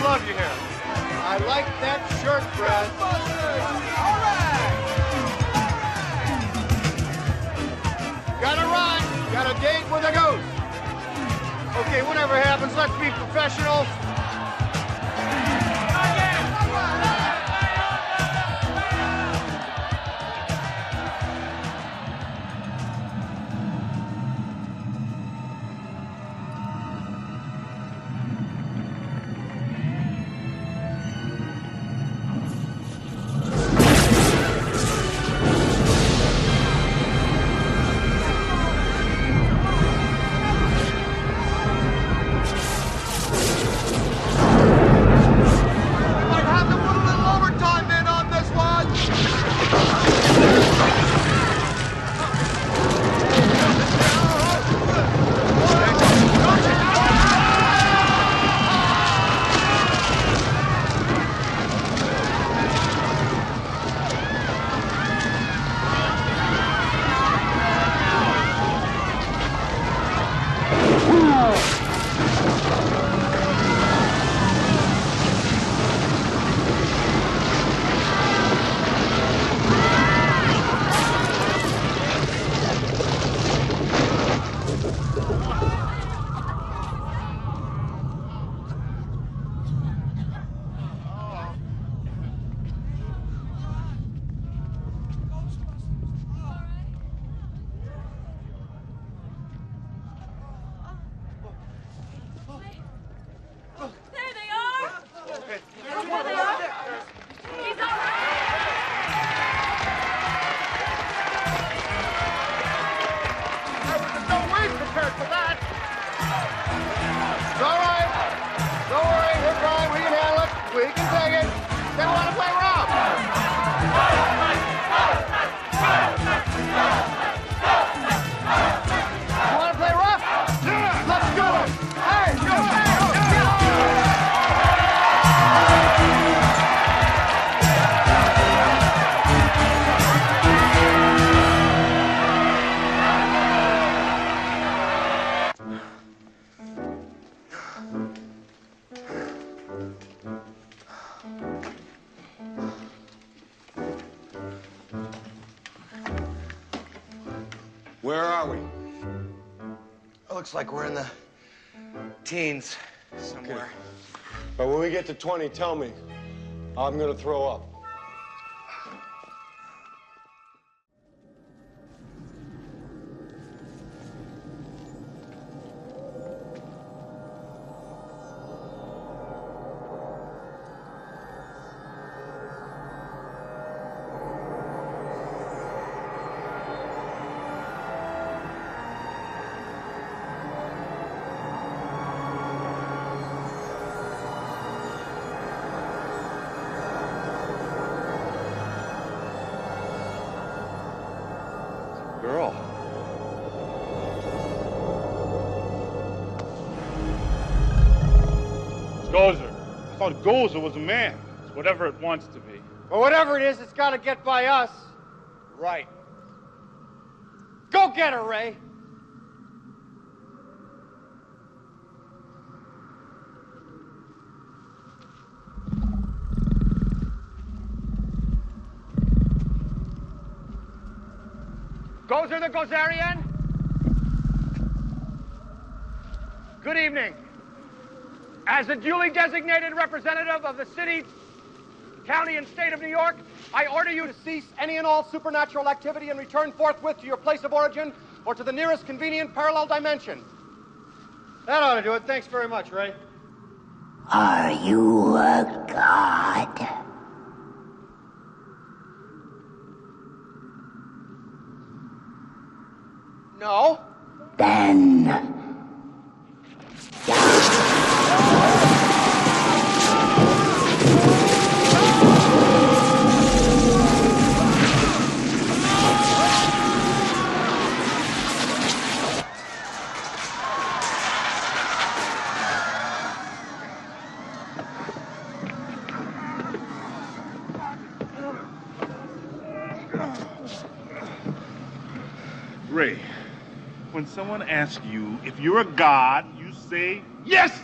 love you here. I like that shirt, Fred. All right. Got a run. Got a date with a ghost. Okay, whatever happens, let's be professional. Where are we? It looks like we're in the teens somewhere. Okay. But when we get to 20, tell me. I'm gonna throw up. Girl. It's Gozer. I thought Gozer was a man. It's whatever it wants to be. Well, whatever it is, it's got to get by us. Right. Go get her, Ray. Gozer the Gozerian? Good evening. As a duly designated representative of the city, county, and state of New York, I order you to cease any and all supernatural activity and return forthwith to your place of origin or to the nearest convenient parallel dimension. That ought to do it. Thanks very much, Ray. Are you a god? No. Then Ray, when someone asks you if you're a god, you say yes!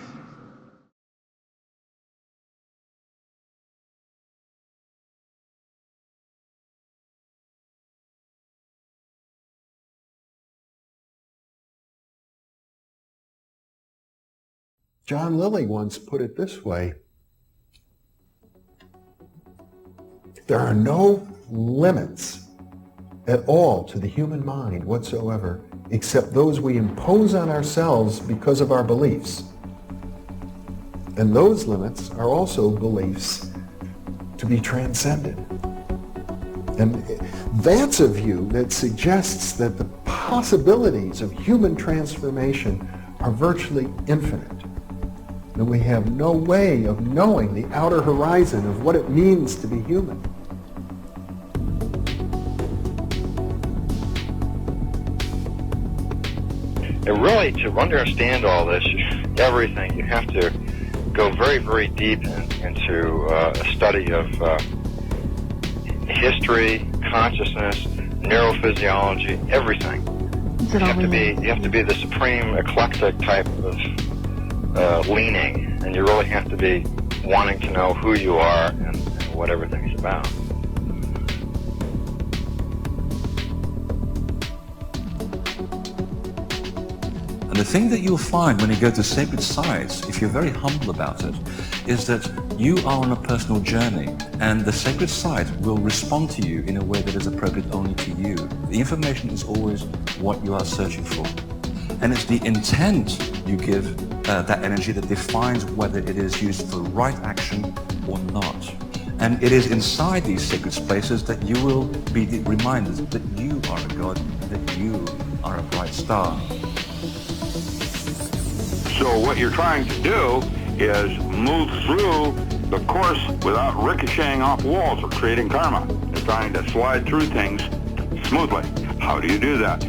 John Lilly once put it this way: there are no limits at all to the human mind whatsoever, except those we impose on ourselves because of our beliefs. And those limits are also beliefs to be transcended. And that's a view that suggests that the possibilities of human transformation are virtually infinite. And we have no way of knowing the outer horizon of what it means to be human. And really, to understand all this, everything, you have to go very, very deep into a study of history, consciousness, neurophysiology, everything. You have to be the supreme eclectic type of leaning, and you really have to be wanting to know who you are and what everything's about. And the thing that you'll find when you go to sacred sites, if you're very humble about it, is that you are on a personal journey, and the sacred site will respond to you in a way that is appropriate only to you. The information is always what you are searching for. And it's the intent you give that energy that defines whether it is used for right action or not. And it is inside these sacred spaces that you will be reminded that you are a god, that you are a bright star. So what you're trying to do is move through the course without ricocheting off walls or creating karma. You're trying to slide through things smoothly. How do you do that?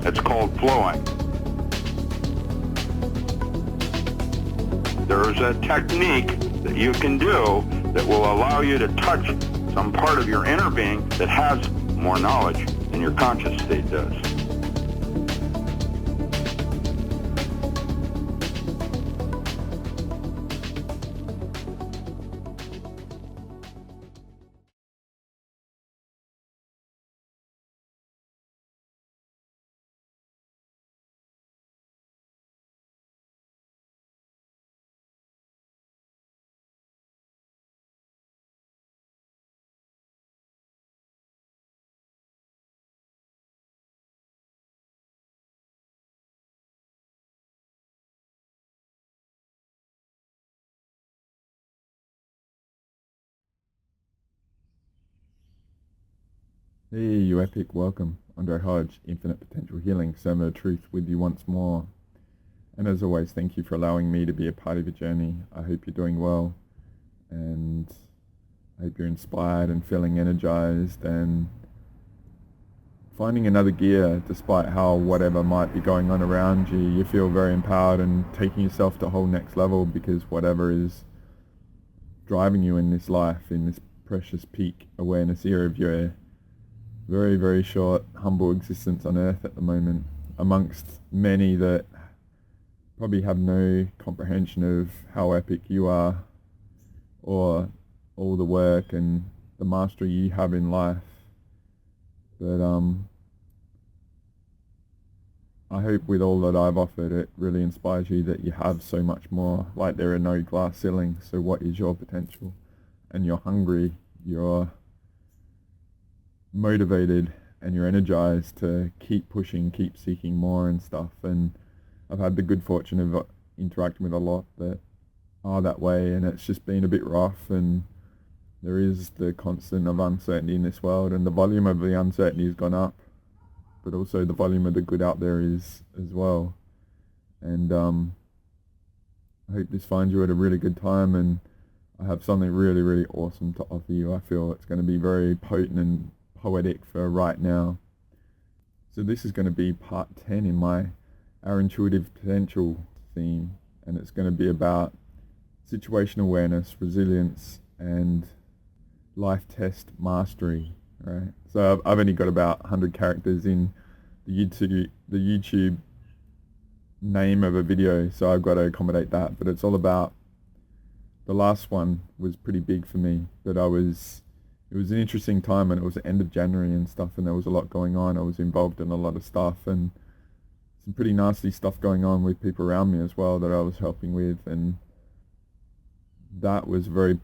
It's called flowing. There's a technique that you can do that will allow you to touch some part of your inner being that has more knowledge than your conscious state does. Hey, you epic, welcome. Andre Hodge, Infinite Potential Healing, Summer Truth with you once more. And as always, thank you for allowing me to be a part of your journey. I hope you're doing well, and I hope you're inspired and feeling energized and finding another gear despite how whatever might be going on around you. You feel very empowered and taking yourself to a whole next level, because whatever is driving you in this life, in this precious peak awareness era of your very, very short, humble existence on Earth at the moment, amongst many that probably have no comprehension of how epic you are, or all the work and the mastery you have in life. But I hope with all that I've offered, it really inspires you that you have so much more. Like, there are no glass ceilings, so what is your potential? And you're hungry, you're motivated, and you're energized to keep pushing, keep seeking more and stuff. And I've had the good fortune of interacting with a lot that are that way, and it's just been a bit rough, and there is the constant of uncertainty in this world, and the volume of the uncertainty has gone up, but also the volume of the good out there is as well. And I hope this finds you at a really good time, and I have something really, really awesome to offer you. I feel it's going to be very potent and poetic for right now. So this is going to be part 10 in our intuitive potential theme, and it's going to be about situational awareness, resilience, and life test mastery. Right. So I've only got about 100 characters in the YouTube name of a video, so I've got to accommodate that. But it's all about, the last one was pretty big for me, but it was an interesting time, and it was the end of January and stuff, and there was a lot going on. I was involved in a lot of stuff, and some pretty nasty stuff going on with people around me as well that I was helping with, and that was very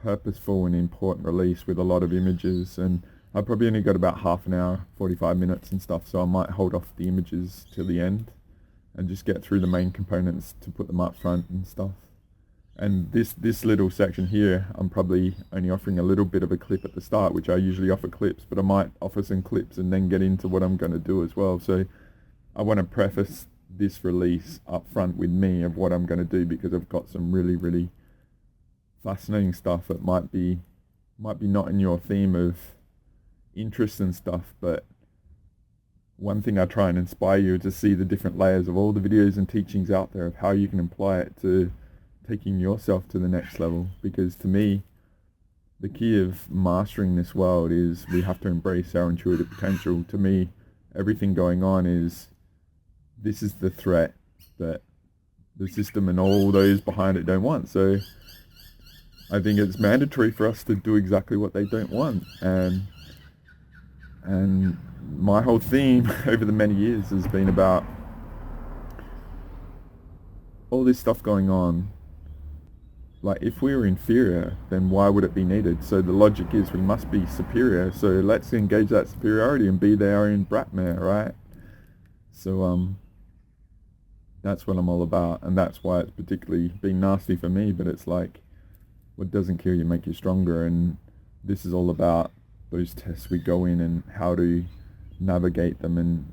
purposeful and important release with a lot of images. And I probably only got about half an hour, 45 minutes and stuff, so I might hold off the images till the end and just get through the main components to put them up front and stuff. And this little section here, I'm probably only offering a little bit of a clip at the start, which I usually offer clips, but I might offer some clips and then get into what I'm going to do as well. So I want to preface this release up front with me of what I'm going to do, because I've got some really, really fascinating stuff that might be not in your theme of interest and stuff, but one thing I try and inspire you to see the different layers of all the videos and teachings out there of how you can apply it to taking yourself to the next level. Because to me, the key of mastering this world is we have to embrace our intuitive potential. To me, everything going on is, this is the threat that the system and all those behind it don't want. So I think it's mandatory for us to do exactly what they don't want. And my whole theme over the many years has been about all this stuff going on. Like, if we were inferior, then why would it be needed? So the logic is we must be superior. So let's engage that superiority and be their own bratmare, right? So that's what I'm all about, and that's why it's particularly been nasty for me. But it's like, what doesn't kill you make you stronger, and this is all about those tests we go in and how to navigate them and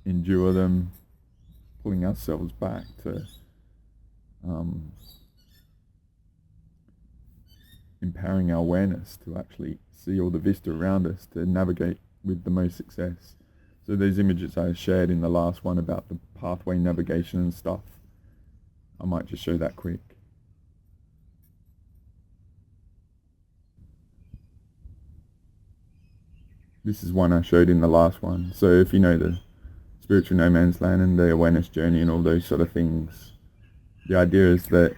endure them, pulling ourselves back to empowering our awareness to actually see all the vista around us to navigate with the most success. So those images I shared in the last one about the pathway navigation and stuff, I might just show that quick. This is one I showed in the last one. So if you know the spiritual no man's land and the awareness journey and all those sort of things, the idea is that,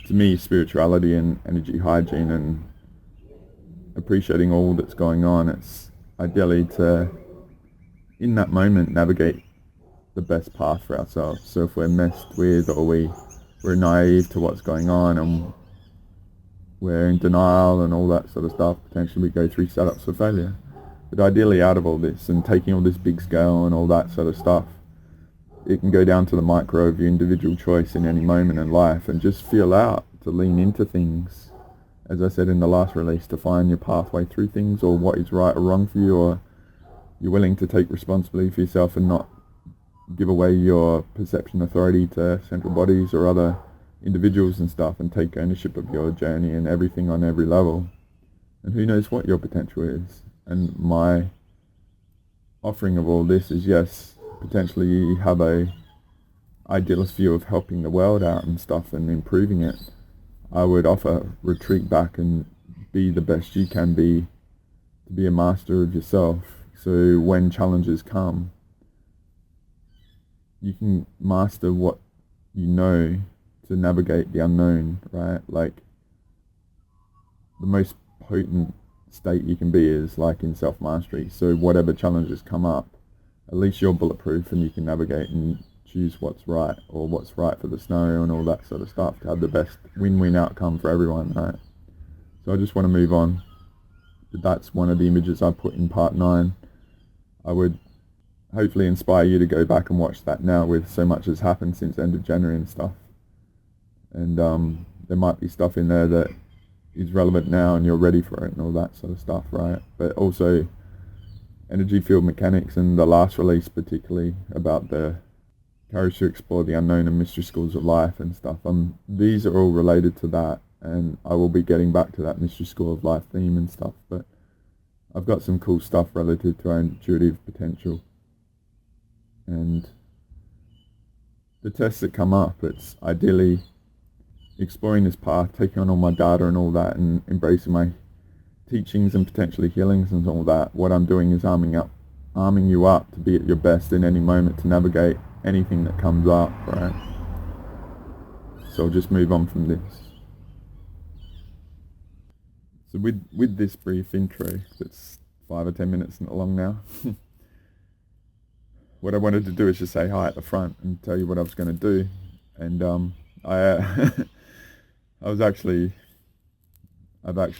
to me, spirituality and energy hygiene and appreciating all that's going on, it's ideally to, in that moment, navigate the best path for ourselves. So if we're messed with, or we're naive to what's going on and we're in denial and all that sort of stuff, potentially we go through setups for failure. But ideally, out of all this and taking all this big scale and all that sort of stuff, it can go down to the micro of your individual choice in any moment in life, and just feel out, to lean into things, as I said in the last release, to find your pathway through things, or what is right or wrong for you, or you're willing to take responsibility for yourself and not give away your perception authority to central bodies or other individuals and stuff, and take ownership of your journey and everything on every level. And who knows what your potential is. And my offering of all this is, yes, potentially you have a idealist view of helping the world out and stuff and improving it. I would offer retreat back and be the best you can be, to be a master of yourself. So when challenges come, you can master what you know to navigate the unknown, right? Like, the most potent state you can be is like in self-mastery. So whatever challenges come up, at least you're bulletproof and you can navigate and choose what's right, or what's right for the scenario and all that sort of stuff, to have the best win-win outcome for everyone, right? So I just want to move on. But that's one of the images I put in part 9. I would hopefully inspire you to go back and watch that now, with so much has happened since end of January and stuff. And there might be stuff in there that is relevant now and you're ready for it and all that sort of stuff, right? But also energy field mechanics, and the last release particularly about the courage to explore the unknown and mystery schools of life and stuff. These are all related to that, and I will be getting back to that mystery school of life theme and stuff. But I've got some cool stuff relative to our intuitive potential. And the tests that come up, it's ideally exploring this path, taking on all my data and all that, and embracing my teachings and potentially healings and all that. What I'm doing is arming you up to be at your best in any moment, to navigate anything that comes up, right? So I'll just move on from this. So with this brief intro, that's 5 or 10 minutes long now, what I wanted to do is just say hi at the front and tell you what I was going to do. And I've actually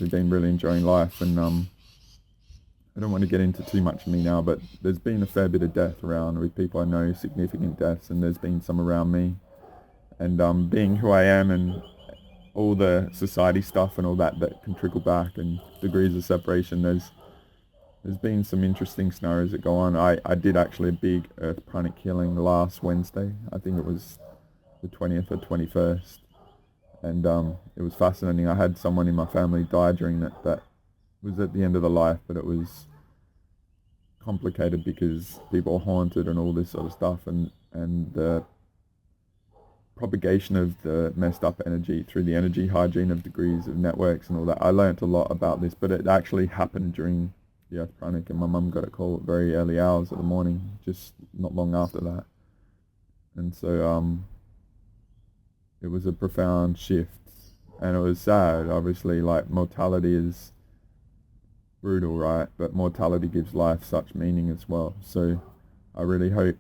been really enjoying life, and I don't want to get into too much of me now, but there's been a fair bit of death around with people I know, significant deaths, and there's been some around me. And being who I am and all the society stuff and all that can trickle back, and degrees of separation, there's been some interesting scenarios that go on. I did actually a big earth pranic healing last Wednesday. I think it was the 20th or 21st. And it was fascinating. I had someone in my family die during that was at the end of the life, but it was complicated because people were haunted and all this sort of stuff, and the propagation of the messed up energy through the energy hygiene of degrees of networks and all that. I learnt a lot about this, but it actually happened during the earth pranic, and my mum got a call at very early hours of the morning, just not long after that. And so it was a profound shift, and it was sad. Obviously, like, mortality is brutal, right? But mortality gives life such meaning as well. So I really hope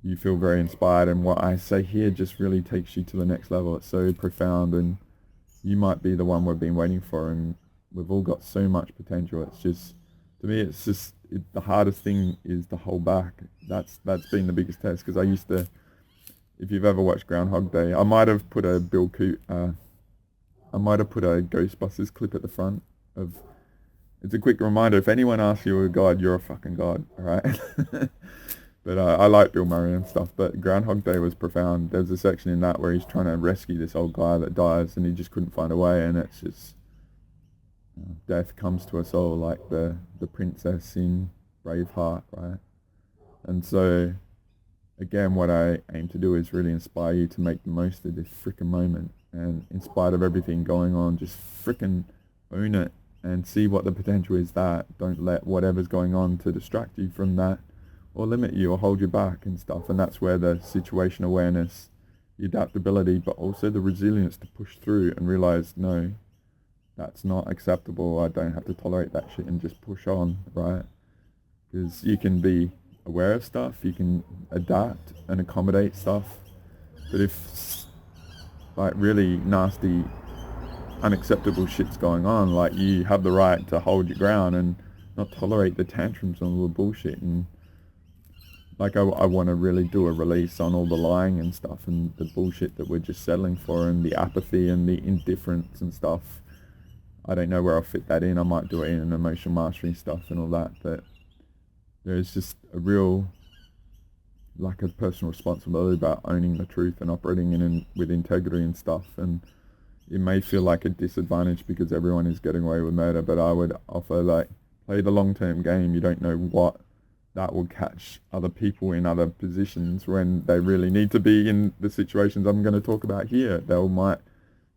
you feel very inspired, and what I say here just really takes you to the next level. It's so profound, and you might be the one we've been waiting for, and we've all got so much potential. It's just, to me, it's just the hardest thing is to hold back. That's been the biggest test, because I used to, if you've ever watched Groundhog Day, I might have put a Ghostbusters clip at the front of. It's a quick reminder, if anyone asks you a god, you're a fucking god, alright? But I like Bill Murray and stuff, but Groundhog Day was profound. There's a section in that where he's trying to rescue this old guy that dies, and he just couldn't find a way, and it's just, death comes to us all, like the princess in Braveheart, right? And so, again, what I aim to do is really inspire you to make the most of this frickin' moment, and in spite of everything going on, just frickin' own it and see what the potential is. That don't let whatever's going on to distract you from that, or limit you, or hold you back and stuff. And that's where the situational awareness, the adaptability, but also the resilience to push through and realize, no, that's not acceptable. I don't have to tolerate that shit, and just push on, right? Because you can be aware of stuff, you can adapt and accommodate stuff, but if like really nasty, unacceptable shit's going on, like, you have the right to hold your ground and not tolerate the tantrums and all the bullshit. And like, I want to really do a release on all the lying and stuff, and the bullshit that we're just settling for, and the apathy and the indifference and stuff. I don't know where I'll fit that in. I might do it in emotional mastery stuff and all that, but there's just a real lack of personal responsibility about owning the truth and operating with integrity and stuff. And it may feel like a disadvantage because everyone is getting away with murder, but I would offer, like, play the long-term game. You don't know what that will catch other people in other positions when they really need to be in the situations I'm going to talk about here. They might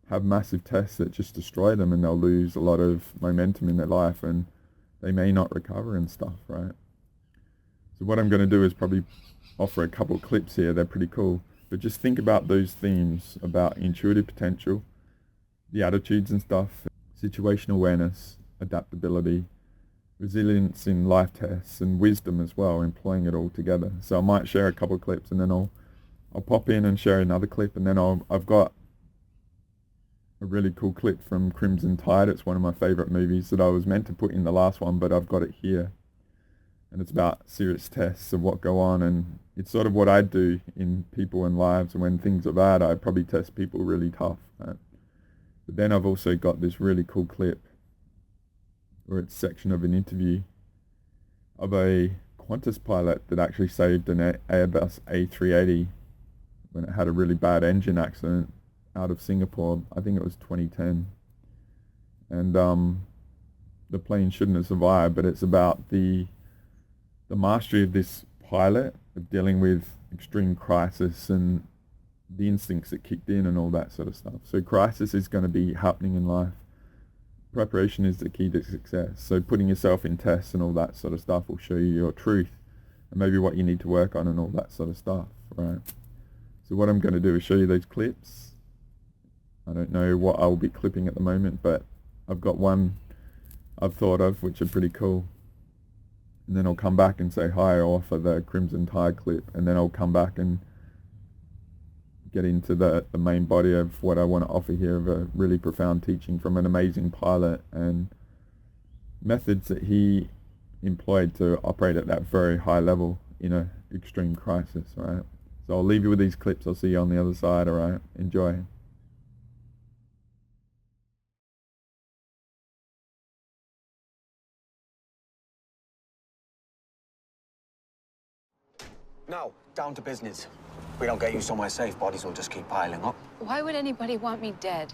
have massive tests that just destroy them, and they'll lose a lot of momentum in their life, and they may not recover and stuff, right? So what I'm going to do is probably offer a couple of clips here. They're pretty cool, but just think about those themes about intuitive potential, the attitudes and stuff, situational awareness, adaptability, resilience in life tests, and wisdom as well, employing it all together. So I might share a couple of clips, and then I'll pop in and share another clip, and then I've got a really cool clip from Crimson Tide. It's one of my favorite movies that I was meant to put in the last one, but I've got it here. And it's about serious tests of what go on, and it's sort of what I do in people and lives. And when things are bad, I probably test people really tough, right? But then I've also got this really cool clip where it's a section of an interview of a Qantas pilot that actually saved an Airbus A380 when it had a really bad engine accident out of Singapore. I think it was 2010. And the plane shouldn't have survived, but it's about the mastery of this pilot of dealing with extreme crisis and the instincts that kicked in and all that sort of stuff. So crisis is going to be happening in life. Preparation is the key to success. So putting yourself in tests and all that sort of stuff will show you your truth and maybe what you need to work on and all that sort of stuff, right? So what I'm going to do is show you those clips. I don't know what I'll be clipping at the moment, but I've got one I've thought of which are pretty cool. and then I'll come back and say hi, or offer the Crimson Tide clip, and then I'll come back and get into the main body of what I want to offer here, of a really profound teaching from an amazing pilot and methods that he employed to operate at that very high level in a extreme crisis, right? So I'll leave you with these clips. I'll see you on the other side, all right? Enjoy. Now, down to business. If we don't get you somewhere safe, bodies will just keep piling up. Why would anybody want me dead?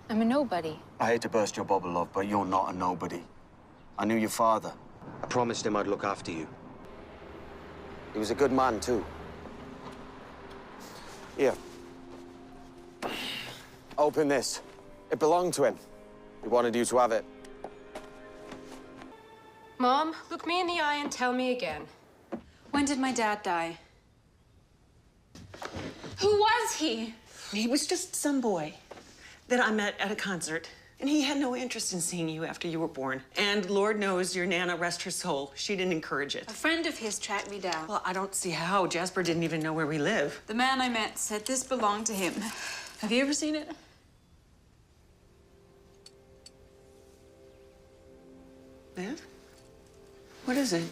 I'm a nobody. I hate to burst your bubble, love, but you're not a nobody. I knew your father. I promised him I'd look after you. He was a good man, too. Here. Open this. It belonged to him. He wanted you to have it. Mom, look me in the eye and tell me again. When did my dad die? Who was he? He was just some boy that I met at a concert. And he had no interest in seeing you after you were born. And Lord knows your Nana, rest her soul, she didn't encourage it. A friend of his tracked me down. Well, I don't see how. Jasper didn't even know where we live. The man I met said this belonged to him. Have you ever seen it? Liv? What is it?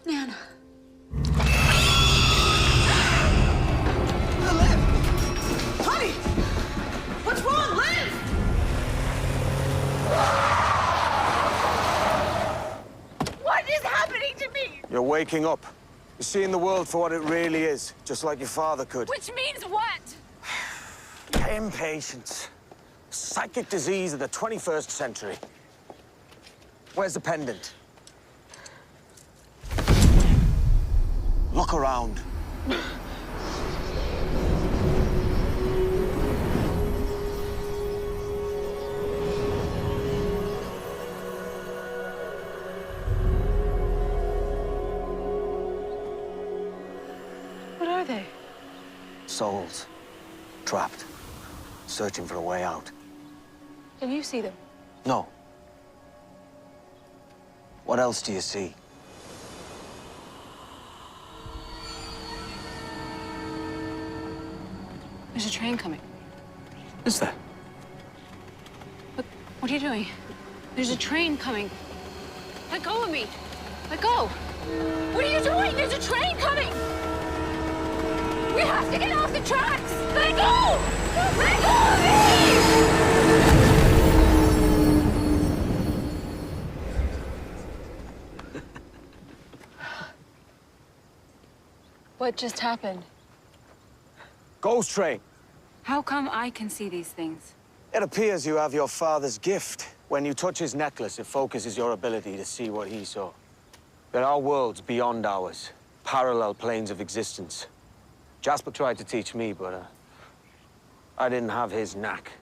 Nana. Liv! Honey! What's wrong, Liv? What is happening to me? You're waking up. You're seeing the world for what it really is, just like your father could. Which means what? Impatience. Psychic disease of the 21st century. Where's the pendant? Look around. What are they? Souls. Trapped. Searching for a way out. Can you see them? No. What else do you see? There's a train coming. Is there? Look, what are you doing? There's a train coming. Let go of me. Let go. What are you doing? There's a train coming! We have to get off the tracks! Let go! Let go of me! What just happened? Ghost train. How come I can see these things? It appears you have your father's gift. When you touch his necklace, it focuses your ability to see what he saw. There are worlds beyond ours, parallel planes of existence. Jasper tried to teach me, but I didn't have his knack.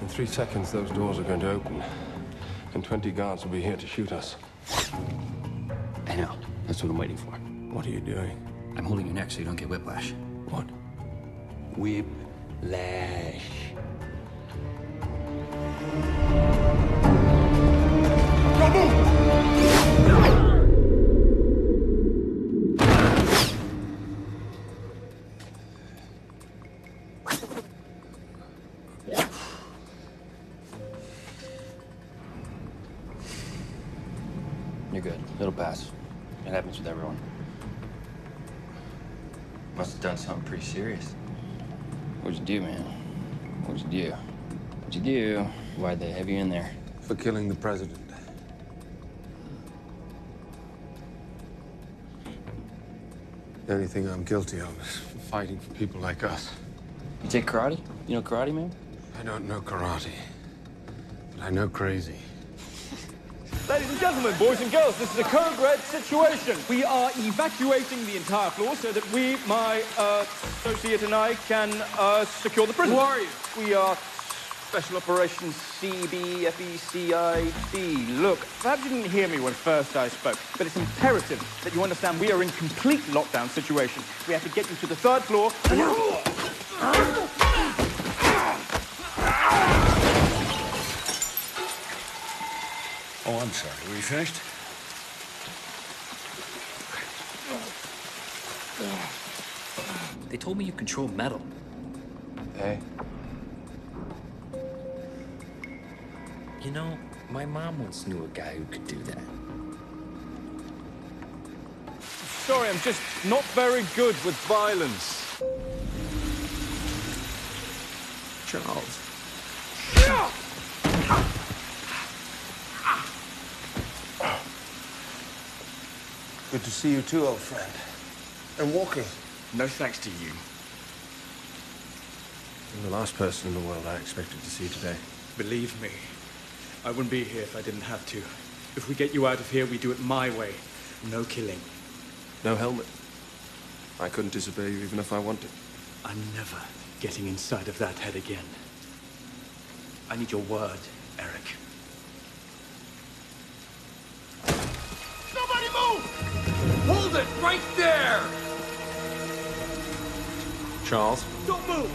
In 3 seconds, those doors are going to open, and 20 guards will be here to shoot us. I know. That's what I'm waiting for. What are you doing? I'm holding your neck so you don't get whiplash. What? Whiplash. You're good. It'll pass. It happens with everyone. Must have done something pretty serious. What'd you do, man? What'd you do? What'd you do? Why'd they have you in there? For killing the president. The only thing I'm guilty of is fighting for people like us. You take karate? You know karate, man? I don't know karate, but I know crazy. Ladies and gentlemen, boys and girls, this is a code red situation. We are evacuating the entire floor so that we, my associate and I, can secure the prison. Who are you? We are Special Operations CBFECID. Look, perhaps you didn't hear me when first I spoke, but it's imperative that you understand we are in complete lockdown situation. We have to get you to the third floor. Oh, I'm sorry. Were you finished? They told me you control metal. Hey. You know, my mom once knew a guy who could do that. Sorry, I'm just not very good with violence. Charles. Good to see you too, old friend. And walking. No thanks to you. You're the last person in the world I expected to see today. Believe me, I wouldn't be here if I didn't have to. If we get you out of here, we do it my way. No killing. No helmet. I couldn't disobey you even if I wanted. I'm never getting inside of that head again. I need your word, Eric. Somebody move! Hold it right there! Charles? Don't move!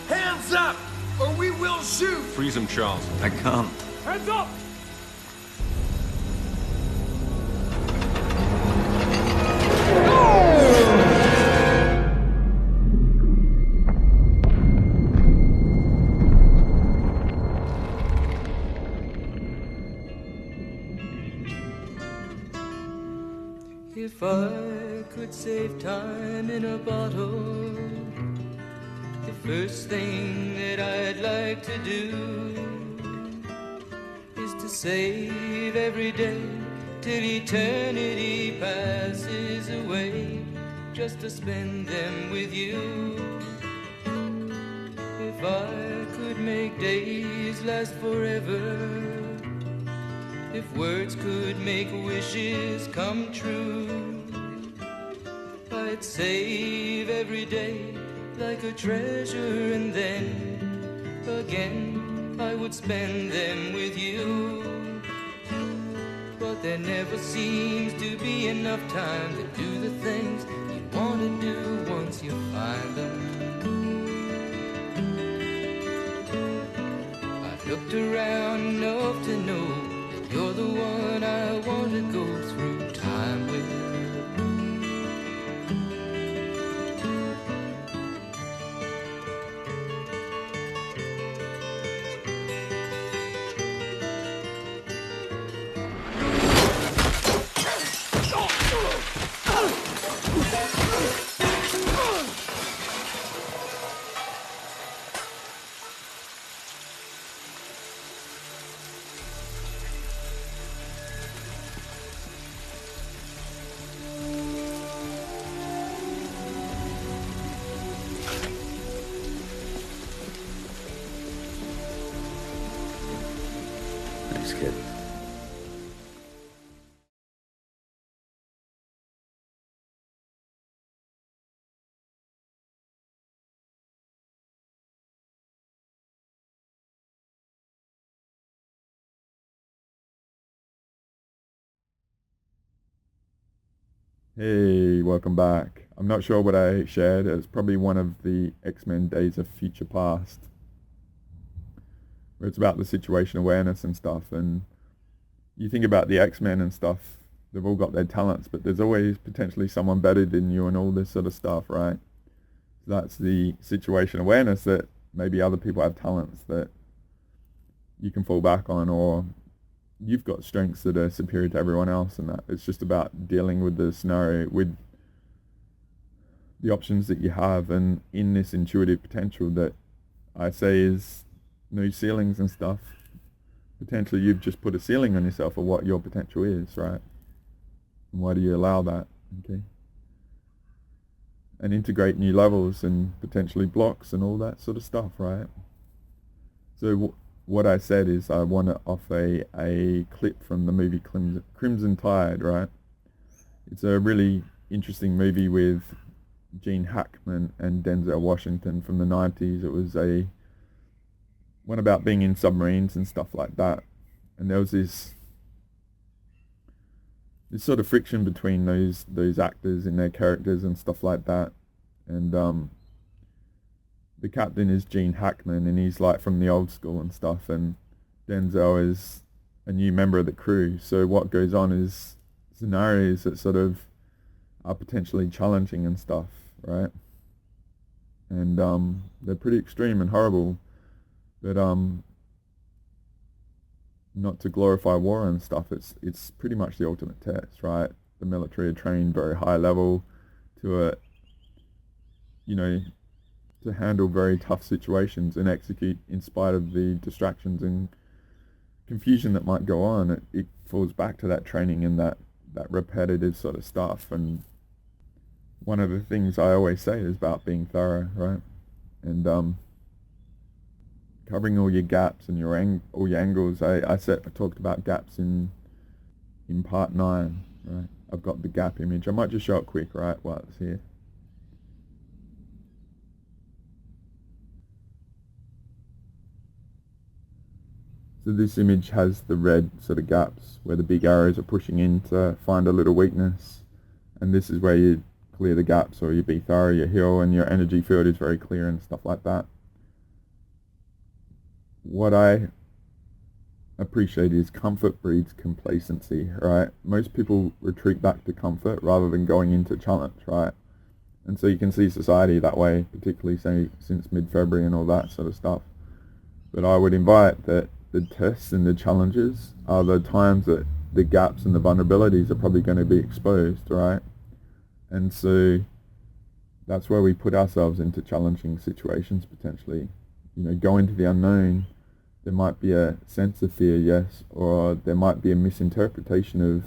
Hands up, or we will shoot! Freeze him, Charles. I can't. Hands up! If I could save time in a bottle, the first thing that I'd like to do is to save every day till eternity passes away, just to spend them with you. If I could make days last forever, if words could make wishes come true, I'd save every day like a treasure, and then again I would spend them with you. But there never seems to be enough time to do the things you want to do once you find them. I've looked around enough to know you're the one I want to go through time with. Thanks, kid. Hey, welcome back. I'm not sure what I shared. It's probably one of the X-Men Days of Future Past, where it's about the situation awareness and stuff. And you think about the X-Men and stuff, they've all got their talents, but there's always potentially someone better than you and all this sort of stuff, right? So that's the situation awareness, that maybe other people have talents that you can fall back on, or you've got strengths that are superior to everyone else, and that it's just about dealing with the scenario with the options that you have. And in this intuitive potential that I say is no ceilings and stuff, potentially you've just put a ceiling on yourself of what your potential is, right? And why do you allow that? Okay, and integrate new levels and potentially blocks and all that sort of stuff, right? So what I said is I want to offer a clip from the movie Crimson Tide, right? It's a really interesting movie with Gene Hackman and Denzel Washington from the 90s. It was one about being in submarines and stuff like that, and there was this sort of friction between those actors and their characters and stuff like that, and the captain is Gene Hackman, and he's like from the old school and stuff, and Denzel is a new member of the crew. So what goes on is scenarios that sort of are potentially challenging and stuff, right? And they're pretty extreme and horrible, but not to glorify war and stuff, it's pretty much the ultimate test, right? The military are trained very high level to to handle very tough situations and execute in spite of the distractions and confusion that might go on. It falls back to that training and that repetitive sort of stuff. And one of the things I always say is about being thorough, right? And covering all your gaps and all your angles. I talked about gaps in part 9, right? I've got the gap image. I might just show it quick, right, while it's here. So this image has the red sort of gaps where the big arrows are pushing in to find a little weakness, and this is where you clear the gaps, or you be thorough, you heal, and your energy field is very clear and stuff like that. What I appreciate is comfort breeds complacency, right? Most people retreat back to comfort rather than going into challenge, right? And so you can see society that way, particularly say since mid-February and all that sort of stuff. But I would invite that the tests and the challenges are the times that the gaps and the vulnerabilities are probably going to be exposed, right? And so that's where we put ourselves into challenging situations potentially. Go into the unknown. There might be a sense of fear, yes, or there might be a misinterpretation of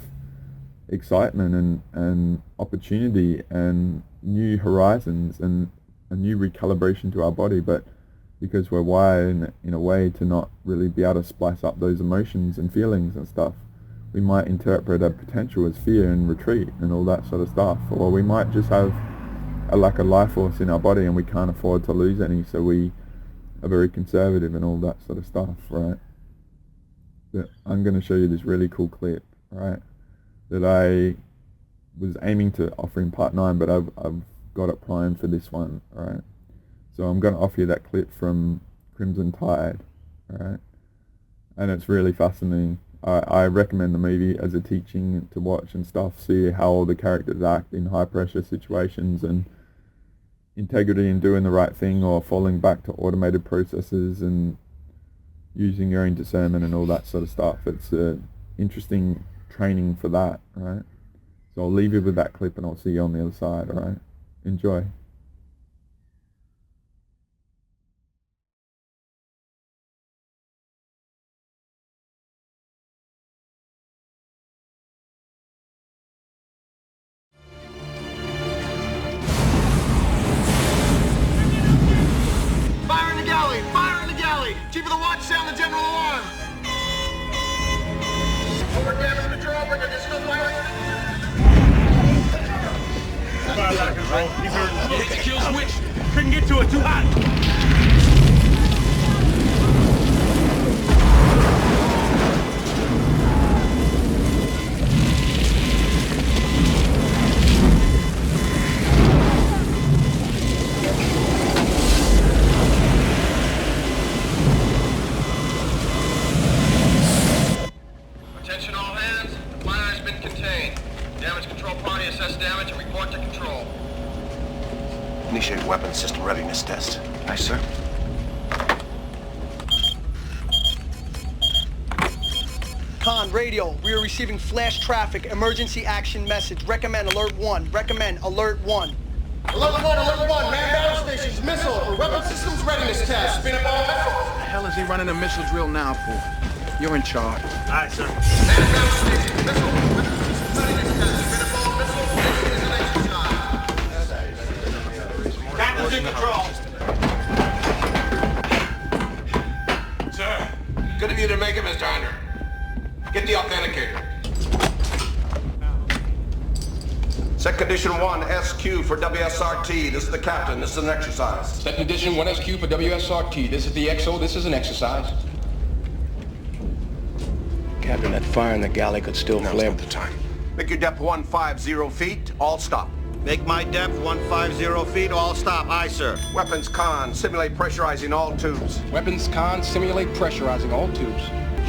excitement and opportunity and new horizons and a new recalibration to our body, but because we're wired in a way to not really be able to splice up those emotions and feelings and stuff, we might interpret a potential as fear and retreat and all that sort of stuff. Or we might just have a lack of life force in our body and we can't afford to lose any, so we are very conservative and all that sort of stuff, right? But I'm going to show you this really cool clip, right, that I was aiming to offer in part 9, but I've got it primed for this one, right? So I'm going to offer you that clip from Crimson Tide, alright? And it's really fascinating. I recommend the movie as a teaching to watch and stuff, see how all the characters act in high pressure situations and integrity in doing the right thing or falling back to automated processes and using your own discernment and all that sort of stuff. It's interesting training for that, right? So I'll leave you with that clip and I'll see you on the other side, alright? Enjoy. Chief of the watch, sound the general alarm. Over damage control, bring additional fire. Fire line control. He's hurt. Hit the kill switch. Couldn't get to it, too hot. Attention all hands, the fire has been contained. Damage control party assess damage and report to control. Initiate weapon system readiness test. Aye, sir. Con, radio, we are receiving flash traffic, emergency action message. Recommend alert 1. Recommend alert 1. Alert 1, man battle stations, missile for weapon systems readiness test. Spin up all missiles. What the hell is he running a missile drill now for? You're in charge. Aye, sir. Man battle stations, missile. Weapon systems readiness test. Spin up all missiles. This is an exercise. Captain's in control. Sir. Good of you to make it, Mr. Hunter. Get the authenticator. Set condition 1, SQ for WSRT. This is the captain. This is an exercise. Set condition 1 SQ for WSRT. This is the XO. This is an exercise. Captain, that fire in the galley could still flare. Now's not the time. Make your depth 150 feet. All stop. Make my depth 150 feet, all stop. Aye, sir. Weapons con. Simulate pressurizing all tubes. Weapons con. Simulate pressurizing all tubes.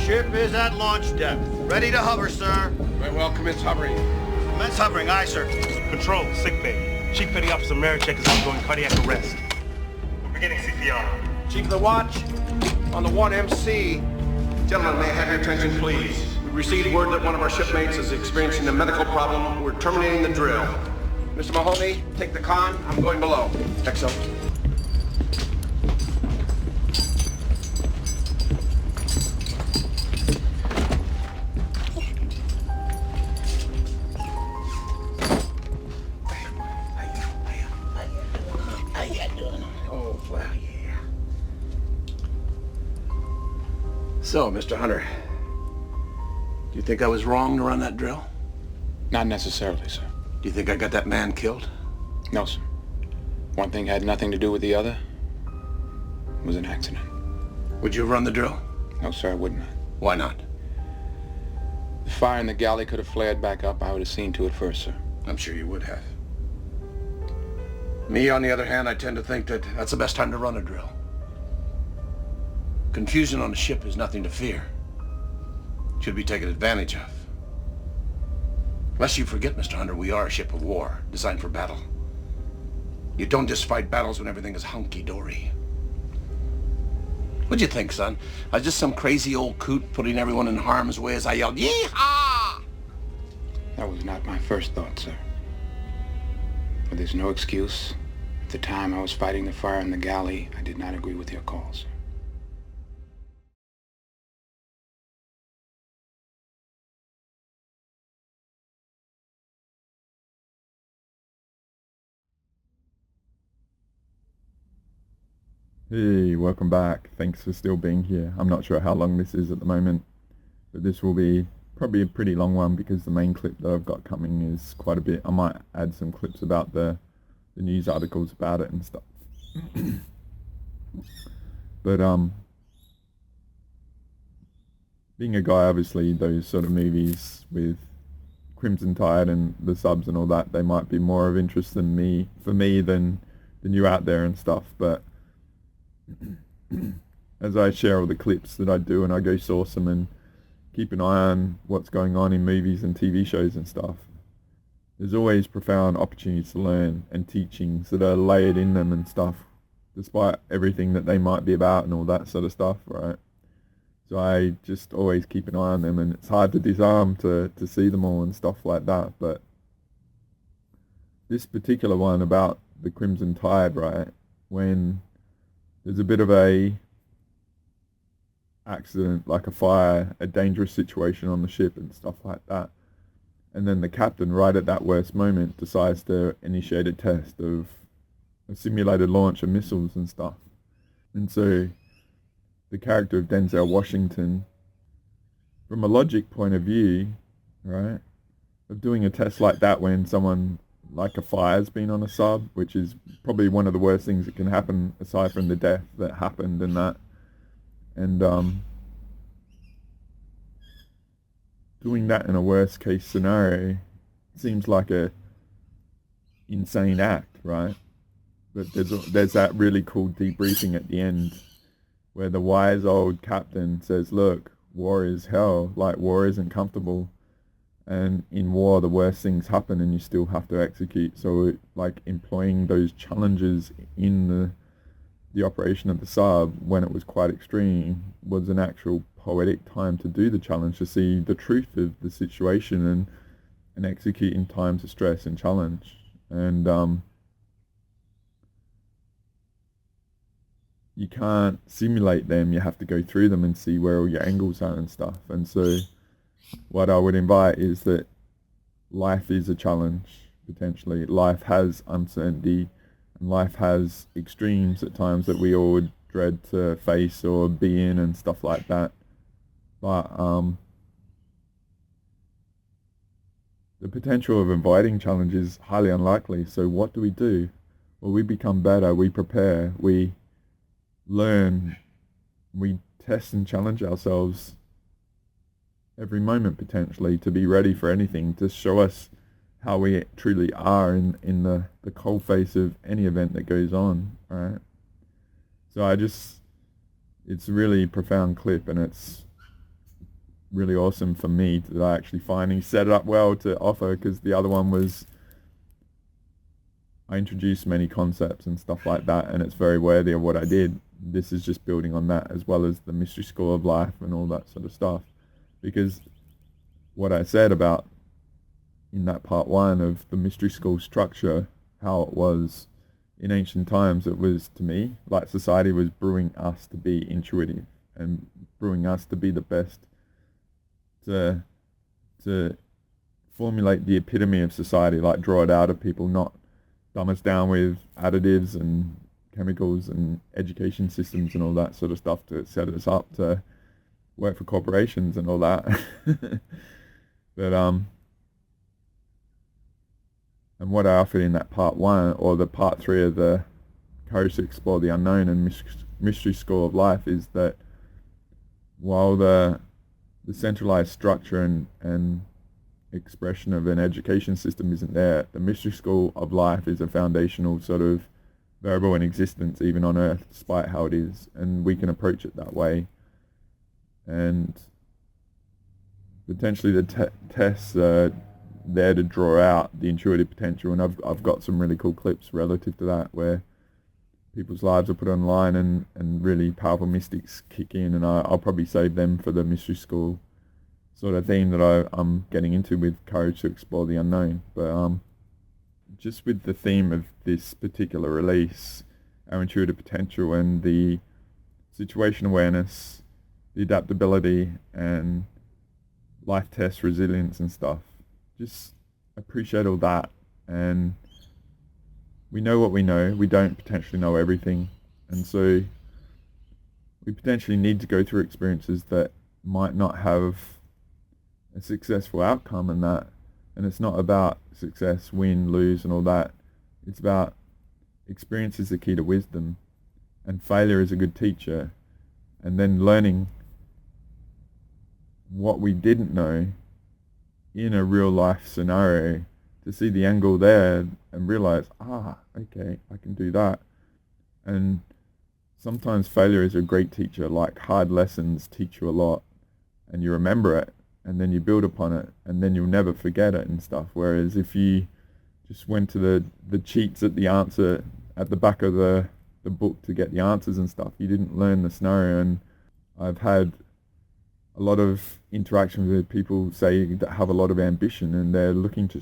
Ship is at launch depth. Ready to hover, sir. Very well. Commence hovering. Commence hovering. Aye, sir. Control, sick bay. Chief Petty Officer Marichek is undergoing cardiac arrest. We're beginning CPR. Chief of the watch, on the 1MC. Gentlemen, may I have your attention, please? We received word that one of our shipmates is experiencing a medical problem. We're terminating the drill. Mr. Mahoney, take the con. I'm going below. XO. Oh, well, yeah. So, Mr. Hunter, do you think I was wrong to run that drill? Not necessarily, sir. Do you think I got that man killed? No, sir. One thing had nothing to do with the other. It was an accident. Would you have run the drill? No, sir, I would not. Why not? The fire in the galley could have flared back up. I would have seen to it first, sir. I'm sure you would have. Me, on the other hand, I tend to think that that's the best time to run a drill. Confusion on a ship is nothing to fear. It should be taken advantage of. Lest you forget, Mr. Hunter, we are a ship of war, designed for battle. You don't just fight battles when everything is hunky-dory. What'd you think, son? I was just some crazy old coot putting everyone in harm's way as I yelled, "Yee-haw!" That was not my first thought, sir. But there's no excuse. At the time I was fighting the fire in the galley, I did not agree with your call, sir. Hey, welcome back. Thanks for still being here. I'm not sure how long this is at the moment, but this will be probably a pretty long one because the main clip that I've got coming is quite a bit. I might add some clips about the news articles about it and stuff. But being a guy, obviously those sort of movies with Crimson Tide and the subs and all that, they might be more of interest for me than you out there and stuff. But as I share all the clips that I do and I go source them and keep an eye on what's going on in movies and TV shows and stuff, there's always profound opportunities to learn and teachings that are layered in them and stuff, despite everything that they might be about and all that sort of stuff, right? So I just always keep an eye on them, and it's hard to disarm to see them all and stuff like that. But this particular one about the Crimson Tide, right, when there's a bit of a accident, like a fire, a dangerous situation on the ship and stuff like that. And then the captain, right at that worst moment, decides to initiate a test of a simulated launch of missiles and stuff. And so the character of Denzel Washington, from a logic point of view, right, of doing a test like that when someone like a fire's been on a sub, which is probably one of the worst things that can happen aside from the death that happened and that. And doing that in a worst case scenario seems like a insane act, right? But there's that really cool debriefing at the end where the wise old captain says, look, war is hell, like war isn't comfortable. And in war, the worst things happen and you still have to execute. So like employing those challenges in the operation of the sub when it was quite extreme was an actual poetic time to do the challenge, to see the truth of the situation and execute in times of stress and challenge. And you can't simulate them, you have to go through them and see where all your angles are and stuff. And so what I would invite is that life is a challenge, potentially. Life has uncertainty, and life has extremes at times that we all would dread to face or be in and stuff like that. But the potential of avoiding challenge is highly unlikely. So what do? Well, we become better, we prepare, we learn, we test and challenge ourselves every moment potentially to be ready for anything, to show us how we truly are in the cold face of any event that goes on, right? So it's a really profound clip, and it's really awesome for me that I actually finally set it up well to offer, because the other one was, I introduced many concepts and stuff like that, and it's very worthy of what I did. This is just building on that, as well as the mystery school of life and all that sort of stuff. Because what I said about in that part one of the mystery school structure, how it was in ancient times, it was, to me, like society was brewing us to be intuitive and brewing us to be the best, to formulate the epitome of society, like draw it out of people, not dumb us down with additives and chemicals and education systems and all that sort of stuff to set us up to work for corporations and all that. But and what I offered in that part one, or the part three of the Courage to Explore the Unknown and Mystery School of Life, is that while the centralized structure and expression of an education system isn't there, the mystery school of life is a foundational sort of variable in existence, even on Earth, despite how it is, and we can approach it that way. And potentially the tests are there to draw out the intuitive potential, and I've got some really cool clips relative to that, where people's lives are put online and really powerful mystics kick in, and I'll probably save them for the mystery school sort of theme that I'm getting into with Courage to Explore the Unknown. But just with the theme of this particular release, our intuitive potential and the situation awareness, the adaptability and life test resilience and stuff, just appreciate all that. And we know what we know. We don't potentially know everything, and so we potentially need to go through experiences that might not have a successful outcome, and that, and it's not about success, win, lose and all that. It's about experience is the key to wisdom, and failure is a good teacher, and then learning what we didn't know in a real life scenario, to see the angle there and realize, okay, I can do that. And sometimes failure is a great teacher, like hard lessons teach you a lot, and you remember it, and then you build upon it, and then you'll never forget it and stuff. Whereas if you just went to the cheats at the answer at the back of the book to get the answers and stuff, you didn't learn the scenario. And I've had a lot of interaction with people say that have a lot of ambition, and they're looking to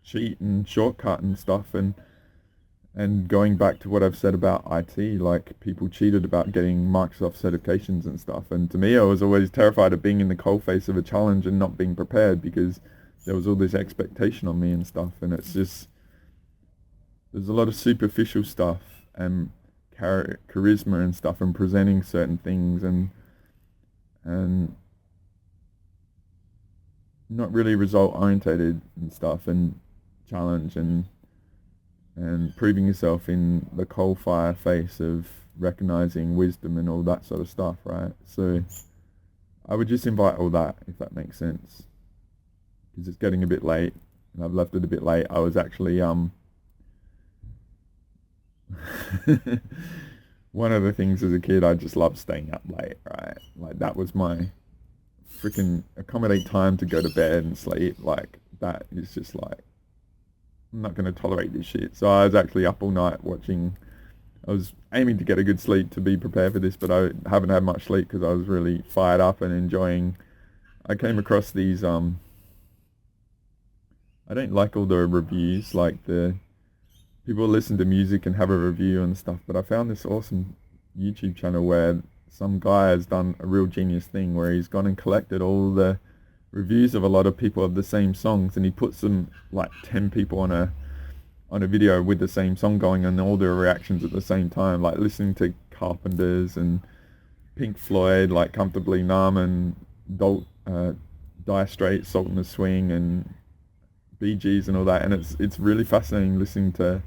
cheat and shortcut and stuff, and going back to what I've said about IT, like people cheated about getting Microsoft certifications and stuff, and to me I was always terrified of being in the cold face of a challenge and not being prepared, because there was all this expectation on me and stuff. And it's just, there's a lot of superficial stuff and charisma and stuff, and presenting certain things and not really result orientated and stuff, and challenge and proving yourself in the coal fire face of recognizing wisdom and all that sort of stuff, right? So I would just invite all that, if that makes sense, because it's getting a bit late and I've left it a bit late. I was actually one of the things as a kid, I just loved staying up late, right? Like that was my freaking accommodate time to go to bed and sleep. Like that is just like, I'm not going to tolerate this shit. So I was actually up all night watching. I was aiming to get a good sleep to be prepared for this, but I haven't had much sleep because I was really fired up and enjoying. I came across these, I don't like all the reviews, like the people listen to music and have a review and stuff, but I found this awesome YouTube channel where some guy has done a real genius thing where he's gone and collected all the reviews of a lot of people of the same songs, and he puts them, like 10 people on a video with the same song going, and all their reactions at the same time, like listening to Carpenters and Pink Floyd, like Comfortably Numb, and Dire Straits, Salt in the Swing, and Bee Gees and all that, and it's really fascinating listening to.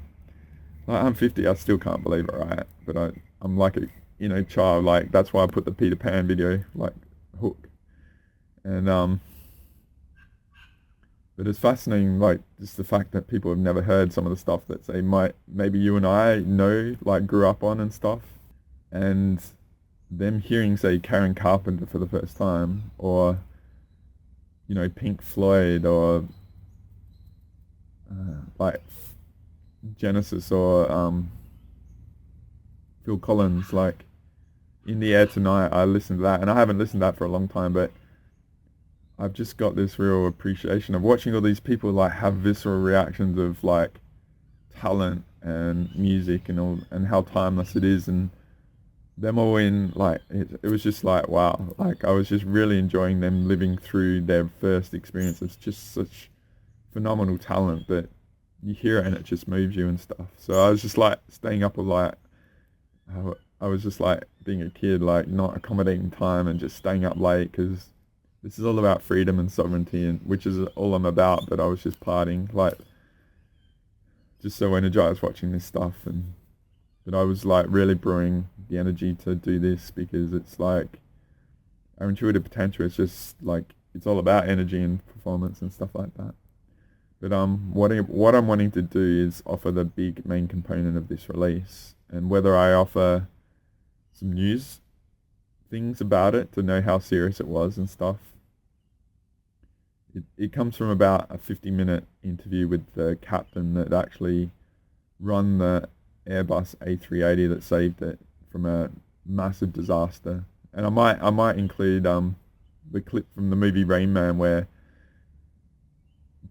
Like, I'm 50, I still can't believe it, right? But I'm like a child. Like, that's why I put the Peter Pan video like hook, and but it's fascinating, like just the fact that people have never heard some of the stuff that maybe you and I know, like grew up on and stuff, and them hearing, say, Karen Carpenter for the first time, or Pink Floyd, or like Genesis, or Phil Collins, like In the Air Tonight. I listened to that, and I haven't listened to that for a long time, but I've just got this real appreciation of watching all these people like have visceral reactions of like talent and music and all, and how timeless it is, and them all in like it was just like, wow, like I was just really enjoying them living through their first experience. It's just such phenomenal talent that you hear it and it just moves you and stuff. So I was just like staying up all night. I was just like being a kid, like not accommodating time and just staying up late, because this is all about freedom and sovereignty, and which is all I'm about. But I was just partying, like just so energized watching this stuff, but I was like really brewing the energy to do this, because it's like our intuitive potential is just like, it's all about energy and performance and stuff like that. But what I'm wanting to do is offer the big main component of this release, and whether I offer some news things about it to know how serious it was and stuff. It comes from about a 50-minute interview with the captain that actually run the Airbus A380 that saved it from a massive disaster. And I might include the clip from the movie Rain Man, where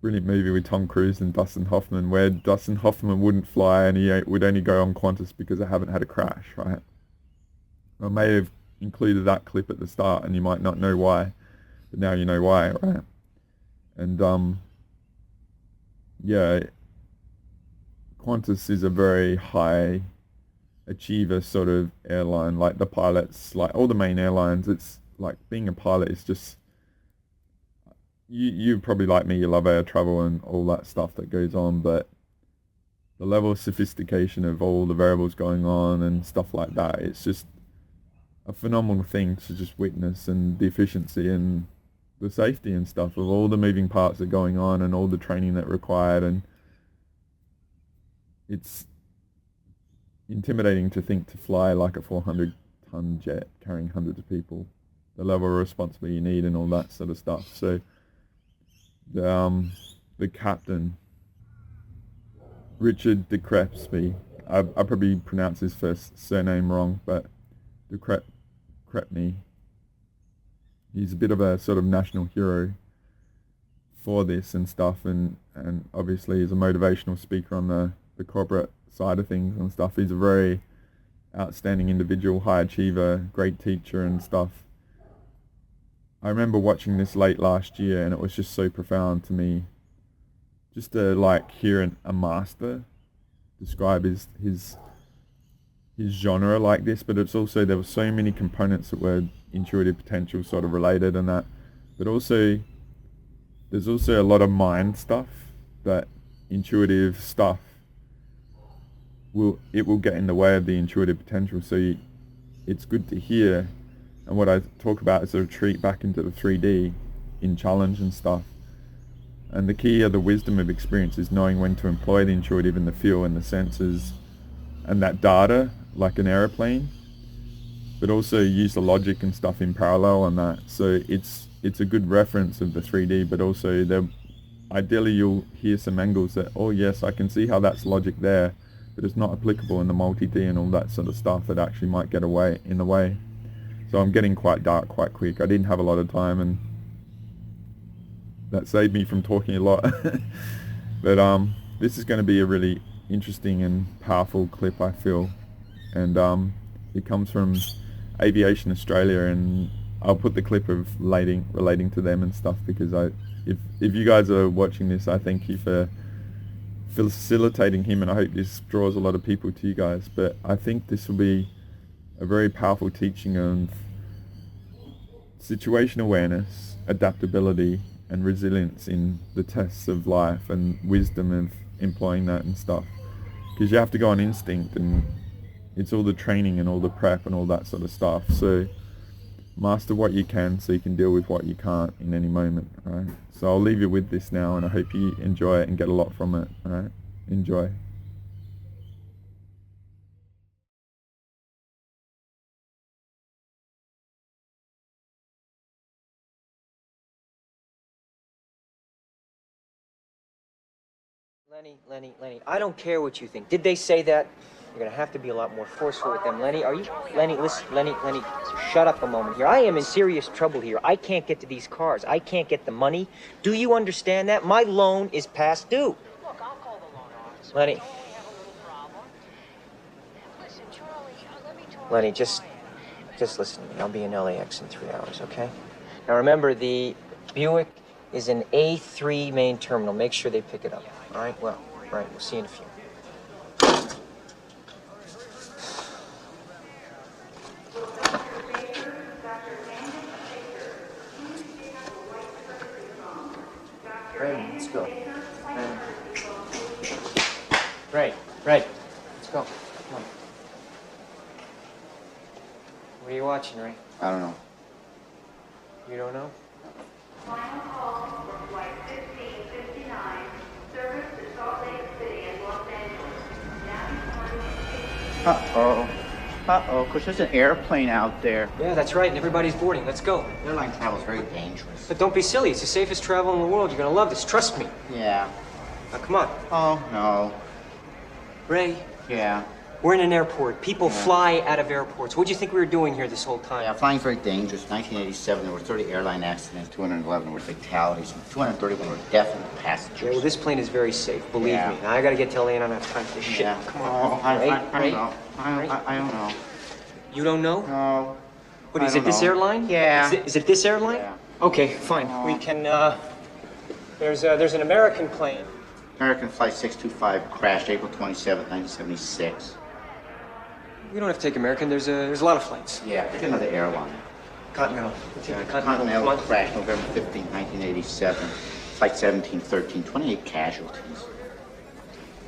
brilliant movie with Tom Cruise and Dustin Hoffman, where Dustin Hoffman wouldn't fly and he would only go on Qantas because they haven't had a crash, right? I may have included that clip at the start, and you might not know why, but now you know why, right? And yeah, Qantas is a very high achiever sort of airline. Like the pilots, like all the main airlines, it's like being a pilot is just, you probably like me, you love air travel and all that stuff that goes on, but the level of sophistication of all the variables going on and stuff like that, it's just a phenomenal thing to just witness, and the efficiency and the safety and stuff of all the moving parts that are going on and all the training that required. And it's intimidating to think to fly like a 400-ton jet carrying hundreds of people, the level of responsibility you need and all that sort of stuff. So the captain, Richard de Crespy, I probably pronounced his first surname wrong, but de Crespy, he's a bit of a sort of national hero for this and stuff, and obviously he's a motivational speaker on the corporate side of things and stuff. He's a very outstanding individual, high achiever, great teacher and stuff. I remember watching this late last year, and it was just so profound to me, just to like hear a master describe his genre like this. But it's also, there were so many components that were intuitive potential sort of related and that, but also there's also a lot of mind stuff that intuitive stuff will get in the way of the intuitive potential. So it's good to hear. And what I talk about is a retreat back into the 3D in challenge and stuff. And the key of the wisdom of experience is knowing when to employ the intuitive and the feel and the senses and that data, like an aeroplane, but also use the logic and stuff in parallel on that. So it's a good reference of the 3D, but also ideally you'll hear some angles that, oh yes, I can see how that's logic there, but it's not applicable in the multi-D and all that sort of stuff that actually might get in the way. So I'm getting quite dark quite quick. I didn't have a lot of time, and that saved me from talking a lot. But this is going to be a really interesting and powerful clip, I feel. And it comes from Aviation Australia, and I'll put the clip of relating to them and stuff, because if you guys are watching this, I thank you for facilitating him, and I hope this draws a lot of people to you guys. But I think this will be a very powerful teaching of situation awareness, adaptability, and resilience in the tests of life and wisdom of employing that and stuff. Because you have to go on instinct, and it's all the training and all the prep and all that sort of stuff. So master what you can so you can deal with what you can't in any moment, right? So I'll leave you with this now, and I hope you enjoy it and get a lot from it, all right? Enjoy. Lenny, I don't care what you think. Did they say that? You're gonna have to be a lot more forceful with them. Lenny, are you... Lenny, listen, Lenny, shut up a moment here. I am in serious trouble here. I can't get to these cars. I can't get the money. Do you understand that? My loan is past due. Look, I'll call the loan officer. Lenny. We only have a little problem. Listen, Charlie, let me talk. Lenny, just listen to me. I'll be in LAX in 3 hours, okay? Now remember, the Buick is an A3 main terminal. Make sure they pick it up. All right? Well, right. We'll see you in a few. Ray, let's go. Ray, let's go. Come on. What are you watching, Ray? I don't know. You don't know? Final call for flight 1559, service to Salt Lake City and Los Angeles. Uh-oh, because there's an airplane out there. Yeah, that's right, and everybody's boarding. Let's go. Airline travel is very dangerous. But don't be silly. It's the safest travel in the world. You're gonna love this. Trust me. Yeah. Now, come on. Oh, no. Ray. Yeah. We're in an airport. People fly out of airports. What do you think we were doing here this whole time? Yeah, flying's very dangerous. 1987, there were 30 airline accidents, 211 were fatalities, and 231 were definite passengers. Yeah, well, this plane is very safe. Believe me. Now, I gotta get to LA and I don't have time for this shit. Come on. I Ray. don't know. I don't know. You don't know? No. What, is it this airline? Yeah. Is it this airline? Yeah. Okay, fine. We can, there's an American plane. American Flight 625 crashed April 27th, 1976. We don't have to take American. There's a lot of flights. Yeah, pick another airline. Continental. We'll take the Continental Come on. crashed November 15, 1987. Flight 1713, 28 casualties.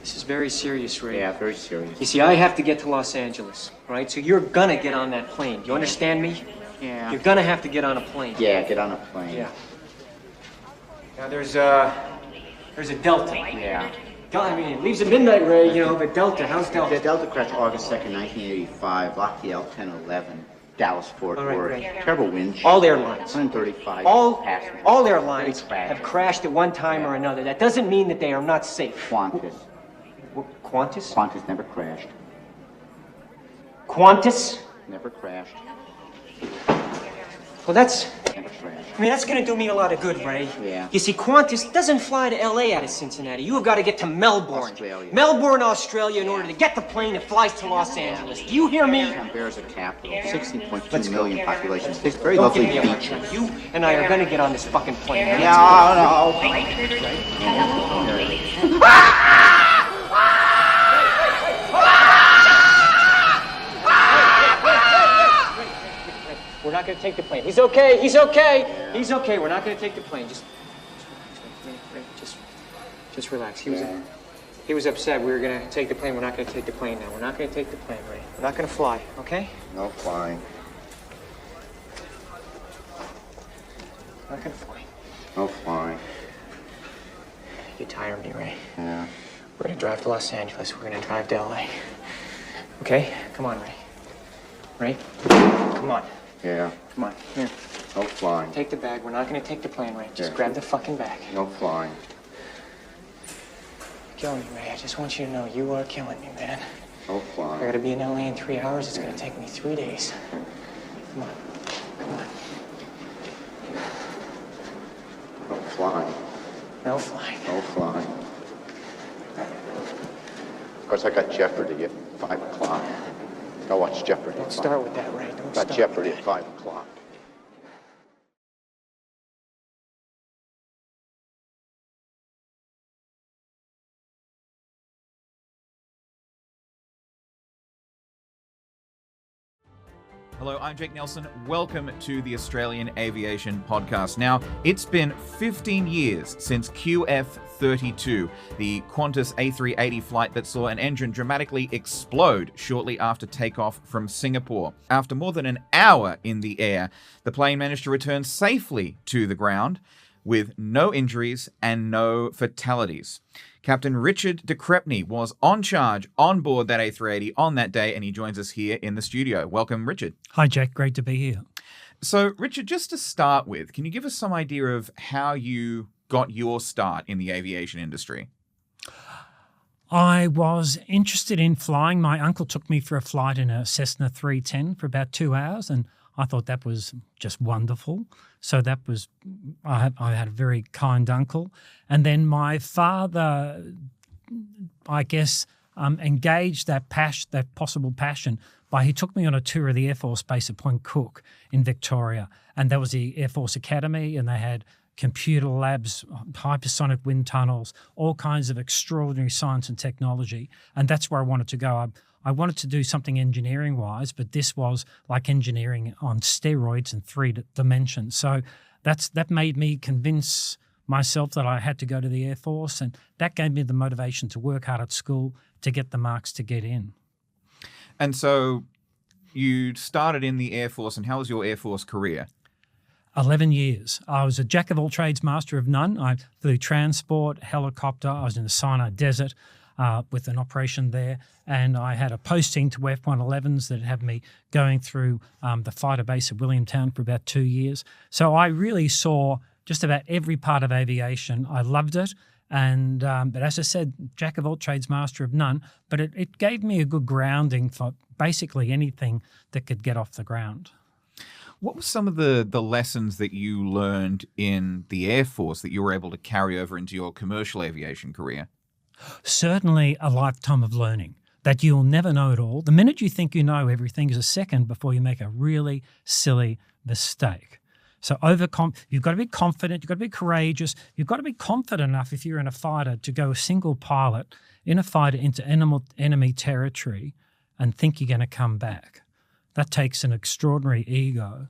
This is very serious, Ray. Yeah, very serious. You see, I have to get to Los Angeles, right? So you're gonna get on that plane. Do you understand me? Yeah. You're gonna have to get on a plane. Yeah, get on a plane. Yeah. Now there's a Delta. Yeah. I mean, it leaves at midnight, Ray, you know, but Delta, how's Delta? The Delta crashed August 2nd, 1985, Lockheed L-1011, Dallas, Fort Worth. Ray. Terrible wind chill. All airlines. 135 passengers. All airlines have crashed at one time or another. That doesn't mean that they are not safe. Qantas. Qantas? Qantas never crashed. Qantas? Never crashed. Well, that's... Never crashed. I mean, that's gonna do me a lot of good, Ray. Yeah. You see, Qantas doesn't fly to LA out of Cincinnati. You have got to get to Melbourne. Australia. Melbourne, Australia, in order to get the plane that flies to Los Angeles. Do you hear me? Canberra's a capital, 16.2 million population. It's very lovely beach. You and I are gonna get on this fucking plane. No. We're not gonna take the plane. He's okay. He's okay. He's okay. We're not gonna take the plane. Just relax. He was upset. We were gonna take the plane. We're not gonna take the plane now. We're not gonna take the plane, Ray. We're not gonna fly. Okay? No flying. We're not gonna fly. No flying. You tire me, Ray. Yeah. We're gonna drive to Los Angeles. We're gonna drive to LA. Okay? Come on, Ray. Ray? Come on. Yeah. Come on. Here. No flying. Take the bag. We're not gonna take the plane, Ray. Just Yeah. grab the fucking bag. No flying. You're killing me, Ray. I just want you to know you are killing me, man. No I flying. gotta be in LA in 3 hours. It's gonna take me 3 days. Come on. Come on. No flying. No flying. No flying. Of course, I got Jeopardy at 5 o'clock. I'll watch Jeopardy. Don't start with that, Ray. Don't Got start. Jeopardy at 5 o'clock. Hello, I'm Jake Nelson. Welcome to the Australian Aviation Podcast. Now, it's been 15 years since QF32, the Qantas A380 flight that saw an engine dramatically explode shortly after takeoff from Singapore. After more than an hour in the air, the plane managed to return safely to the ground with no injuries and no fatalities. Captain Richard de Crespigny was on charge on board that A380 on that day, and he joins us here in the studio. Welcome, Richard. Hi, Jack. Great to be here. So, Richard, just to start with, can you give us some idea of how you got your start in the aviation industry? I was interested in flying. My uncle took me for a flight in a Cessna 310 for about 2 hours, and I thought that was just wonderful. So that was, I had a very kind uncle. And then my father, I guess, engaged that possible passion by, he took me on a tour of the Air Force Base at Point Cook in Victoria. And that was the Air Force Academy, and they had computer labs, hypersonic wind tunnels, all kinds of extraordinary science and technology. And that's where I wanted to go. I wanted to do something engineering-wise, but this was like engineering on steroids in 3 dimensions. So that made me convince myself that I had to go to the Air Force, and that gave me the motivation to work hard at school to get the marks to get in. And so you started in the Air Force, and how was your Air Force career? 11 years. I was a jack of all trades, master of none. I flew transport, helicopter. I was in the Sinai Desert with an operation there, and I had a posting to F-111s that had me going through the fighter base at Williamtown for about 2 years. So I really saw just about every part of aviation. I loved it, and but as I said, jack of all trades, master of none. But it gave me a good grounding for basically anything that could get off the ground. What were some of the lessons that you learned in the Air Force that you were able to carry over into your commercial aviation career? Certainly a lifetime of learning, that you'll never know it all. The minute you think you know everything is a second before you make a really silly mistake. So you've got to be confident, you've got to be courageous, you've got to be confident enough if you're in a fighter to go a single pilot in a fighter into enemy territory and think you're going to come back. That takes an extraordinary ego.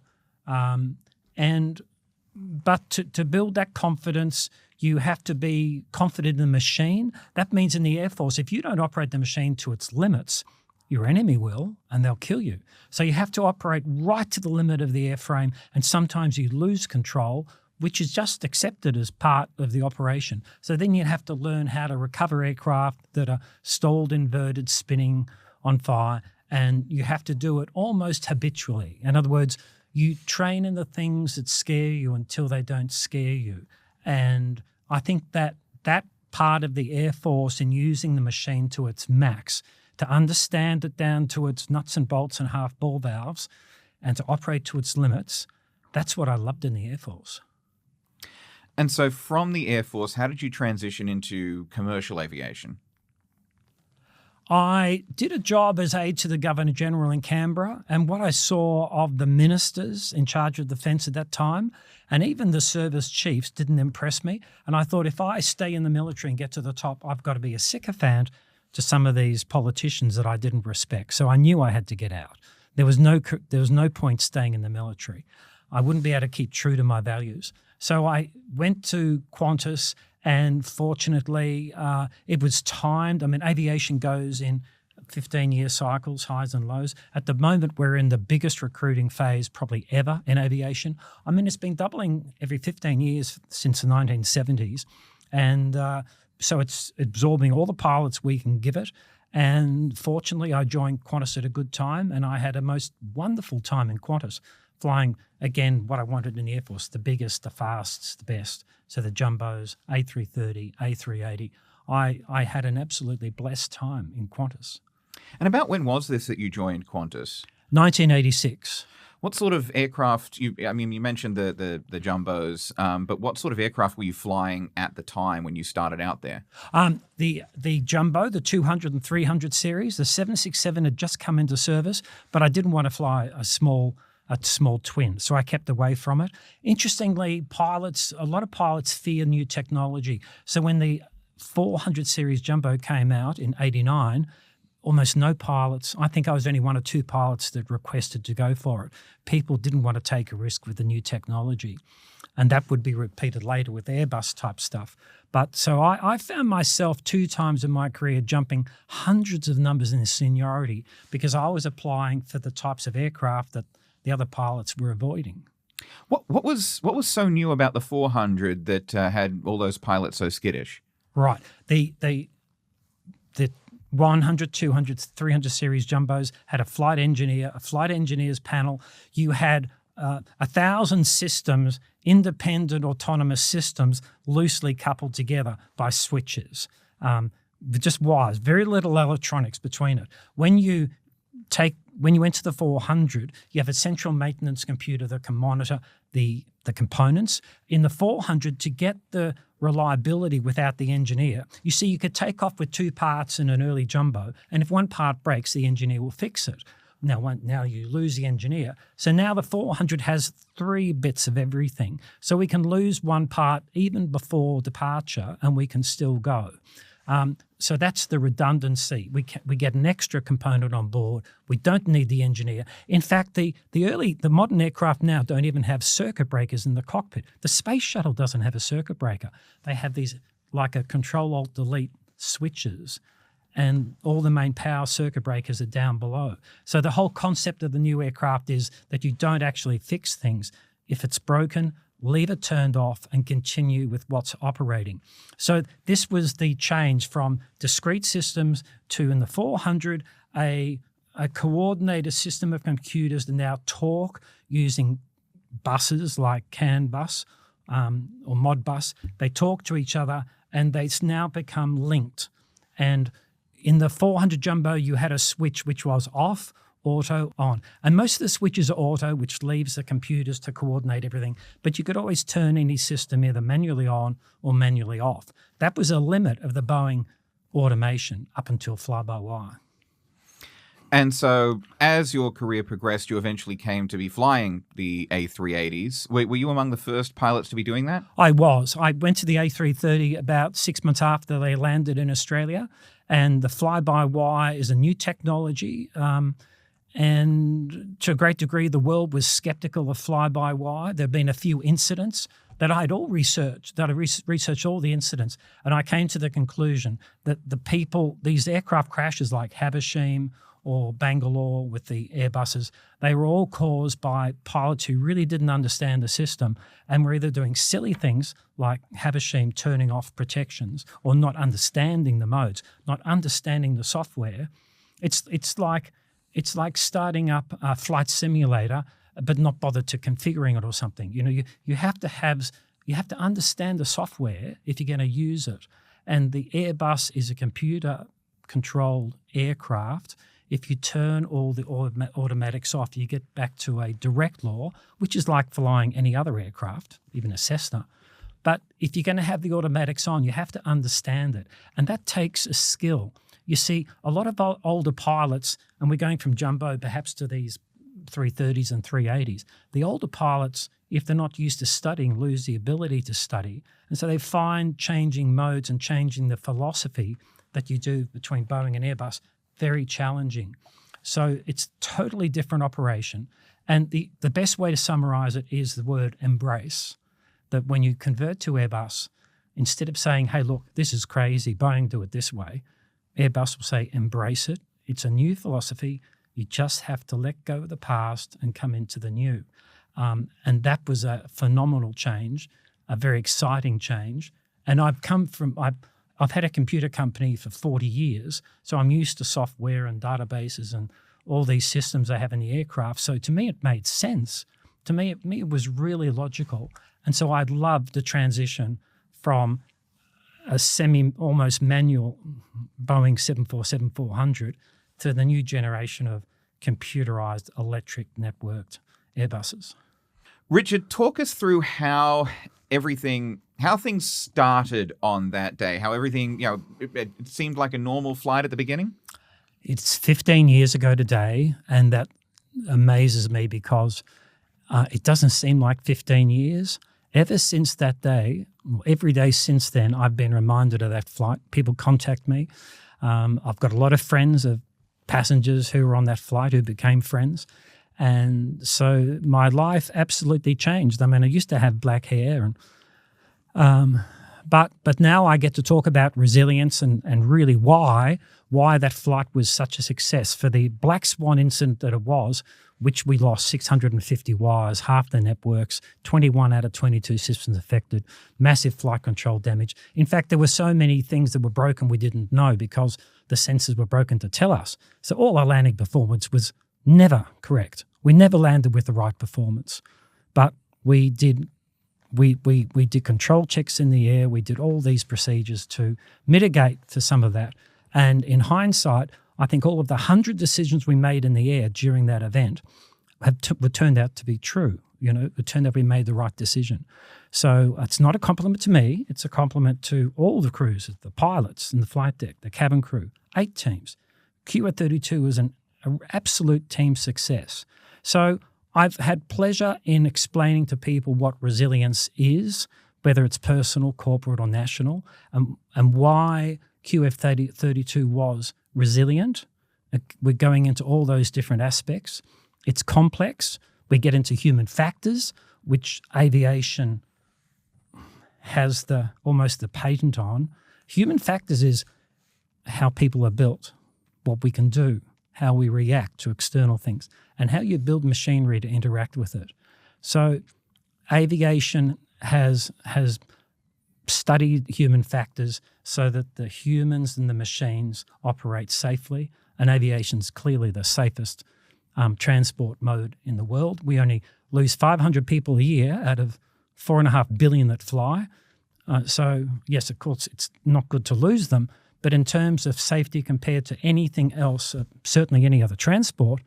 But to build that confidence, you have to be confident in the machine. That means in the Air Force, if you don't operate the machine to its limits, your enemy will, and they'll kill you. So you have to operate right to the limit of the airframe, and sometimes you lose control, which is just accepted as part of the operation. So then you have to learn how to recover aircraft that are stalled, inverted, spinning, on fire, and you have to do it almost habitually. In other words, you train in the things that scare you until they don't scare you. And I think that part of the Air Force in using the machine to its max, to understand it down to its nuts and bolts and half ball valves, and to operate to its limits, that's what I loved in the Air Force. And so from the Air Force, how did you transition into commercial aviation? I did a job as aide to the Governor-General in Canberra, and what I saw of the ministers in charge of defence at that time, and even the service chiefs, didn't impress me. And I thought, if I stay in the military and get to the top, I've got to be a sycophant to some of these politicians that I didn't respect. So I knew I had to get out. There was no point staying in the military. I wouldn't be able to keep true to my values. So I went to Qantas, and fortunately, it was timed. I mean, aviation goes in 15-year cycles, highs and lows. At the moment, we're in the biggest recruiting phase probably ever in aviation. I mean, it's been doubling every 15 years since the 1970s. And so it's absorbing all the pilots we can give it. And fortunately, I joined Qantas at a good time, and I had a most wonderful time in Qantas, flying, again, what I wanted in the Air Force, the biggest, the fastest, the best. So the jumbos, A330, A380. I had an absolutely blessed time in Qantas. And about when was this that you joined Qantas? 1986. What sort of aircraft, you mentioned the jumbos, but what sort of aircraft were you flying at the time when you started out there? The jumbo, the 200 and 300 series, the 767 had just come into service, but I didn't want to fly a small twin, so I kept away from it. Interestingly, a lot of pilots fear new technology. So when the 400 series jumbo came out in '89, almost no pilots. I think I was only one or two pilots that requested to go for it. People didn't want to take a risk with the new technology. And that would be repeated later with Airbus type stuff. But so I found myself 2 times in my career jumping hundreds of numbers in seniority because I was applying for the types of aircraft that the other pilots were avoiding. What was so new about the 400 that had all those pilots so skittish? Right. The 100, 200, 300 series jumbos had a flight engineer, a flight engineer's panel. You had 1,000 systems, independent autonomous systems, loosely coupled together by switches. Just wires, very little electronics between it. When you went to the 400, you have a central maintenance computer that can monitor the components. In the 400, to get the reliability without the engineer, you see, you could take off with 2 parts in an early jumbo, and if one part breaks, the engineer will fix it. Now you lose the engineer. So now the 400 has 3 bits of everything. So we can lose one part even before departure, and we can still go. So that's the redundancy. We get an extra component on board. We don't need the engineer. In fact, the modern aircraft now don't even have circuit breakers in the cockpit. The space shuttle doesn't have a circuit breaker. They have these like a Control-Alt-Delete switches, and all the main power circuit breakers are down below. So the whole concept of the new aircraft is that you don't actually fix things. If it's broken, leave it turned off and continue with what's operating. So this was the change from discrete systems to, in the 400, a coordinated system of computers that now talk using buses like CAN bus or Modbus. They talk to each other and they now become linked. And in the 400 jumbo, you had a switch which was off, auto, on. And most of the switches are auto, which leaves the computers to coordinate everything. But you could always turn any system either manually on or manually off. That was a limit of the Boeing automation up until fly-by-wire. And so as your career progressed, you eventually came to be flying the A380s. Were you among the first pilots to be doing that? I was. I went to the A330 about 6 months after they landed in Australia. And the fly-by-wire is a new technology. And to a great degree, the world was skeptical of fly-by-wire. There have been a few incidents that I had all researched, that I researched all the incidents. And I came to the conclusion that these aircraft crashes like Habersham or Bangalore with the Airbuses, they were all caused by pilots who really didn't understand the system and were either doing silly things like Habersham turning off protections or not understanding the modes, not understanding the software. It's like starting up a flight simulator but not bother to configuring it or something. You have to understand the software if you're going to use it. And the Airbus is a computer-controlled aircraft. If you turn all the automatics off, you get back to a direct law, which is like flying any other aircraft, even a Cessna. But if you're going to have the automatics on, you have to understand it. And that takes a skill. You see, a lot of older pilots, and we're going from jumbo perhaps to these 330s and 380s, the older pilots, if they're not used to studying, lose the ability to study. And so they find changing modes and changing the philosophy that you do between Boeing and Airbus very challenging. So it's totally different operation. And the best way to summarize it is the word embrace. That when you convert to Airbus, instead of saying, hey, look, this is crazy, Boeing do it this way, Airbus will say, embrace it. It's a new philosophy. You just have to let go of the past and come into the new. And that was a phenomenal change, a very exciting change. And I've had a computer company for 40 years, so I'm used to software and databases and all these systems I have in the aircraft. So to me, it made sense. To me, it was really logical. And so I'd love the transition from a almost manual Boeing 747-400 to the new generation of computerized electric networked Airbuses. Richard, talk us through how things started on that day, how everything, it seemed like a normal flight at the beginning? It's 15 years ago today, and that amazes me because it doesn't seem like 15 years. Ever since that day, every day since then, I've been reminded of that flight. People contact me. I've got a lot of friends of passengers who were on that flight who became friends. And so my life absolutely changed. I mean, I used to have black hair, and but now I get to talk about resilience and really why that flight was such a success. For the black swan incident that it was, which we lost 650 wires, half the networks, 21 out of 22 systems affected, massive flight control damage. In fact, there were so many things that were broken we didn't know because the sensors were broken to tell us. So all our landing performance was never correct. We never landed with the right performance, but we did control checks in the air. We did all these procedures to mitigate for some of that. And in hindsight, I think all of the 100 decisions we made in the air during that event were turned out to be true. It turned out we made the right decision. So it's not a compliment to me. It's a compliment to all the crews, the pilots and the flight deck, the cabin crew, 8 teams. QF32 was an absolute team success. So I've had pleasure in explaining to people what resilience is, whether it's personal, corporate, or national, and why QF32 was resilient. We're going into all those different aspects. It's complex. We get into human factors, which aviation has almost the patent on. Human factors is how people are built, what we can do, how we react to external things, and how you build machinery to interact with it. So aviation has studied human factors so that the humans and the machines operate safely, and aviation's clearly the safest transport mode in the world. We only lose 500 people a year out of 4.5 billion that fly. So yes, of course, it's not good to lose them, but in terms of safety compared to anything else, certainly any other transport,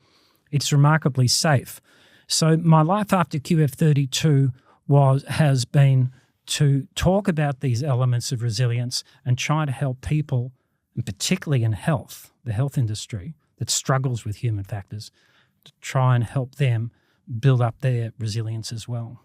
it's remarkably safe. So my life after QF32 has been to talk about these elements of resilience and try to help people, and particularly in health, the health industry that struggles with human factors, to try and help them build up their resilience as well.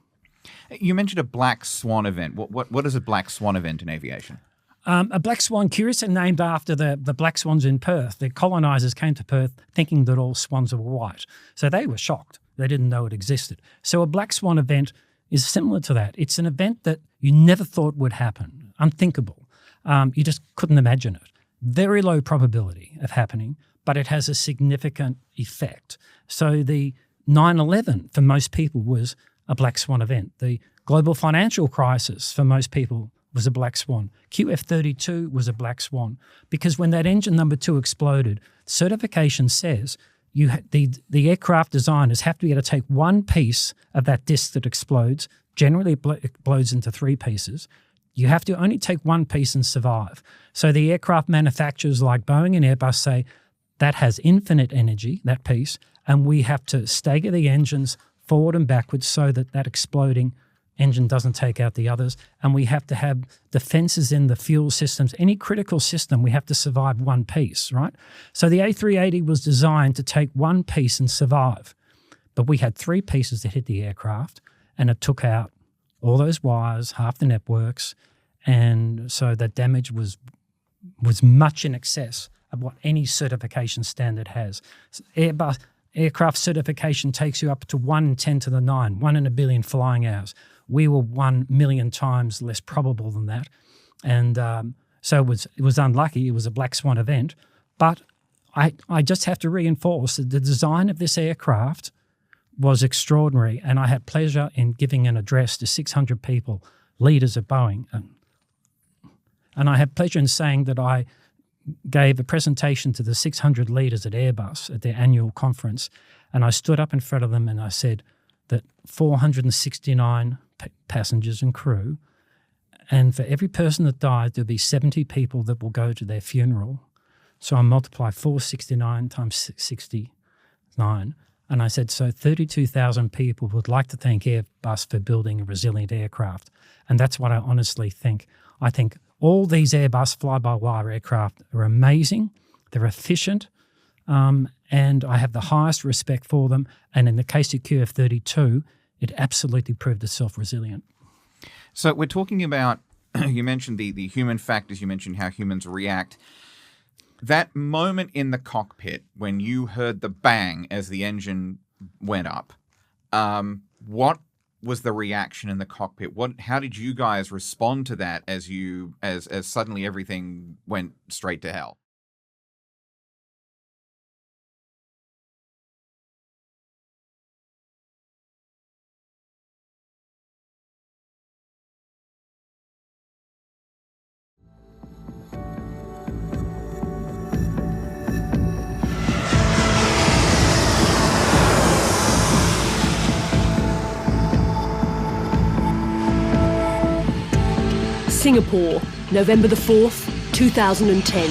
You mentioned a black swan event. What is a black swan event in aviation? A black swan, curiously named after the black swans in Perth. The colonisers came to Perth thinking that all swans were white. So they were shocked. They didn't know it existed. So a black swan event is similar to that. It's an event that you never thought would happen, unthinkable. You just couldn't imagine it. Very low probability of happening, but it has a significant effect. So the 9/11 for most people was a black swan event. The global financial crisis for most people was a black swan. QF32 was a black swan because when that engine number 2 exploded, certification says the aircraft designers have to be able to take one piece of that disc that explodes. Generally, it explodes into 3 pieces. You have to only take one piece and survive. So the aircraft manufacturers like Boeing and Airbus say that has infinite energy, that piece, and we have to stagger the engines forward and backwards so that exploding engine doesn't take out the others, and we have to have defenses in the fuel systems. Any critical system, we have to survive one piece, right? So the A380 was designed to take one piece and survive, but we had 3 pieces that hit the aircraft, and it took out all those wires, half the networks, and so the damage was much in excess of what any certification standard has. Airbus aircraft certification takes you up to 1 in 10 to the 9, 1 in a billion flying hours. We were 1 million times less probable than that. And so it was unlucky. It was a black swan event. But I just have to reinforce that the design of this aircraft was extraordinary. And I had pleasure in giving an address to 600 people, leaders at Boeing. And I had pleasure in saying that I gave a presentation to the 600 leaders at Airbus at their annual conference, and I stood up in front of them and I said that 469 passengers and crew, and for every person that died, there'll be 70 people that will go to their funeral. So I multiply 469 times 69, and I said, so 32,000 people would like to thank Airbus for building a resilient aircraft, and that's what I honestly think. I think all these Airbus fly-by-wire aircraft are amazing. They're efficient, and I have the highest respect for them. And in the case of QF32, it absolutely proved itself resilient. So we're talking about, you mentioned the human factors, you mentioned how humans react. That moment in the cockpit when you heard the bang as the engine went up, what was the reaction in the cockpit? How did you guys respond to that as suddenly everything went straight to hell? Singapore, November the 4th, 2010.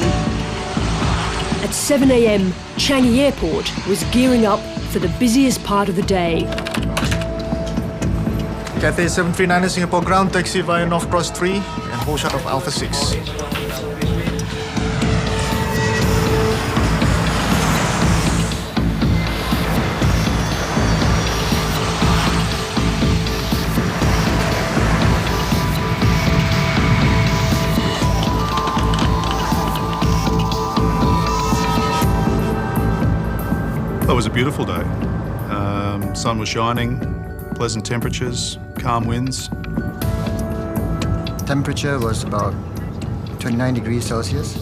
At 7 a.m, Changi Airport was gearing up for the busiest part of the day. Cathay 739 Singapore ground taxi via North Cross 3 and hold shot of Alpha 6. It was a beautiful day. Sun was shining, pleasant temperatures, calm winds. Temperature was about 29 degrees Celsius.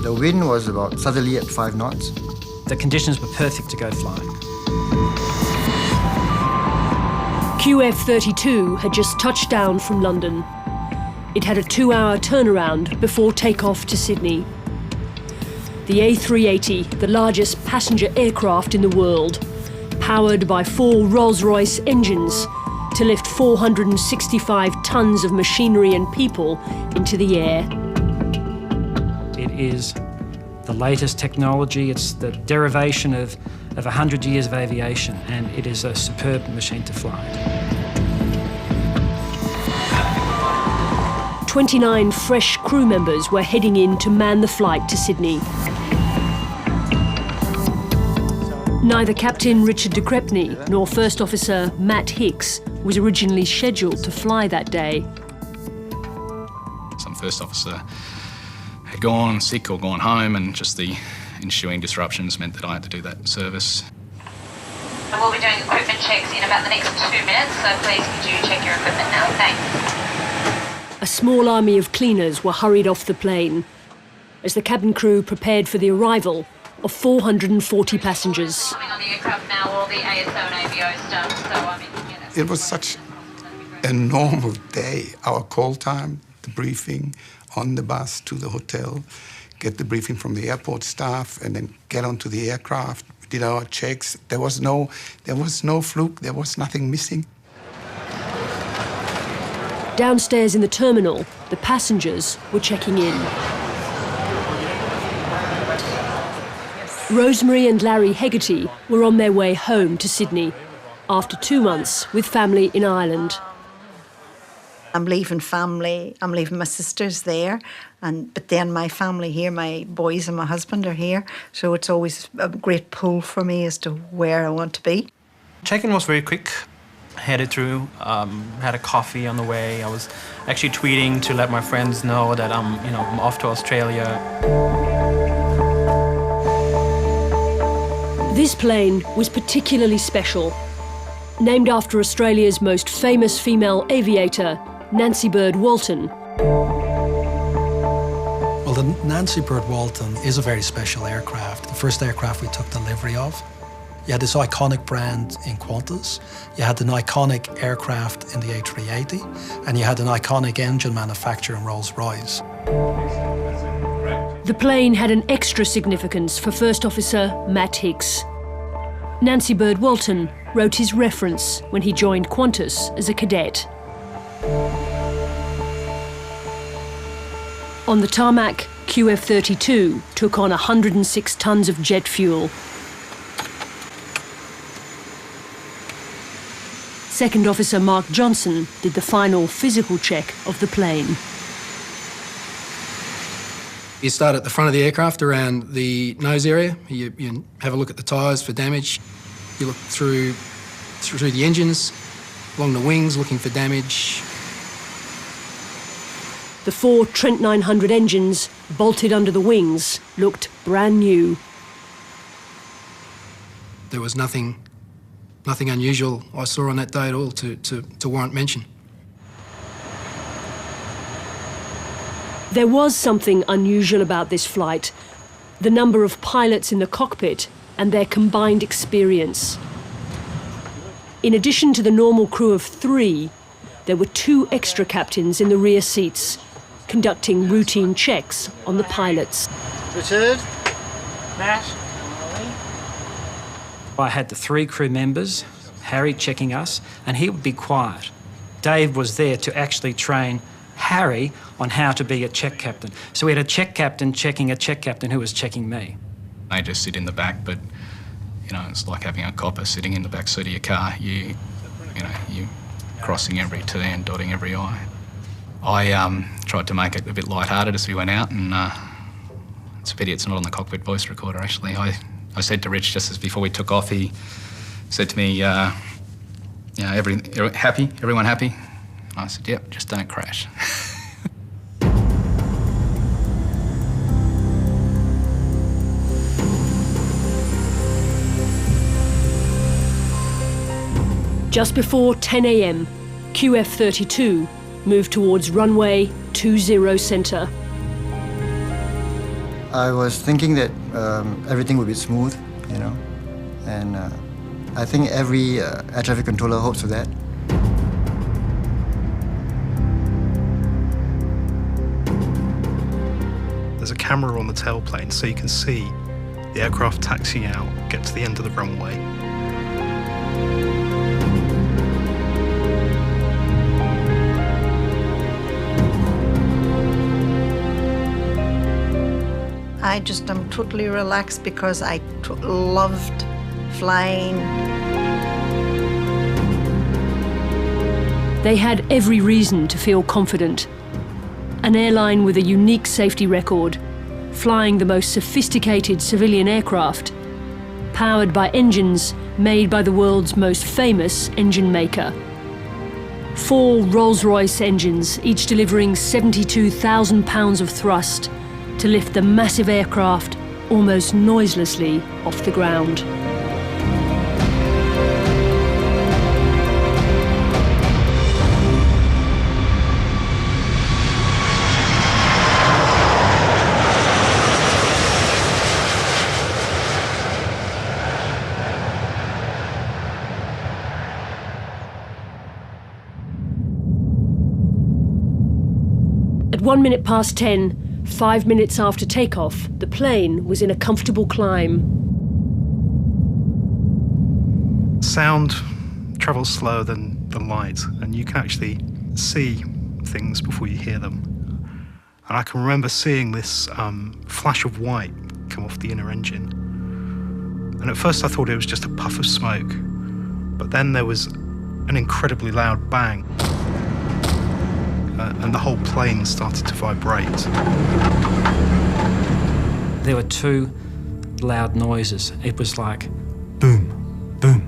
The wind was about southerly at 5 knots. The conditions were perfect to go flying. QF-32 had just touched down from London. It had a 2-hour turnaround before takeoff to Sydney. The A380, the largest passenger aircraft in the world, powered by 4 Rolls-Royce engines to lift 465 tons of machinery and people into the air. It is the latest technology. It's the derivation of 100 years of aviation, and it is a superb machine to fly. 29 fresh crew members were heading in to man the flight to Sydney. Neither Captain Richard de Crepney nor First Officer Matt Hicks was originally scheduled to fly that day. Some first officer had gone sick or gone home, and just the ensuing disruptions meant that I had to do that service. We'll be doing equipment checks in about the next 2 minutes, so please could you check your equipment now? Thanks. A small army of cleaners were hurried off the plane as the cabin crew prepared for the arrival of 440 passengers. Coming on the aircraft now, all the ASO and AVO stuff, so I mean, you know. It was such a normal day. Our call time, the briefing, on the bus to the hotel, get the briefing from the airport staff, and then get onto the aircraft. We did our checks. There was no fluke. There was nothing missing. Downstairs in the terminal, the passengers were checking in. Rosemary and Larry Hegarty were on their way home to Sydney after 2 months with family in Ireland. I'm leaving family, I'm leaving my sisters there, but then my family here, my boys and my husband are here, so it's always a great pull for me as to where I want to be. Check-in was very quick. Headed through, had a coffee on the way. I was actually tweeting to let my friends know that I'm off to Australia. This plane was particularly special. Named after Australia's most famous female aviator, Nancy Bird Walton. Well, the Nancy Bird Walton is a very special aircraft. The first aircraft we took delivery of. You had this iconic brand in Qantas, you had an iconic aircraft in the A380, and you had an iconic engine manufacturer in Rolls-Royce. The plane had an extra significance for First Officer Matt Hicks. Nancy Bird Walton wrote his reference when he joined Qantas as a cadet. On the tarmac, QF-32 took on 106 tons of jet fuel. Second Officer Mark Johnson did the final physical check of the plane. You start at the front of the aircraft around the nose area. You have a look at the tyres for damage. You look through the engines, along the wings, looking for damage. The 4 Trent 900 engines, bolted under the wings, looked brand new. There was nothing unusual I saw on that day at all to warrant mention. There was something unusual about this flight, the number of pilots in the cockpit and their combined experience. In addition to the normal crew of 3, there were 2 extra captains in the rear seats, conducting routine checks on the pilots. Richard? Matt? I had the 3 crew members, Harry checking us, and he would be quiet. Dave was there to actually train Harry on how to be a check captain. So we had a check captain checking a check captain who was checking me. They just sit in the back, but, you know, it's like having a copper sitting in the back seat of your car. You crossing every T and dotting every I. I tried to make it a bit lighthearted as we went out, and it's a pity it's not on the cockpit voice recorder, actually. I said to Rich just as before we took off, he said to me, happy? Everyone happy? And I said, yep, just don't crash. Just before 10 a.m, QF-32 moved towards runway 20 center. I was thinking that everything would be smooth, you know, and I think every air traffic controller hopes for that. There's a camera on the tailplane, so you can see the aircraft taxiing out, get to the end of the runway. I'm totally relaxed because I loved flying. They had every reason to feel confident. An airline with a unique safety record, flying the most sophisticated civilian aircraft, powered by engines made by the world's most famous engine maker. 4 Rolls-Royce engines, each delivering 72,000 pounds of thrust, to lift the massive aircraft almost noiselessly off the ground. At 1 minute past 10, 5 minutes after takeoff, the plane was in a comfortable climb. Sound travels slower than light, and you can actually see things before you hear them. And I can remember seeing this flash of white come off the inner engine. And at first I thought it was just a puff of smoke, but then there was an incredibly loud bang. And the whole plane started to vibrate. There were 2 loud noises. It was like boom, boom.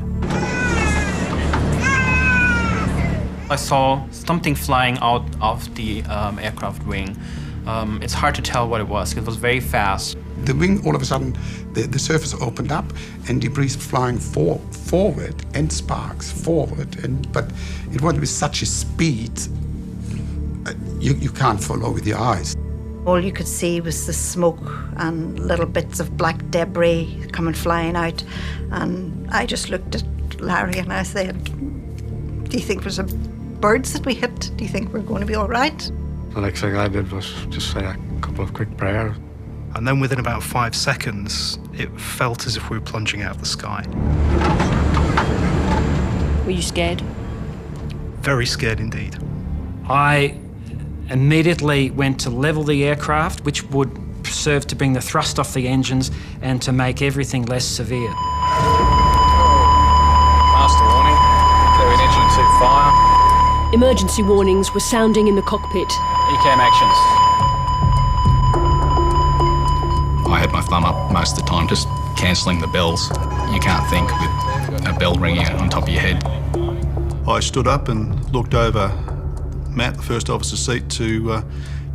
I saw something flying out of the aircraft wing. It's hard to tell what it was. It was very fast. The wing, all of a sudden, the surface opened up and debris flying forward and sparks forward. But it went with such a speed, you can't follow with your eyes. All you could see was the smoke and little bits of black debris coming flying out. And I just looked at Larry and I said, do you think there's birds that we hit? Do you think we're going to be all right? The next thing I did was just say a couple of quick prayers. And then within about 5 seconds, it felt as if we were plunging out of the sky. Were you scared? Very scared indeed. I immediately went to level the aircraft, which would serve to bring the thrust off the engines and to make everything less severe. Master warning, clearing engine 2 fire. Emergency warnings were sounding in the cockpit. ECAM actions. I had my thumb up most of the time, just cancelling the bells. You can't think with a bell ringing on top of your head. I stood up and looked over Matt, the first officer's seat, to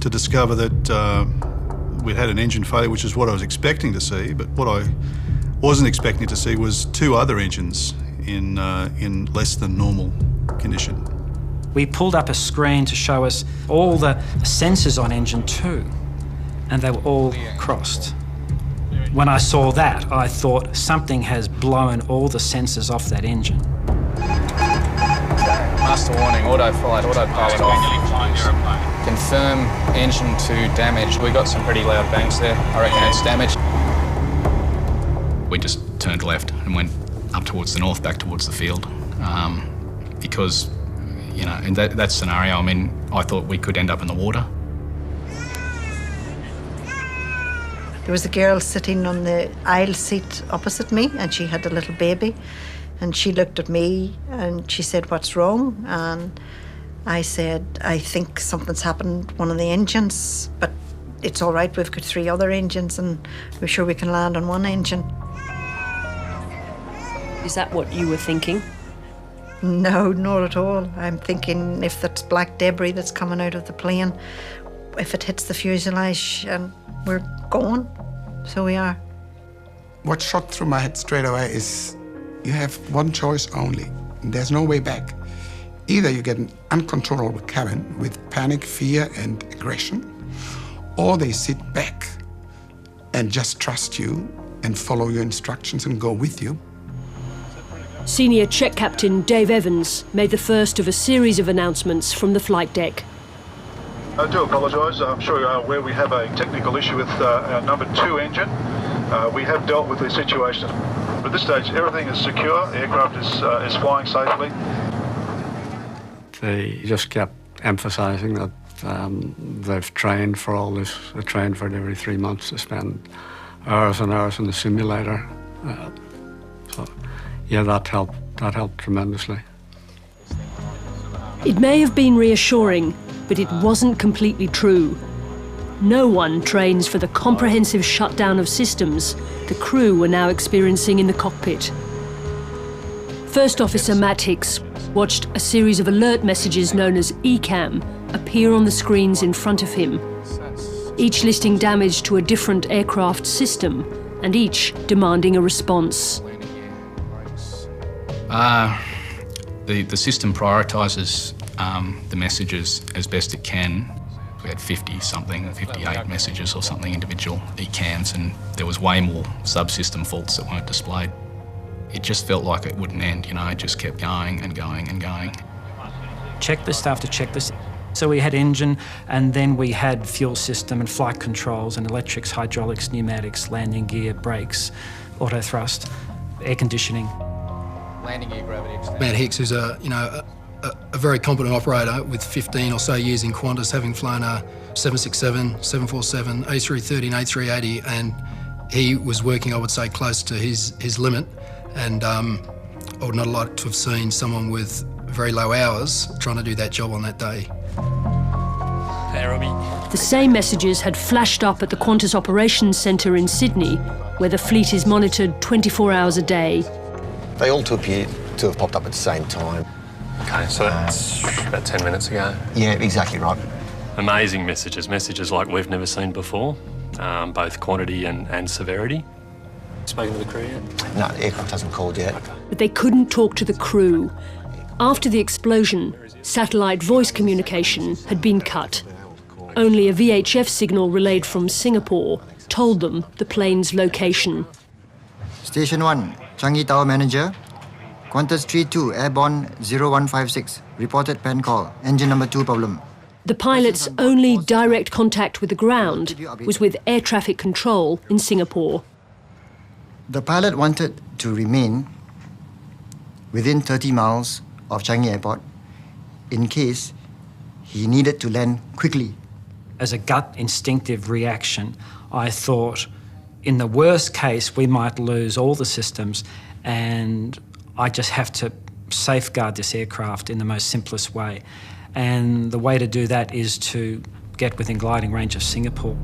to discover that we'd had an engine failure, which is what I was expecting to see. But what I wasn't expecting to see was 2 other engines in less than normal condition. We pulled up a screen to show us all the sensors on engine 2, and they were all crossed. When I saw that, I thought something has blown all the sensors off that engine. Master warning, auto-flight, autopilot off. Confirm engine 2 damage. We got some pretty loud bangs there. I reckon it's damaged. We just turned left and went up towards the north, back towards the field. Because, you know, in that scenario, I mean, I thought we could end up in the water. There was a girl sitting on the aisle seat opposite me, and she had a little baby. And she looked at me and she said, "What's wrong?" And I said, "I think something's happened, one of the engines, but it's all right, we've got 3 other engines and we're sure we can land on one engine." Is that what you were thinking? No, not at all. I'm thinking if that's black debris that's coming out of the plane, if it hits the fuselage, and we're going. So we are. What shot through my head straight away is you have one choice only. There's no way back. Either you get an uncontrollable cabin with panic, fear, and aggression, or they sit back and just trust you and follow your instructions and go with you. Senior check captain Dave Evans made the first of a series of announcements from the flight deck. I do apologise. I'm sure you are aware we have a technical issue with our number 2 engine. We have dealt with the situation. But at this stage, everything is secure. The aircraft is flying safely. They just kept emphasising that they've trained for all this. They trained for it every 3 months. They spend hours and hours in the simulator. So, yeah, that helped tremendously. It may have been reassuring, but it wasn't completely true. No one trains for the comprehensive shutdown of systems the crew were now experiencing in the cockpit. First Officer Matt Hicks watched a series of alert messages known as ECAM appear on the screens in front of him, each listing damage to a different aircraft system and each demanding a response. The system prioritises the messages as best it can. We had 58 messages or something, individual ECAMs, and there was way more subsystem faults that weren't displayed. It just felt like it wouldn't end, you know, it just kept going and going and going. Checklist after checklist. So we had engine, and then we had fuel system and flight controls and electrics, hydraulics, pneumatics, landing gear, brakes, auto thrust, air conditioning. Landing gear gravity extension. Matt Hicks is a very competent operator with 15 or so years in Qantas, having flown a 767, 747, A330 and A380, and he was working, I would say, close to his limit, and I would not like to have seen someone with very low hours trying to do that job on that day. The same messages had flashed up at the Qantas Operations Centre in Sydney, where the fleet is monitored 24 hours a day. They all appear to have popped up at the same time. Okay, so that's about 10 minutes ago. Yeah, exactly right. Amazing messages like we've never seen before, both quantity and severity. Spoken to the crew yet? No, the aircraft hasn't called yet. But they couldn't talk to the crew. After the explosion, satellite voice communication had been cut. Only a VHF signal relayed from Singapore told them the plane's location. Station 1, Changi Tower Manager. Qantas 32, Airborne 0156. Reported pan call. Engine number 2 problem. The pilot's only direct contact with the ground was with air traffic control in Singapore. The pilot wanted to remain within 30 miles of Changi Airport in case he needed to land quickly. As a gut instinctive reaction, I thought, in the worst case, we might lose all the systems, and I just have to safeguard this aircraft in the most simplest way. And the way to do that is to get within gliding range of Singapore.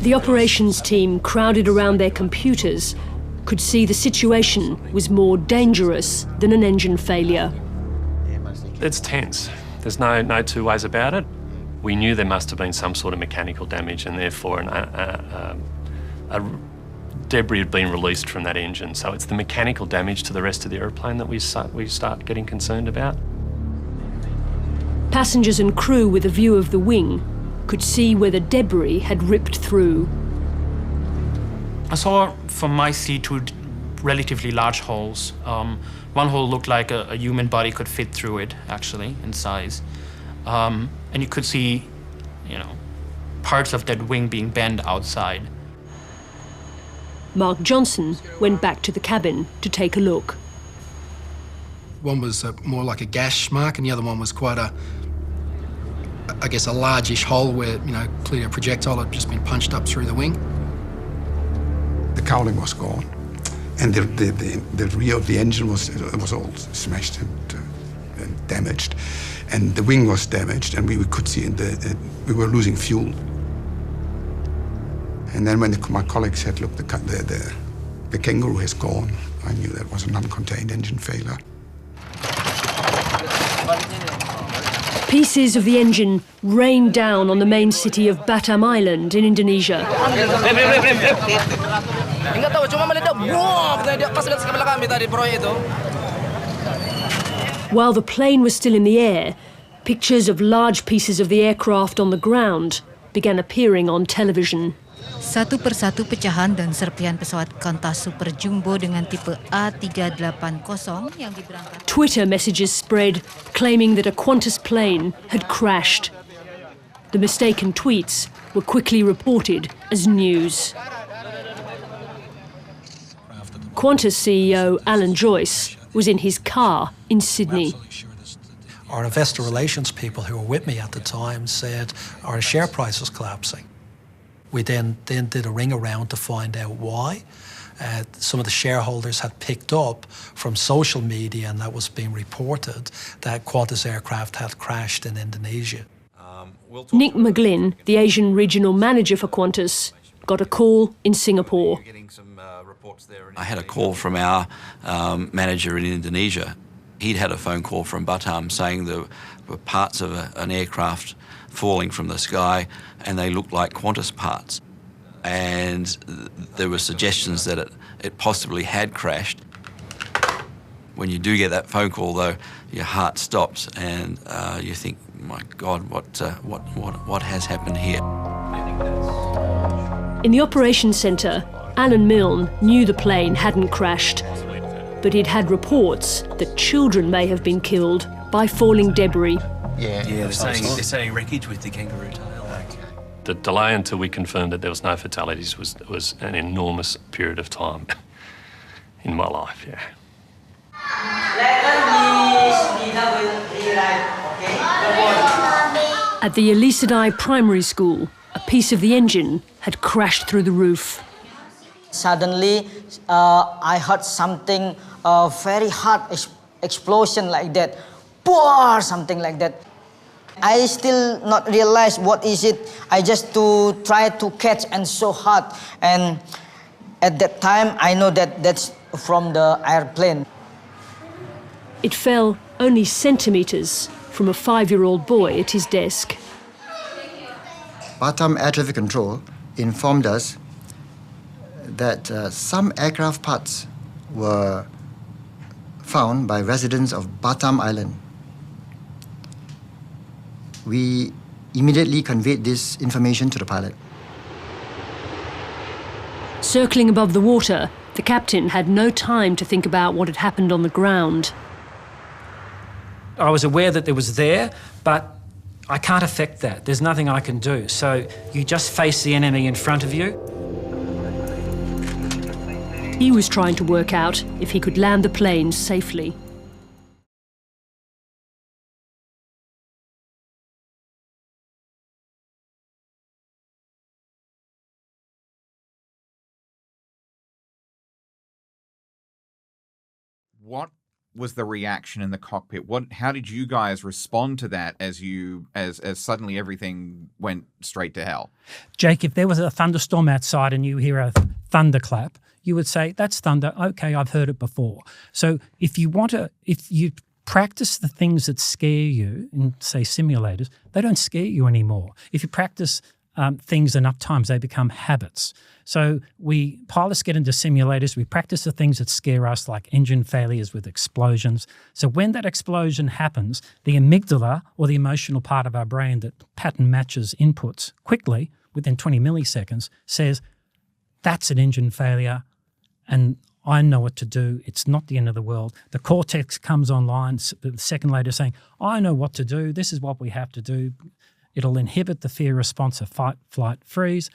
The operations team, crowded around their computers, could see the situation was more dangerous than an engine failure. It's tense. There's no two ways about it. We knew there must have been some sort of mechanical damage, and therefore debris had been released from that engine. So it's the mechanical damage to the rest of the aeroplane that we start getting concerned about. Passengers and crew with a view of the wing could see where the debris had ripped through. I saw from my seat two relatively large holes. One hole looked like a human body could fit through it, actually, in size. And you could see, parts of that wing being bent outside. Mark Johnson went back to the cabin to take a look. One was more like a gash mark, and the other one was quite a largish hole where, clearly a projectile had just been punched up through the wing. The cowling was gone, and the rear of the engine was all smashed and damaged, and the wing was damaged, and we could see we were losing fuel. And then when my colleagues said, "Look, the kangaroo has gone," I knew that was an uncontained engine failure. Pieces of the engine rained down on the main city of Batam Island in Indonesia. While the plane was still in the air, pictures of large pieces of the aircraft on the ground began appearing on television. Satu persatu pecahan dan serpihan pesawat Qantas Super Jumbo dengan tipe A380 yang diberangkatkan. Twitter messages spread claiming that a Qantas plane had crashed. The mistaken tweets were quickly reported as news. Qantas CEO Alan Joyce was in his car in Sydney. Our investor relations people who were with me at the time said our share price was collapsing. We then did a ring around to find out why. Some of the shareholders had picked up from social media, and that was being reported, that Qantas aircraft had crashed in Indonesia. Nick McGlynn, the Asian regional manager for Qantas, got a call in Singapore. I had a call from our manager in Indonesia. He'd had a phone call from Batam saying there were parts of an aircraft falling from the sky, and they looked like Qantas parts. And there were suggestions that it possibly had crashed. When you do get that phone call, though, your heart stops, and you think, "My God, what has happened here?" In the operations centre, Alan Milne knew the plane hadn't crashed, but he'd had reports that children may have been killed by falling debris. Yeah, they're saying wreckage with the kangaroo tail. The delay until we confirmed that there was no fatalities was an enormous period of time in my life, yeah. At the Elisadai Primary School, a piece of the engine had crashed through the roof. Suddenly, I heard something, very hard explosion like that. Boom, something like that. I still not realize what is it. I just to try to catch and so hard. And at that time, I know that that's from the airplane. It fell only centimetres from a 5-year-old boy at his desk. Batam Air Traffic Control informed us that some aircraft parts were found by residents of Batam Island. We immediately conveyed this information to the pilot. Circling above the water, the captain had no time to think about what had happened on the ground. I was aware that it was there, but I can't affect that. There's nothing I can do. So you just face the enemy in front of you. He was trying to work out if he could land the plane safely. What was the reaction in the cockpit? How did you guys respond to that as suddenly everything went straight to hell? Jake, if there was a thunderstorm outside and you hear a thunderclap, you would say, "That's thunder. Okay, I've heard it before." So if you practice the things that scare you in, say, simulators, they don't scare you anymore. If you practice things enough times, they become habits. So pilots get into simulators, we practice the things that scare us, like engine failures with explosions. So when that explosion happens, the amygdala, or the emotional part of our brain that pattern matches inputs quickly, within 20 milliseconds, says, that's an engine failure, and I know what to do. It's not the end of the world. The cortex comes online a second later saying, I know what to do. This is what we have to do. It'll inhibit the fear response of fight, flight, freeze.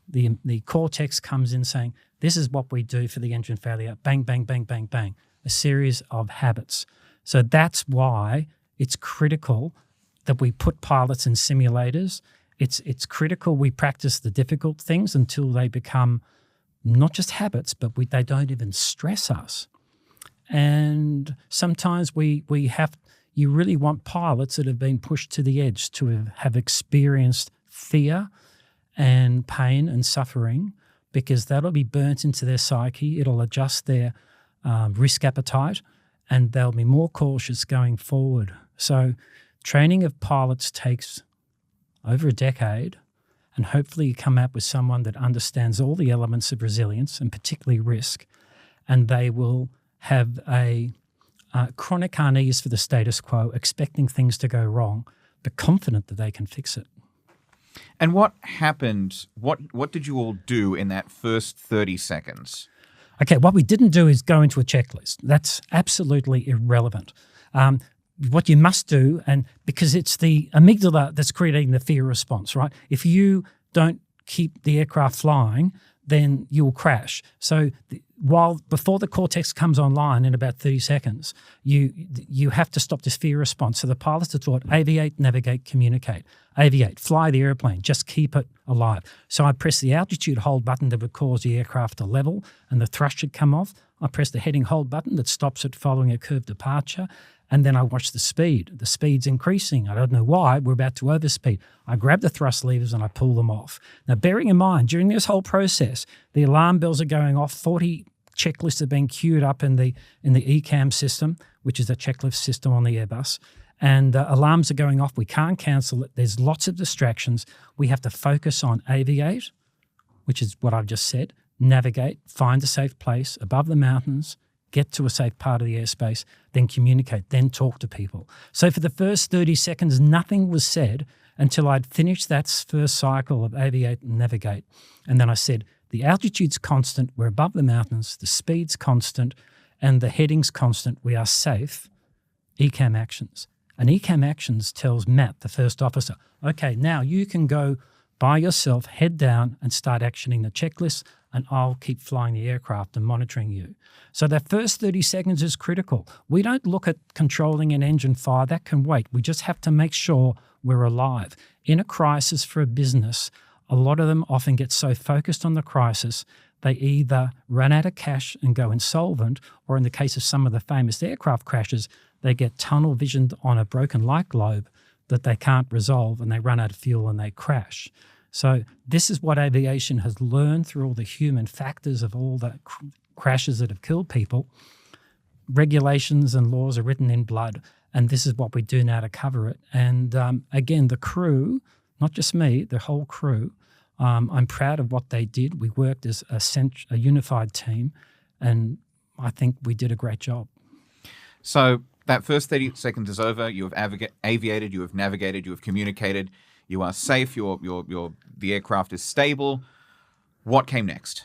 The cortex comes in saying, this is what we do for the engine failure. Bang, bang, bang, bang, bang. A series of habits. So that's why it's critical that we put pilots in simulators. It's critical we practice the difficult things until they become not just habits, but they don't even stress us. And sometimes you really want pilots that have been pushed to the edge, to have experienced fear and pain and suffering, because that'll be burnt into their psyche. It'll adjust their risk appetite, and they'll be more cautious going forward. So training of pilots takes over a decade, and hopefully you come out with someone that understands all the elements of resilience, and particularly risk, and they will have a chronic unease for the status quo, expecting things to go wrong, but confident that they can fix it. And what happened? What did you all do in that first 30 seconds? Okay, what we didn't do is go into a checklist. That's absolutely irrelevant. What you must do, and because it's the amygdala that's creating the fear response, right? If you don't keep the aircraft flying, then you'll crash. So before the cortex comes online in about 30 seconds, you have to stop this fear response. So the pilots are taught aviate, navigate, communicate. Aviate, fly the airplane, just keep it alive. So I press the altitude hold button that would cause the aircraft to level and the thrust should come off. I press the heading hold button that stops it following a curved departure. And then I watch the speed. The speed's increasing. I don't know why. We're about to overspeed. I grab the thrust levers and I pull them off. Now, bearing in mind, during this whole process, the alarm bells are going off. 40 checklists are being queued up in the ECAM system, which is a checklist system on the Airbus. And alarms are going off. We can't cancel it. There's lots of distractions. We have to focus on aviate, which is what I've just said, navigate, find a safe place above the mountains, get to a safe part of the airspace, then communicate, then talk to people. So for the first 30 seconds, nothing was said until I'd finished that first cycle of aviate and navigate. And then I said, the altitude's constant, we're above the mountains, the speed's constant, and the heading's constant, we are safe. ECAM actions. And ECAM actions tells Matt, the first officer, okay, now you can go by yourself, head down and start actioning the checklist, and I'll keep flying the aircraft and monitoring you. So that first 30 seconds is critical. We don't look at controlling an engine fire. That can wait. We just have to make sure we're alive. In a crisis for a business, a lot of them often get so focused on the crisis, they either run out of cash and go insolvent, or in the case of some of the famous aircraft crashes, they get tunnel visioned on a broken light globe that they can't resolve, and they run out of fuel and they crash. So this is what aviation has learned through all the human factors of all the crashes that have killed people. Regulations and laws are written in blood, and this is what we do now to cover it. And again, the crew, not just me, the whole crew, I'm proud of what they did. We worked as a unified team, and I think we did a great job. So that first 30 seconds is over. You have aviated, you have navigated, you have communicated. You are safe. The aircraft is stable. What came next?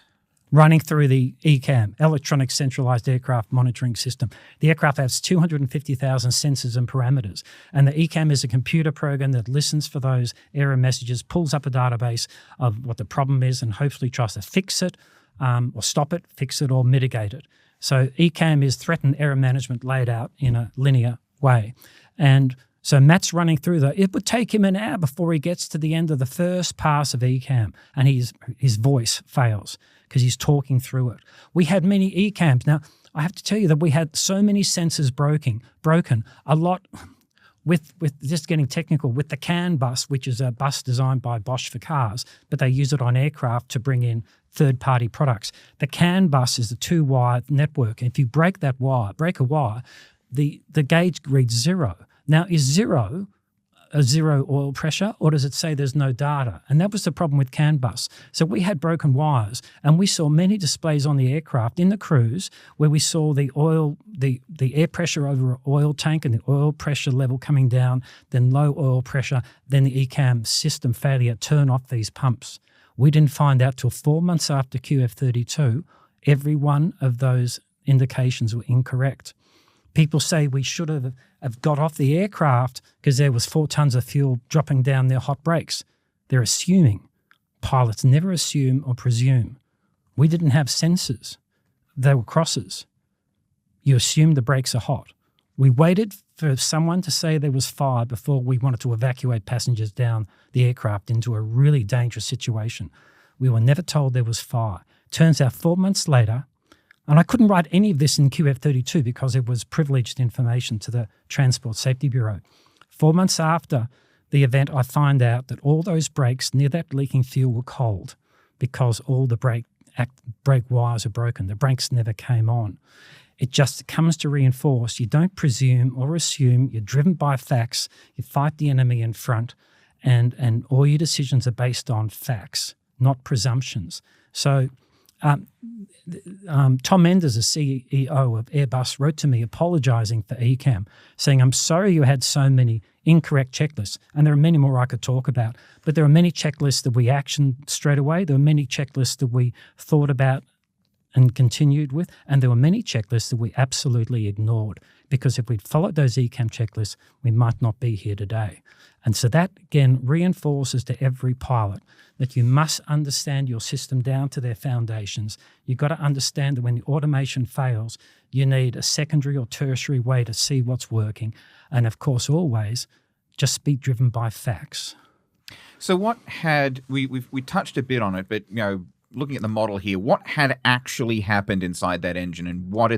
Running through the ECAM, Electronic Centralized Aircraft Monitoring System. The aircraft has 250,000 sensors and parameters, and the ECAM is a computer program that listens for those error messages, pulls up a database of what the problem is, and hopefully tries to fix it, or stop it, fix it, or mitigate it. So ECAM is threat and error management laid out in a linear way. And so Matt's running through it would take him an hour before he gets to the end of the first pass of ECAM, and his voice fails because he's talking through it. We had many ECAMs. Now, I have to tell you that we had so many sensors broken, a lot with just getting technical, with the CAN bus, which is a bus designed by Bosch for cars, but they use it on aircraft to bring in third-party products. The CAN bus is a 2-wire network, and if you break a wire, the gauge reads 0. Now, is 0 a 0 oil pressure, or does it say there's no data? And that was the problem with CAN bus. So we had broken wires, and we saw many displays on the aircraft in the cruise where we saw the oil, the air pressure over an oil tank and the oil pressure level coming down, then low oil pressure, then the ECAM system failure turn off these pumps. We didn't find out till 4 months after QF32, every one of those indications were incorrect. People say we should have got off the aircraft because there was 4 tons of fuel dropping down their hot brakes. They're assuming. Pilots never assume or presume. We didn't have sensors. They were crosses. You assume the brakes are hot. We waited for someone to say there was fire before we wanted to evacuate passengers down the aircraft into a really dangerous situation. We were never told there was fire. Turns out 4 months later, and I couldn't write any of this in QF32 because it was privileged information to the Transport Safety Bureau. 4 months after the event, I find out that all those brakes near that leaking fuel were cold because all the brake wires are broken. The brakes never came on. It just comes to reinforce you don't presume or assume. You're driven by facts. You fight the enemy in front, and all your decisions are based on facts, not presumptions. So Tom Enders, the CEO of Airbus, wrote to me apologising for ECAM, saying, I'm sorry you had so many incorrect checklists. And there are many more I could talk about, but there are many checklists that we actioned straight away. There are many checklists that we thought about and continued with, and there were many checklists that we absolutely ignored, because if we'd followed those ECAM checklists, we might not be here today. And so that, again, reinforces to every pilot that you must understand your system down to their foundations. You've got to understand that when the automation fails, you need a secondary or tertiary way to see what's working. And of course, always just be driven by facts. So what had, we touched a bit on it, but, looking at the model here, what had actually happened inside that engine, and what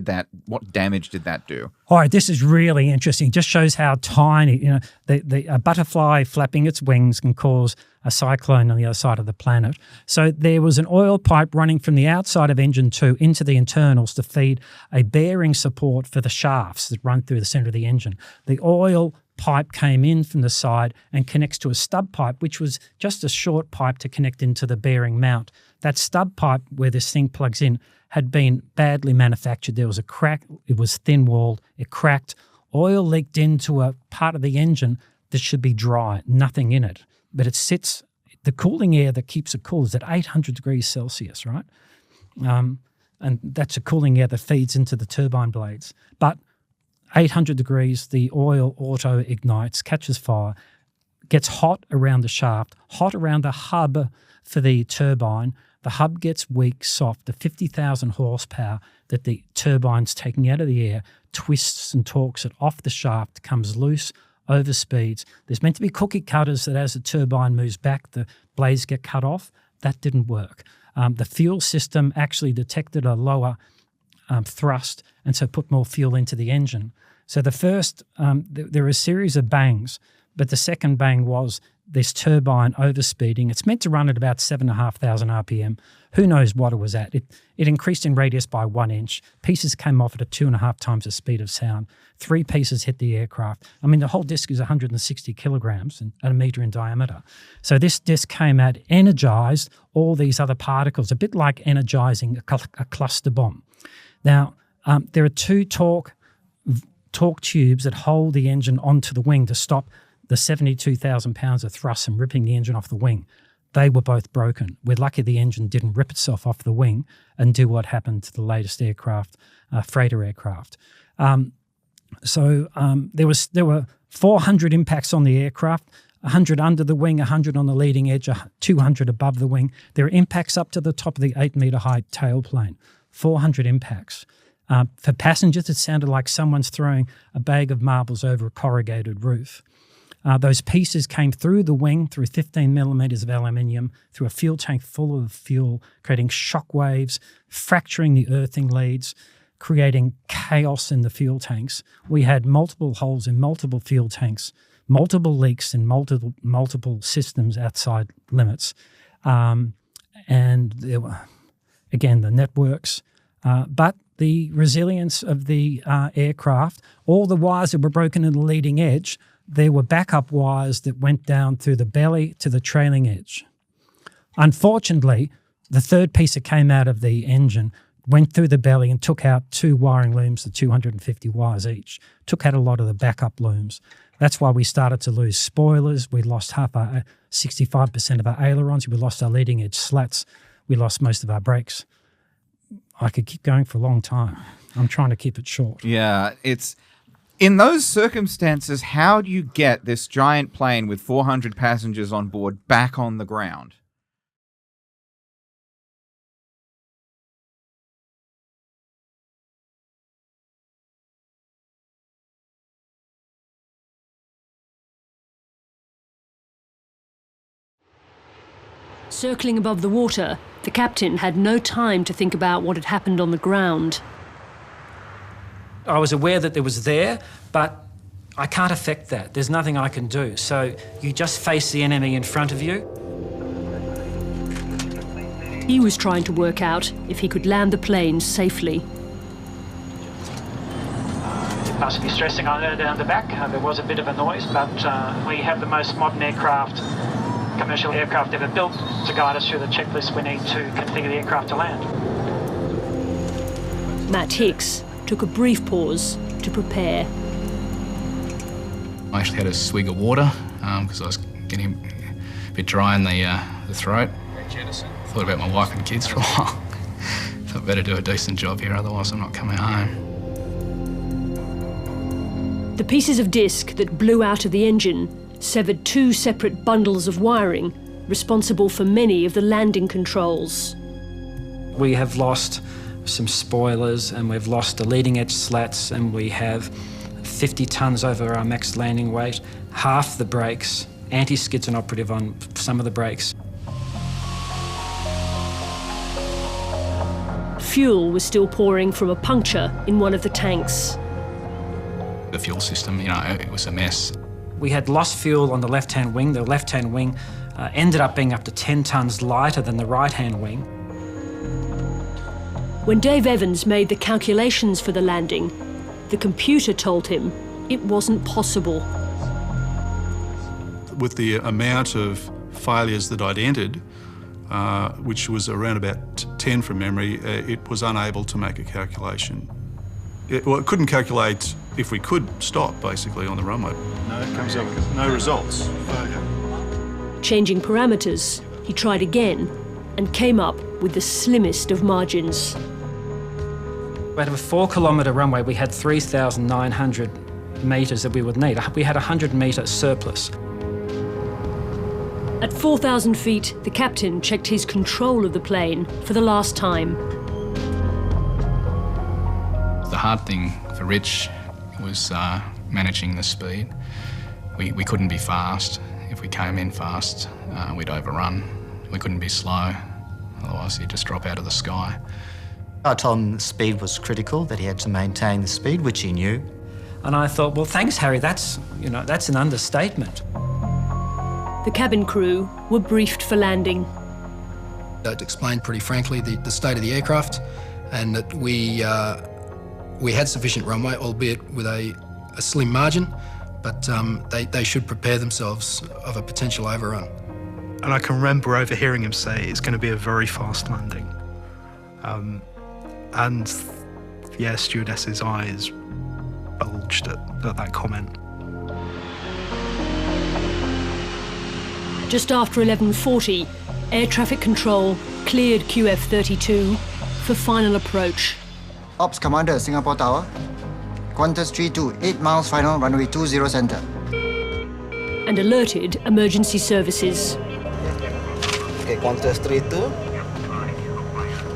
damage did that do? All right, this is really interesting. Just shows how tiny, a butterfly flapping its wings can cause a cyclone on the other side of the planet. So there was an oil pipe running from the outside of engine 2 into the internals to feed a bearing support for the shafts that run through the center of the engine. The oil pipe came in from the side and connects to a stub pipe, which was just a short pipe to connect into the bearing mount. That stub pipe where this thing plugs in had been badly manufactured. There was a crack. It was thin-walled. It cracked. Oil leaked into a part of the engine that should be dry, nothing in it. But it sits, the cooling air that keeps it cool is at 800 degrees Celsius, right? And that's a cooling air that feeds into the turbine blades. But 800 degrees, the oil auto ignites, catches fire, gets hot around the shaft, hot around the hub for the turbine. The hub gets weak, soft. The 50,000 horsepower that the turbine's taking out of the air twists and torques it off the shaft, comes loose, overspeeds. There's meant to be cookie cutters that as the turbine moves back, the blades get cut off. That didn't work. The fuel system actually detected a lower thrust, and so put more fuel into the engine. So the first, there were a series of bangs, but the second bang was this turbine overspeeding. It's meant to run at about 7,500 RPM. Who knows what it was at? It increased in radius by 1 inch. Pieces came off at 2.5 times the speed of sound. 3 pieces hit the aircraft. I mean, the whole disc is 160 kilograms and 1 meter in diameter. So this disc came out, energized all these other particles, a bit like energizing a cluster bomb. Now, there are 2 torque tubes that hold the engine onto the wing to stop the 72,000 pounds of thrust from ripping the engine off the wing. They were both broken. We're lucky the engine didn't rip itself off the wing and do what happened to the latest aircraft, freighter aircraft. There were 400 impacts on the aircraft, 100 under the wing, 100 on the leading edge, 200 above the wing. There are impacts up to the top of the 8-metre high tailplane, 400 impacts. For passengers, it sounded like someone's throwing a bag of marbles over a corrugated roof. Those pieces came through the wing, through 15 millimetres of aluminium, through a fuel tank full of fuel, creating shock waves, fracturing the earthing leads, creating chaos in the fuel tanks. We had multiple holes in multiple fuel tanks, multiple leaks in multiple systems outside limits. And there were, again, the networks. But the resilience of the aircraft. All the wires that were broken in the leading edge, there were backup wires that went down through the belly to the trailing edge. Unfortunately, the third piece that came out of the engine went through the belly and took out 2 wiring looms, the 250 wires each, took out a lot of the backup looms. That's why we started to lose spoilers. We lost 65% of our ailerons. We lost our leading edge slats. We lost most of our brakes. I could keep going for a long time. I'm trying to keep it short. Yeah, it's... In those circumstances, how do you get this giant plane with 400 passengers on board back on the ground? Circling above the water, the captain had no time to think about what had happened on the ground. I was aware that it was there, but I can't affect that. There's nothing I can do. So you just face the enemy in front of you. He was trying to work out if he could land the plane safely. You must be stressing on it down the back. There was a bit of a noise, but we have the most modern aircraft, commercial aircraft ever built, to guide us through the checklist we need to configure the aircraft to land. Matt Hicks took a brief pause to prepare. I actually had a swig of water because I was getting a bit dry in the throat. Thought about my wife and kids for a while. Thought better do a decent job here, otherwise I'm not coming home. The pieces of disc that blew out of the engine severed 2 separate bundles of wiring responsible for many of the landing controls. We have lost some spoilers, and we've lost the leading edge slats, and we have 50 tonnes over our max landing weight, half the brakes, anti-skids and operative on some of the brakes. Fuel was still pouring from a puncture in one of the tanks. The fuel system, it was a mess. We had lost fuel on the left-hand wing. The left-hand wing ended up being up to 10 tonnes lighter than the right-hand wing. When Dave Evans made the calculations for the landing, the computer told him it wasn't possible. With the amount of failures that I'd entered, which was around about 10 from memory, it was unable to make a calculation. It couldn't calculate if we could stop, basically, on the runway. No, it comes up with no results. Changing parameters, he tried again and came up with the slimmest of margins. Out of a 4-kilometre runway, we had 3,900 metres that we would need. We had a 100-metre surplus. At 4,000 feet, the captain checked his control of the plane for the last time. The hard thing for Rich was managing the speed. We couldn't be fast. If we came in fast, we'd overrun. We couldn't be slow, otherwise he'd just drop out of the sky. I told him speed was critical, that he had to maintain the speed, which he knew. And I thought, well, thanks, Harry, that's an understatement. The cabin crew were briefed for landing. It explained pretty frankly the state of the aircraft, and that we had sufficient runway, albeit with a slim margin, but they should prepare themselves of a potential overrun. And I can remember overhearing him say it's going to be a very fast landing. And yeah, stewardess's eyes bulged at that comment. Just after 11:40, air traffic control cleared QF-32 for final approach. Ops Commander, Singapore Tower. Qantas 32, 8 miles final, runway 20 center. And alerted emergency services. Okay, Qantas 32.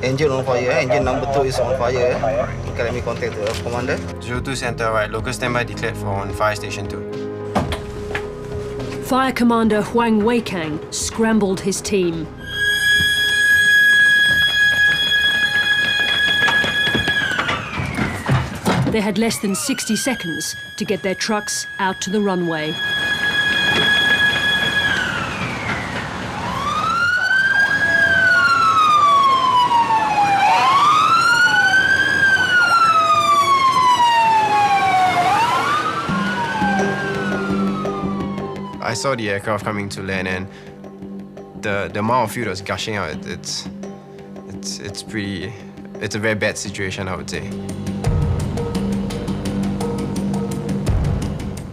Engine on fire, engine number 2 is on fire. Okay, let me contact the Ops Commander. 02 Center, right. Local standby declared for on Fire Station 2. Fire Commander Huang Weikang scrambled his team. They had less than 60 seconds to get their trucks out to the runway. I saw the aircraft coming to land, and the amount of fuel that was gushing out, it's a very bad situation, I would say.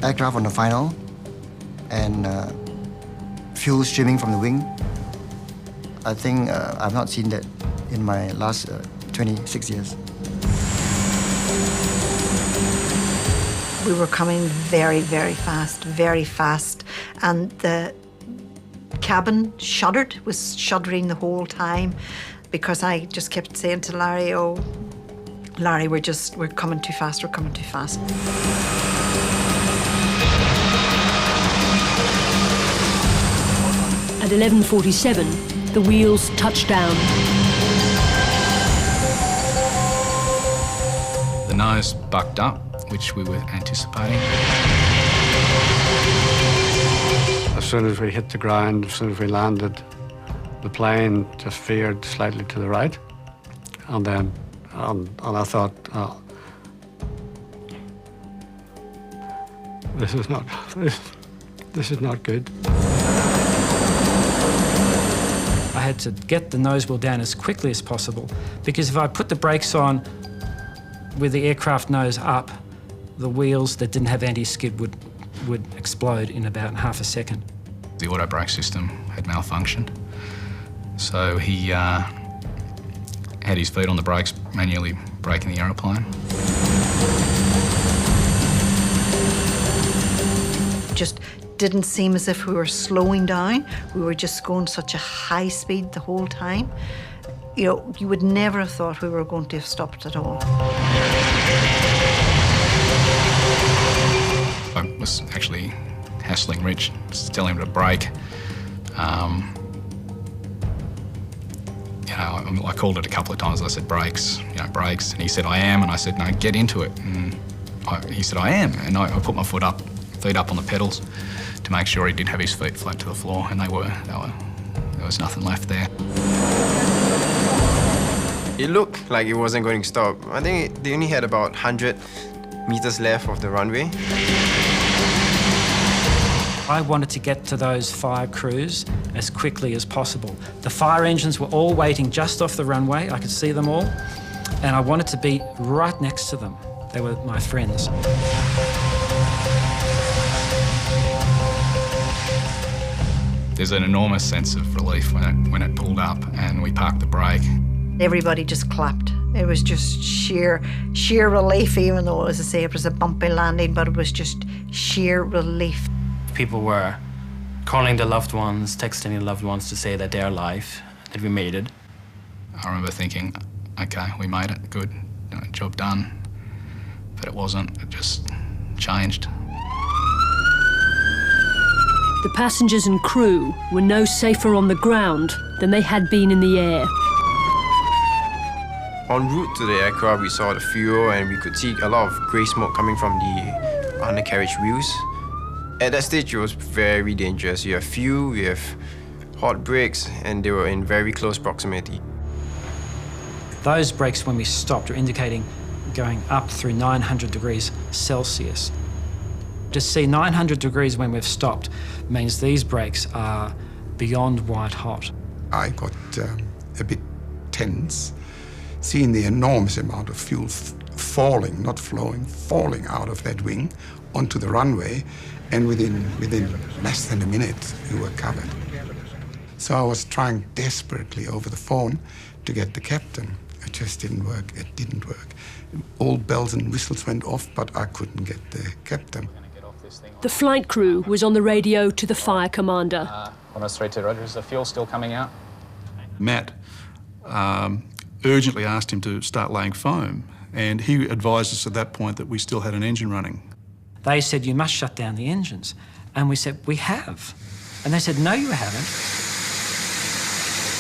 Aircraft on the final and fuel streaming from the wing. I think I've not seen that in my last 26 years. We were coming very, very fast, and the cabin was shuddering the whole time, because I just kept saying to Larry, "Oh, Larry, we're coming too fast, we're coming too fast." At 11:47, the wheels touched down. The nose bucked up, which we were anticipating. As soon as we hit the ground, as soon as we landed, the plane just veered slightly to the right. And then and I thought, oh, this is not good. I had to get the nose wheel down as quickly as possible, because if I put the brakes on with the aircraft nose up, the wheels that didn't have anti-skid would explode in about half a second. The auto brake system had malfunctioned, so he had his feet on the brakes, manually braking the aeroplane. Just didn't seem as if we were slowing down. We were just going such a high speed the whole time. You know, you would never have thought we were going to have stopped at all. I was actually hassling Rich, just telling him to brake. I called it a couple of times. I said, brakes, brakes. And he said, I am. And I said, no, get into it. And he said, I am. And I put my feet up on the pedals to make sure he did have his feet flat to the floor, and they were. There was nothing left there. It looked like it wasn't going to stop. I think they only had about 100 meters left of the runway. I wanted to get to those fire crews as quickly as possible. The fire engines were all waiting just off the runway. I could see them all, and I wanted to be right next to them. They were my friends. There's an enormous sense of relief when it pulled up and we parked the brake. Everybody just clapped. It was just sheer relief, even though, as I say, it was a bumpy landing, but it was just sheer relief. People were calling their loved ones, texting their loved ones to say that they're alive, that we made it. I remember thinking, okay, we made it, good, job done. But it wasn't, it just changed. The passengers and crew were no safer on the ground than they had been in the air. En route to the aircraft, we saw the fuel, and we could see a lot of grey smoke coming from the undercarriage wheels. At that stage, it was very dangerous. You have fuel, you have hot brakes, and they were in very close proximity. Those brakes, when we stopped, were indicating going up through 900 degrees Celsius. To see 900 degrees when we've stopped means these brakes are beyond white hot. I got a bit tense, seeing the enormous amount of fuel falling, not flowing, falling out of that wing onto the runway, and within less than a minute, we were covered. So I was trying desperately over the phone to get the captain. It just didn't work. It didn't work. All bells and whistles went off, but I couldn't get the captain. The flight crew was on the radio to the fire commander. 103 Roger, is the fuel still coming out? Matt urgently asked him to start laying foam, and he advised us at that point that we still had an engine running. They said, you must shut down the engines. And we said, we have. And they said, no, you haven't.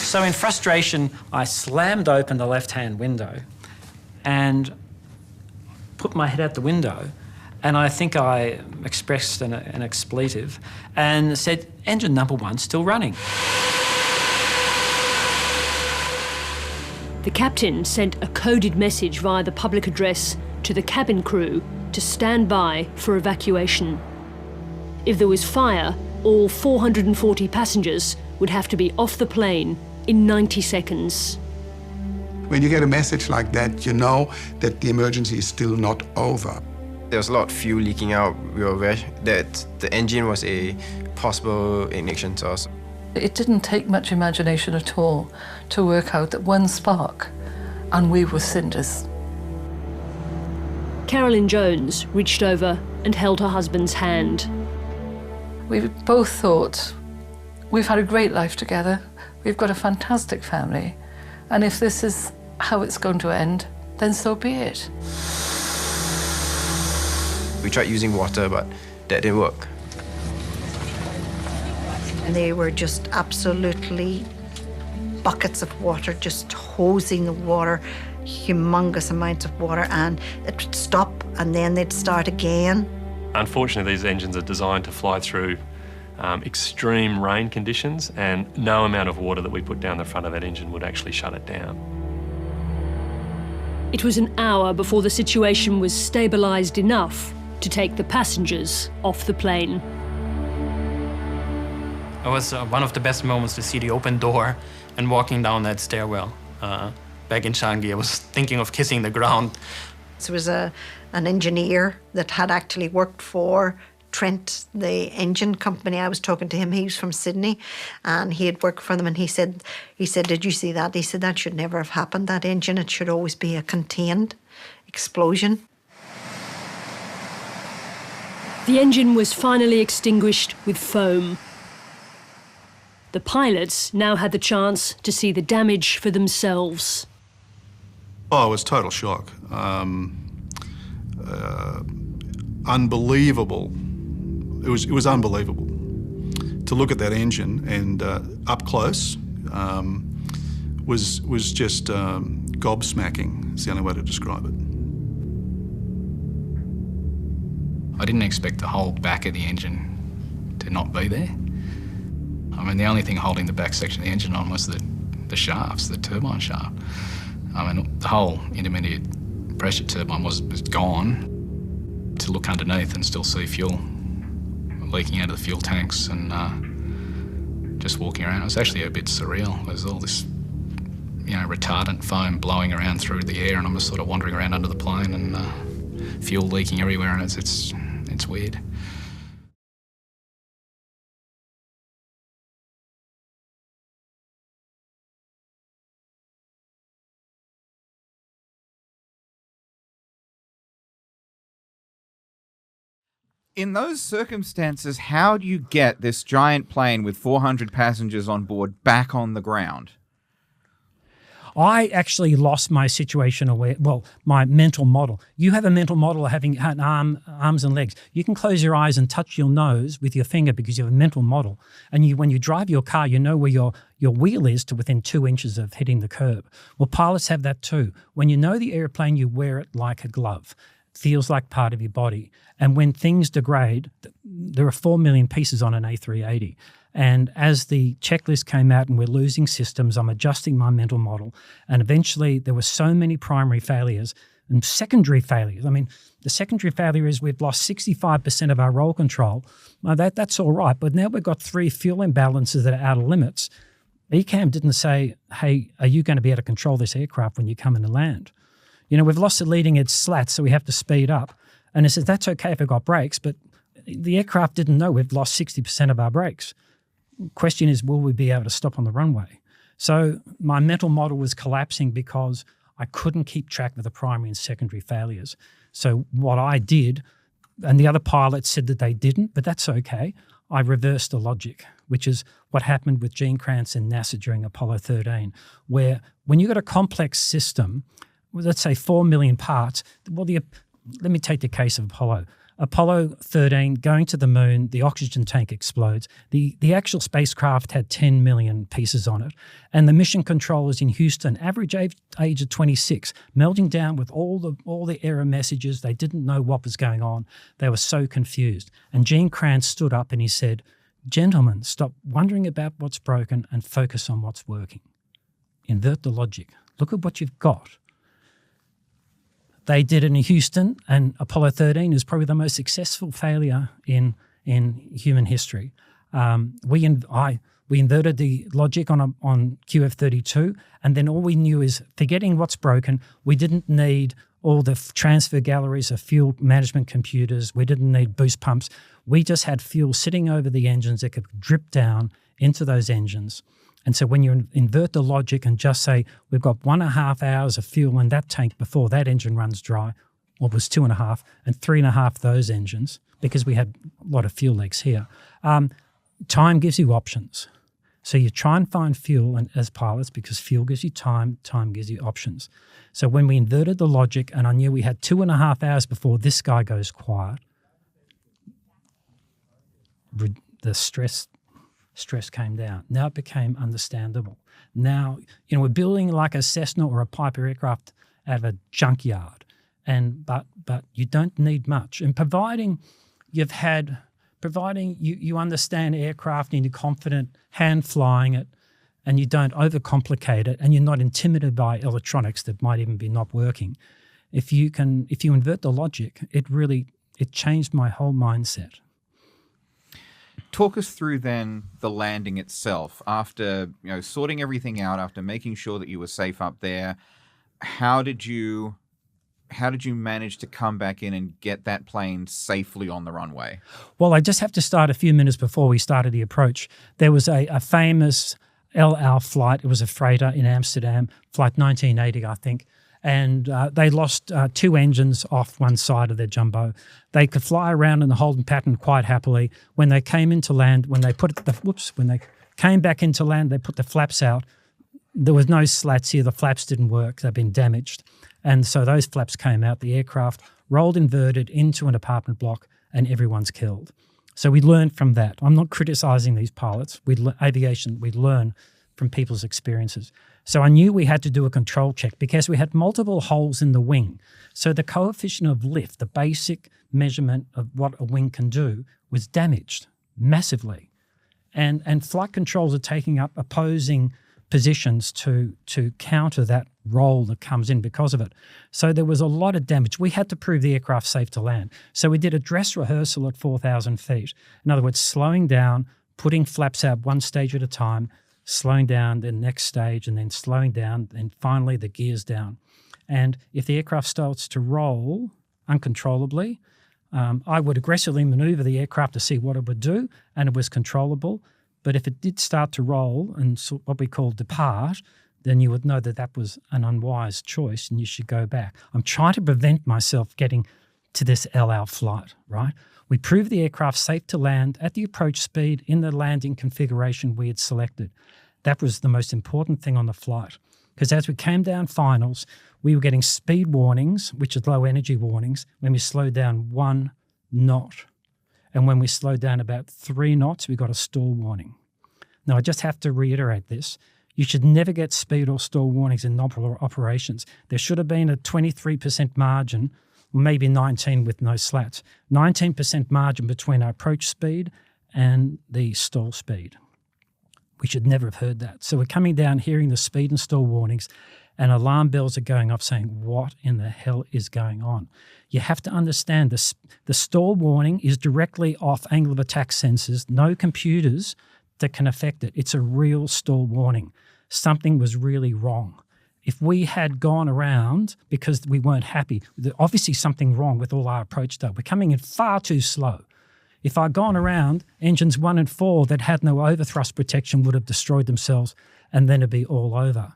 So in frustration, I slammed open the left-hand window and put my head out the window, and I think I expressed an expletive and said, engine number 1 still running. The captain sent a coded message via the public address to the cabin crew to stand by for evacuation. If there was fire, all 440 passengers would have to be off the plane in 90 seconds. When you get a message like that, you know that the emergency is still not over. There was a lot of fuel leaking out. We were aware that the engine was a possible ignition source. It didn't take much imagination at all to work out that one spark and we were cinders. Carolyn Jones reached over and held her husband's hand. We both thought, we've had a great life together, we've got a fantastic family, and if this is how it's going to end, then so be it. We tried using water, but that didn't work. And they were just absolutely buckets of water, just hosing the water, humongous amounts of water, and it would stop and then they'd start again. Unfortunately, these engines are designed to fly through extreme rain conditions, and no amount of water that we put down the front of that engine would actually shut it down. It was an hour before the situation was stabilised enough to take the passengers off the plane. It was one of the best moments to see the open door and walking down that stairwell. Back in Changi, I was thinking of kissing the ground. There was an engineer that had actually worked for Trent, the engine company. I was talking to him. He was from Sydney, and he had worked for them. And he said, "Did you see that?" He said, "That should never have happened. That engine, it should always be a contained explosion." The engine was finally extinguished with foam. The pilots now had the chance to see the damage for themselves. Oh, it was total shock. Unbelievable. It was unbelievable to look at that engine and up close was just gobsmacking. Is the only way to describe it. I didn't expect the whole back of the engine to not be there. I mean, the only thing holding the back section of the engine on was the shafts, the turbine shaft. I mean, the whole intermediate pressure turbine was gone. To look underneath and still see fuel leaking out of the fuel tanks and just walking around, it was actually a bit surreal. There's all this, retardant foam blowing around through the air, and I'm just sort of wandering around under the plane and fuel leaking everywhere, and it's weird. In those circumstances, how do you get this giant plane with 400 passengers on board back on the ground? I actually lost my my mental model. You have a mental model of having arms and legs. You can close your eyes and touch your nose with your finger because you have a mental model. And when you drive your car, you know where your wheel is to within 2 inches of hitting the curb. Well, pilots have that too. When you know the airplane, you wear it like a glove. Feels like part of your body. And when things degrade, there are 4 million pieces on an A380. And as the checklist came out and we're losing systems, I'm adjusting my mental model. And eventually there were so many primary failures and secondary failures. I mean, the secondary failure is we've lost 65% of our roll control. Now that's all right, but now we've got 3 fuel imbalances that are out of limits. ECAM didn't say, hey, are you going to be able to control this aircraft when you come in to land? We've lost the leading edge slats, so we have to speed up. And it says, that's okay if I've got brakes, but the aircraft didn't know we've lost 60% of our brakes. Question is, will we be able to stop on the runway? So my mental model was collapsing because I couldn't keep track of the primary and secondary failures. So what I did, and the other pilots said that they didn't, but that's okay, I reversed the logic, which is what happened with Gene Kranz and NASA during Apollo 13, where when you've got a complex system, let's say 4 million parts. Well, let me take the case of Apollo. Apollo 13 going to the moon, the oxygen tank explodes. The actual spacecraft had 10 million pieces on it. And the mission controllers in Houston, average age of 26, melting down with all the error messages. They didn't know what was going on. They were so confused. And Gene Kranz stood up and he said, "Gentlemen, stop wondering about what's broken and focus on what's working. Invert the logic. Look at what you've got." They did it in Houston, and Apollo 13 is probably the most successful failure in human history. We inverted the logic on QF32, and then all we knew is, forgetting what's broken, we didn't need all the transfer galleries of fuel management computers. We didn't need boost pumps. We just had fuel sitting over the engines that could drip down into those engines. And so when you invert the logic and just say, we've got 1.5 hours of fuel in that tank before that engine runs dry, or was 2.5, and 3.5 those engines, because we had a lot of fuel leaks here. Time gives you options. So you try and find fuel as pilots, because fuel gives you time, time gives you options. So when we inverted the logic and I knew we had 2.5 hours before this guy goes quiet, the stress came down. Now it became understandable. Now, we're building like a Cessna or a Piper aircraft out of a junkyard, but you don't need much. And providing you understand aircraft and you're confident hand flying it, and you don't overcomplicate it, and you're not intimidated by electronics that might even be not working. If you invert the logic, it changed my whole mindset. Talk us through then the landing itself. After sorting everything out, after making sure that you were safe up there, how did you manage to come back in and get that plane safely on the runway? Well, I just have to start a few minutes before we started the approach. There was a famous El Al flight. It was a freighter in Amsterdam, flight 1980, I think. And they lost 2 engines off one side of their jumbo. They could fly around in the Holden pattern quite happily. When they came into land, when they came back into land, they put the flaps out. There was no slats here. The flaps didn't work. They'd been damaged. And so those flaps came out. The aircraft rolled inverted into an apartment block, and everyone's killed. So we learned from that. I'm not criticizing these pilots. We learn from people's experiences. So I knew we had to do a control check because we had multiple holes in the wing. So the coefficient of lift, the basic measurement of what a wing can do, was damaged massively. And flight controls are taking up opposing positions to counter that roll that comes in because of it. So there was a lot of damage. We had to prove the aircraft safe to land. So we did a dress rehearsal at 4,000 feet. In other words, slowing down, putting flaps out one stage at a time, slowing down the next stage, and then slowing down, and finally the gears down. And if the aircraft starts to roll uncontrollably, I would aggressively maneuver the aircraft to see what it would do, and it was controllable. But if it did start to roll and what we call depart, then you would know that that was an unwise choice and you should go back. I'm trying to prevent myself getting to this LL flight, right? We proved the aircraft safe to land at the approach speed in the landing configuration we had selected. That was the most important thing on the flight, because as we came down finals, we were getting speed warnings, which is low energy warnings, when we slowed down 1 knot. And when we slowed down about 3 knots, we got a stall warning. Now, I just have to reiterate this. You should never get speed or stall warnings in nominal operations. There should have been a 23% margin, maybe 19 with no slats, 19% margin between our approach speed and the stall speed. We should never have heard that. So we're coming down hearing the speed and stall warnings, and alarm bells are going off saying, what in the hell is going on? You have to understand this. The stall warning is directly off angle of attack sensors, no computers that can affect it. It's a real stall warning. Something was really wrong. If we had gone around because we weren't happy, obviously something wrong with all our approach stuff. We're coming in far too slow. If I'd gone around, engines 1 and 4 that had no overthrust protection would have destroyed themselves, and then it'd be all over.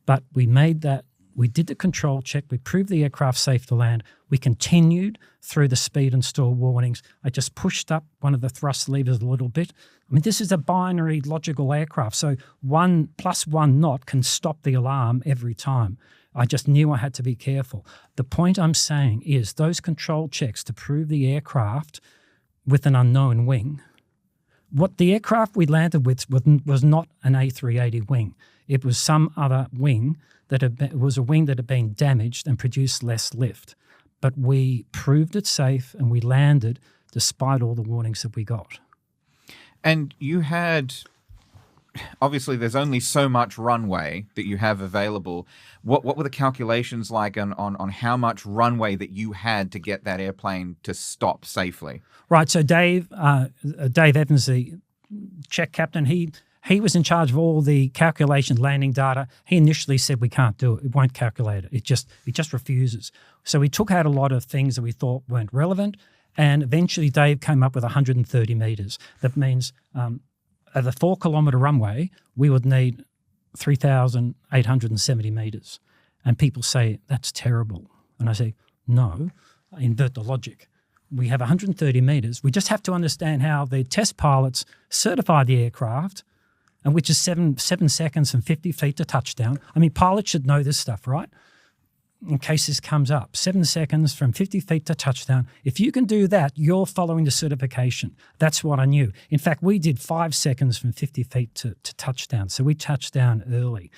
But we made that. We did the control check. We proved the aircraft safe to land. We continued through the speed and stall warnings. I just pushed up one of the thrust levers a little bit. I mean, this is a binary logical aircraft, so 1 + 1 knot can stop the alarm every time. I just knew I had to be careful. The point I'm saying is those control checks to prove the aircraft with an unknown wing. What the aircraft we landed with was not an A380 wing. It was some other wing was a wing that had been damaged and produced less lift. But we proved it safe and we landed despite all the warnings that we got. And you had, obviously there's only so much runway that you have available. What were the calculations like on how much runway that you had to get that airplane to stop safely? Right, so Dave Evans, the check captain, he was in charge of all the calculations, landing data. He initially said, we can't do it. It won't calculate it. It just refuses. So we took out a lot of things that we thought weren't relevant. And eventually Dave came up with 130 metres. That means at the 4-kilometre runway, we would need 3,870 metres. And people say, that's terrible. And I say, no, invert the logic. We have 130 metres. We just have to understand how the test pilots certify the aircraft, and which is 7 seconds and 50 feet to touchdown. I mean, pilots should know this stuff, right? In case this comes up, 7 seconds from 50 feet to touchdown. If you can do that, you're following the certification. That's what I knew. In fact, we did 5 seconds from 50 feet to touchdown. So we touched down early.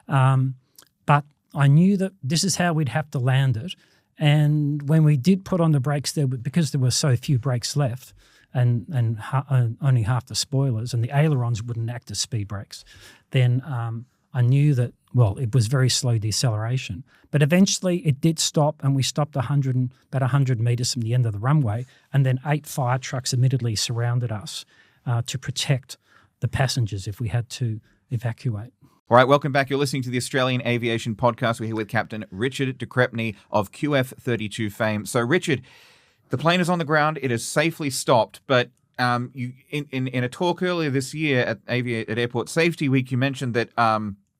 But I knew that this is how we'd have to land it. And when we did put on the brakes, because there were so few brakes left, and only half the spoilers, and the ailerons wouldn't act as speed brakes, then I knew that, well, it was very slow deceleration. But eventually it did stop, and we stopped about 100 metres from the end of the runway, and then 8 fire trucks immediately surrounded us to protect the passengers if we had to evacuate. All right, welcome back. You're listening to the Australian Aviation Podcast. We're here with Captain Richard de Crespigny of QF32 fame. So, Richard, the plane is on the ground. It is safely stopped, but you in a talk earlier this year at Airport Safety Week, you mentioned that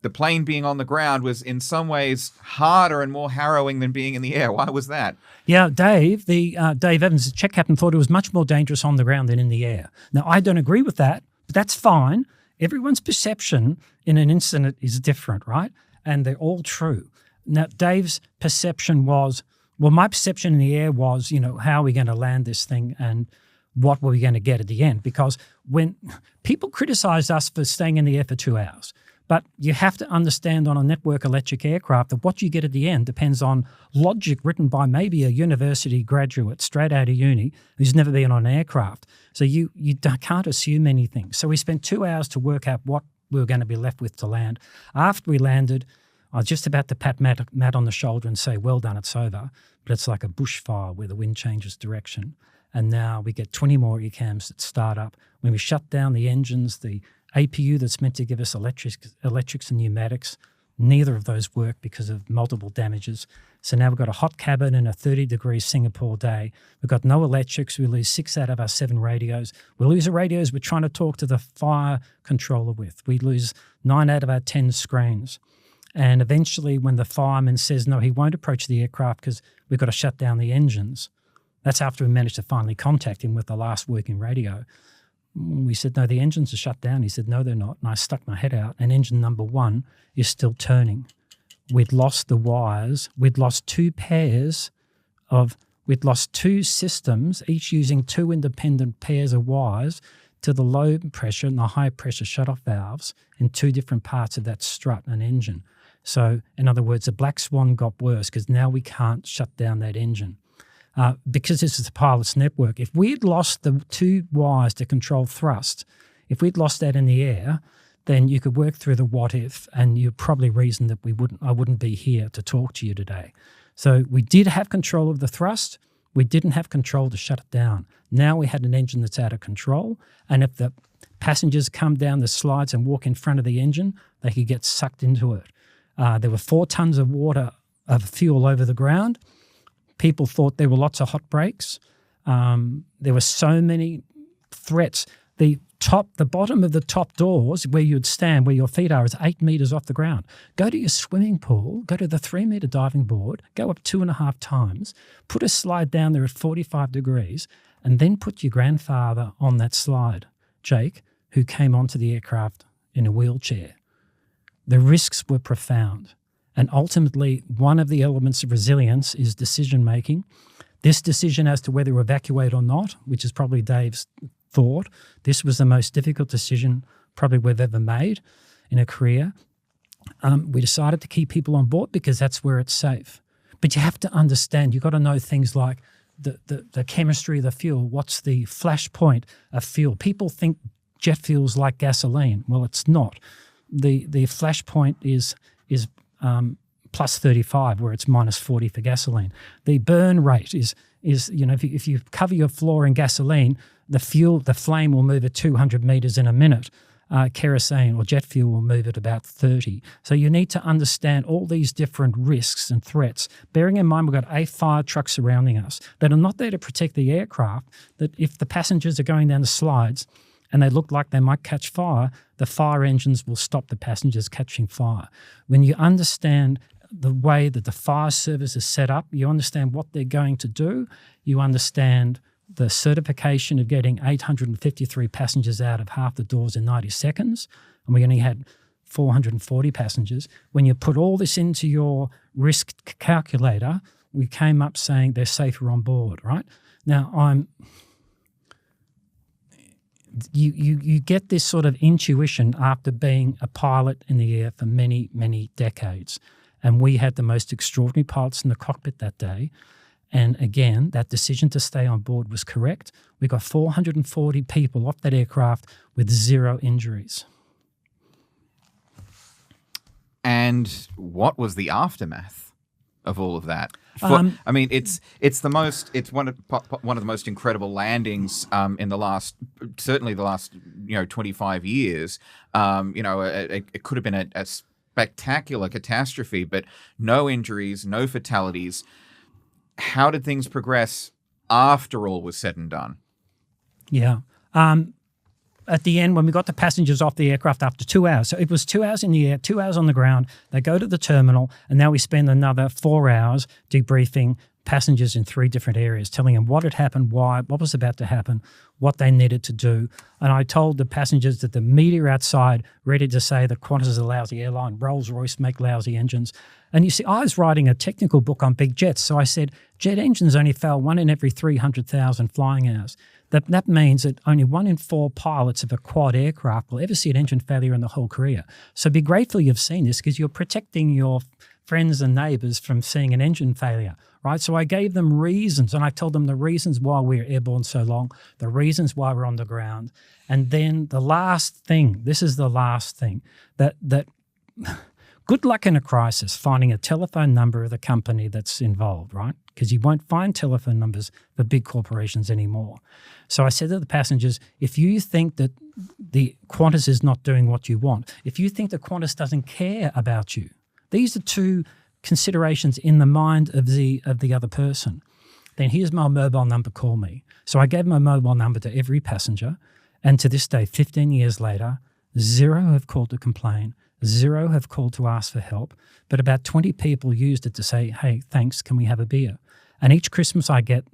the plane being on the ground was in some ways harder and more harrowing than being in the air. Why was that? Yeah, Dave Evans, the check captain, thought it was much more dangerous on the ground than in the air. Now, I don't agree with that, but that's fine. Everyone's perception in an incident is different, right? And they're all true. Now, Dave's perception was, well, my perception in the air was, how are we going to land this thing and what were we going to get at the end? Because when people criticise us for staying in the air for 2 hours, but you have to understand on a network electric aircraft that what you get at the end depends on logic written by maybe a university graduate straight out of uni who's never been on an aircraft. So you can't assume anything. So we spent 2 hours to work out what we were going to be left with to land. After we landed, I was just about to pat Matt on the shoulder and say, well done, it's over. But it's like a bushfire where the wind changes direction. And now we get 20 more ECAMs that start up. When we shut down the engines, the APU that's meant to give us electrics and pneumatics, neither of those work because of multiple damages. So now we've got a hot cabin and a 30-degree Singapore day. We've got no electrics. We lose 6 out of our 7 radios. We lose the radios we're trying to talk to the fire controller with. We lose 9 out of our 10 screens. And eventually when the fireman says, no, he won't approach the aircraft because we've got to shut down the engines, that's after we managed to finally contact him with the last working radio. We said, no, the engines are shut down. He said, no, they're not. And I stuck my head out, and engine number 1 is still turning. We'd lost the wires. We'd lost 2 systems, each using 2 independent pairs of wires to the low pressure and the high pressure shutoff valves in 2 different parts of that strut and engine. So, in other words, the black swan got worse because now we can't shut down that engine. Because this is the pilot's network, if we had lost the 2 wires to control thrust, if we'd lost that in the air, then you could work through the what if, and you probably reason that I wouldn't be here to talk to you today. So we did have control of the thrust. We didn't have control to shut it down. Now we had an engine that's out of control, and if the passengers come down the slides and walk in front of the engine, they could get sucked into it. There were 4 tons of fuel over the ground. People thought there were lots of hot breaks. There were so many threats. The bottom of the top doors where you'd stand, where your feet are, is 8 metres off the ground. Go to your swimming pool, go to the 3-metre diving board, go up 2.5 times, put a slide down there at 45 degrees, and then put your grandfather on that slide, Jake, who came onto the aircraft in a wheelchair. The risks were profound. And ultimately, one of the elements of resilience is decision-making. This decision as to whether to evacuate or not, which is probably Dave's thought, this was the most difficult decision probably we've ever made in a career. We decided to keep people on board because that's where it's safe. But you have to understand, you've got to know things like the chemistry of the fuel. What's the flash point of fuel? People think jet fuel's like gasoline. Well, it's not. The flash point is plus 35, where it's minus 40 for gasoline. The burn rate is if you cover your floor in gasoline, the flame will move at 200 metres in a minute. Kerosene or jet fuel will move at about 30. So you need to understand all these different risks and threats. Bearing in mind we've got 8 fire trucks surrounding us that are not there to protect the aircraft, that if the passengers are going down the slides and they look like they might catch fire, the fire engines will stop the passengers catching fire. When you understand the way that the fire service is set up, you understand what they're going to do, you understand the certification of getting 853 passengers out of half the doors in 90 seconds, and we only had 440 passengers. When you put all this into your risk calculator, we came up saying they're safer on board, right? Now, you get this sort of intuition after being a pilot in the air for many, many decades. And we had the most extraordinary pilots in the cockpit that day. And again, that decision to stay on board was correct. We got 440 people off that aircraft with 0 injuries. And what was the aftermath of all of that? I mean, it's one of the most incredible landings in the last 25 years. It could have been a spectacular catastrophe, but no injuries, no fatalities. How did things progress after all was said and done? Yeah. At the end, when we got the passengers off the aircraft after 2 hours, so it was 2 hours in the air, 2 hours on the ground, they go to the terminal, and now we spend another 4 hours debriefing passengers in 3 different areas, telling them what had happened, why, what was about to happen, what they needed to do. And I told the passengers that the media outside ready to say that Qantas is a lousy airline, Rolls-Royce make lousy engines. And you see, I was writing a technical book on big jets, so I said, jet engines only fail 1 in every 300,000 flying hours. That means that only 1 in 4 pilots of a quad aircraft will ever see an engine failure in the whole career. So be grateful you've seen this, because you're protecting your friends and neighbours from seeing an engine failure, right? So I gave them reasons, and I told them the reasons why we're airborne so long, the reasons why we're on the ground. And then the last thing, this is the last thing, that good luck in a crisis finding a telephone number of the company that's involved, right? Because you won't find telephone numbers for big corporations anymore. So I said to the passengers, if you think that the Qantas is not doing what you want, if you think that Qantas doesn't care about you, these are 2 considerations in the mind of the other person, then here's my mobile number, call me. So I gave my mobile number to every passenger, and to this day, 15 years later, 0 have called to complain, 0 have called to ask for help, but about 20 people used it to say, hey, thanks, can we have a beer? And each Christmas I get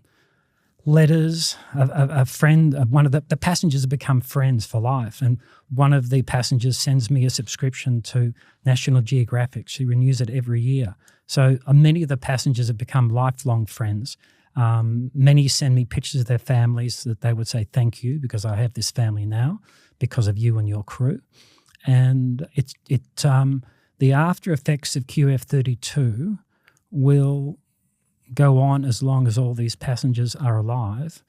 letters, a friend, one of the passengers have become friends for life, and one of the passengers sends me a subscription to National Geographic. She renews it every year. So many of the passengers have become lifelong friends. Many send me pictures of their families that they would say, thank you, because I have this family now because of you and your crew. And the after effects of QF32 will go on as long as all these passengers are alive.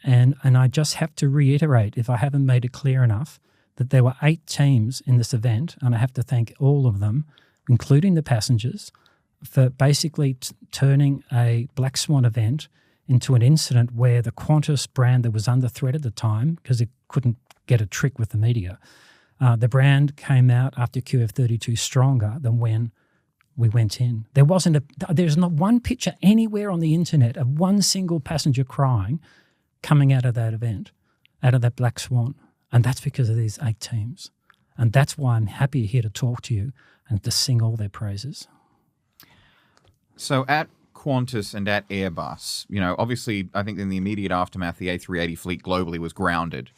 And I just have to reiterate, if I haven't made it clear enough, that there were 8 teams in this event, and I have to thank all of them, including the passengers, for basically turning a black swan event into an incident where the Qantas brand that was under threat at the time, because it couldn't get a trick with the media, the brand came out after QF32 stronger than when we went in. There's not one picture anywhere on the internet of one single passenger crying coming out of that event, out of that black swan. And that's because of these 8 teams. And that's why I'm happy here to talk to you and to sing all their praises. So at Qantas and at Airbus, obviously I think in the immediate aftermath, the A380 fleet globally was grounded.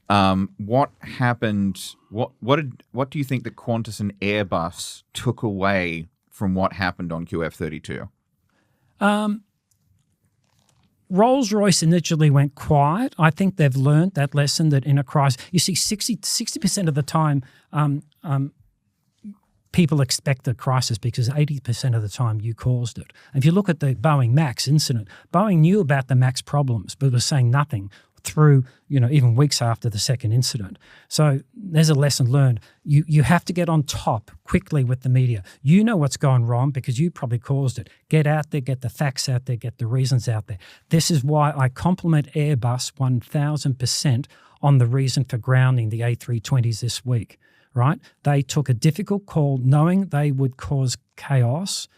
What happened? What do you think that Qantas and Airbus took away from what happened on QF32? Rolls-Royce initially went quiet. I think they've learned that lesson, that in a crisis, you see 60% of the time people expect a crisis because 80% of the time you caused it. If you look at the Boeing MAX incident, Boeing knew about the MAX problems but was saying nothing. through, even weeks after the second incident. So there's a lesson learned. You have to get on top quickly with the media. You know what's going wrong because you probably caused it. Get out there, get the facts out there, get the reasons out there. This is why I compliment Airbus 1,000% on the reason for grounding the A320s this week, right? They took a difficult call knowing they would cause chaos,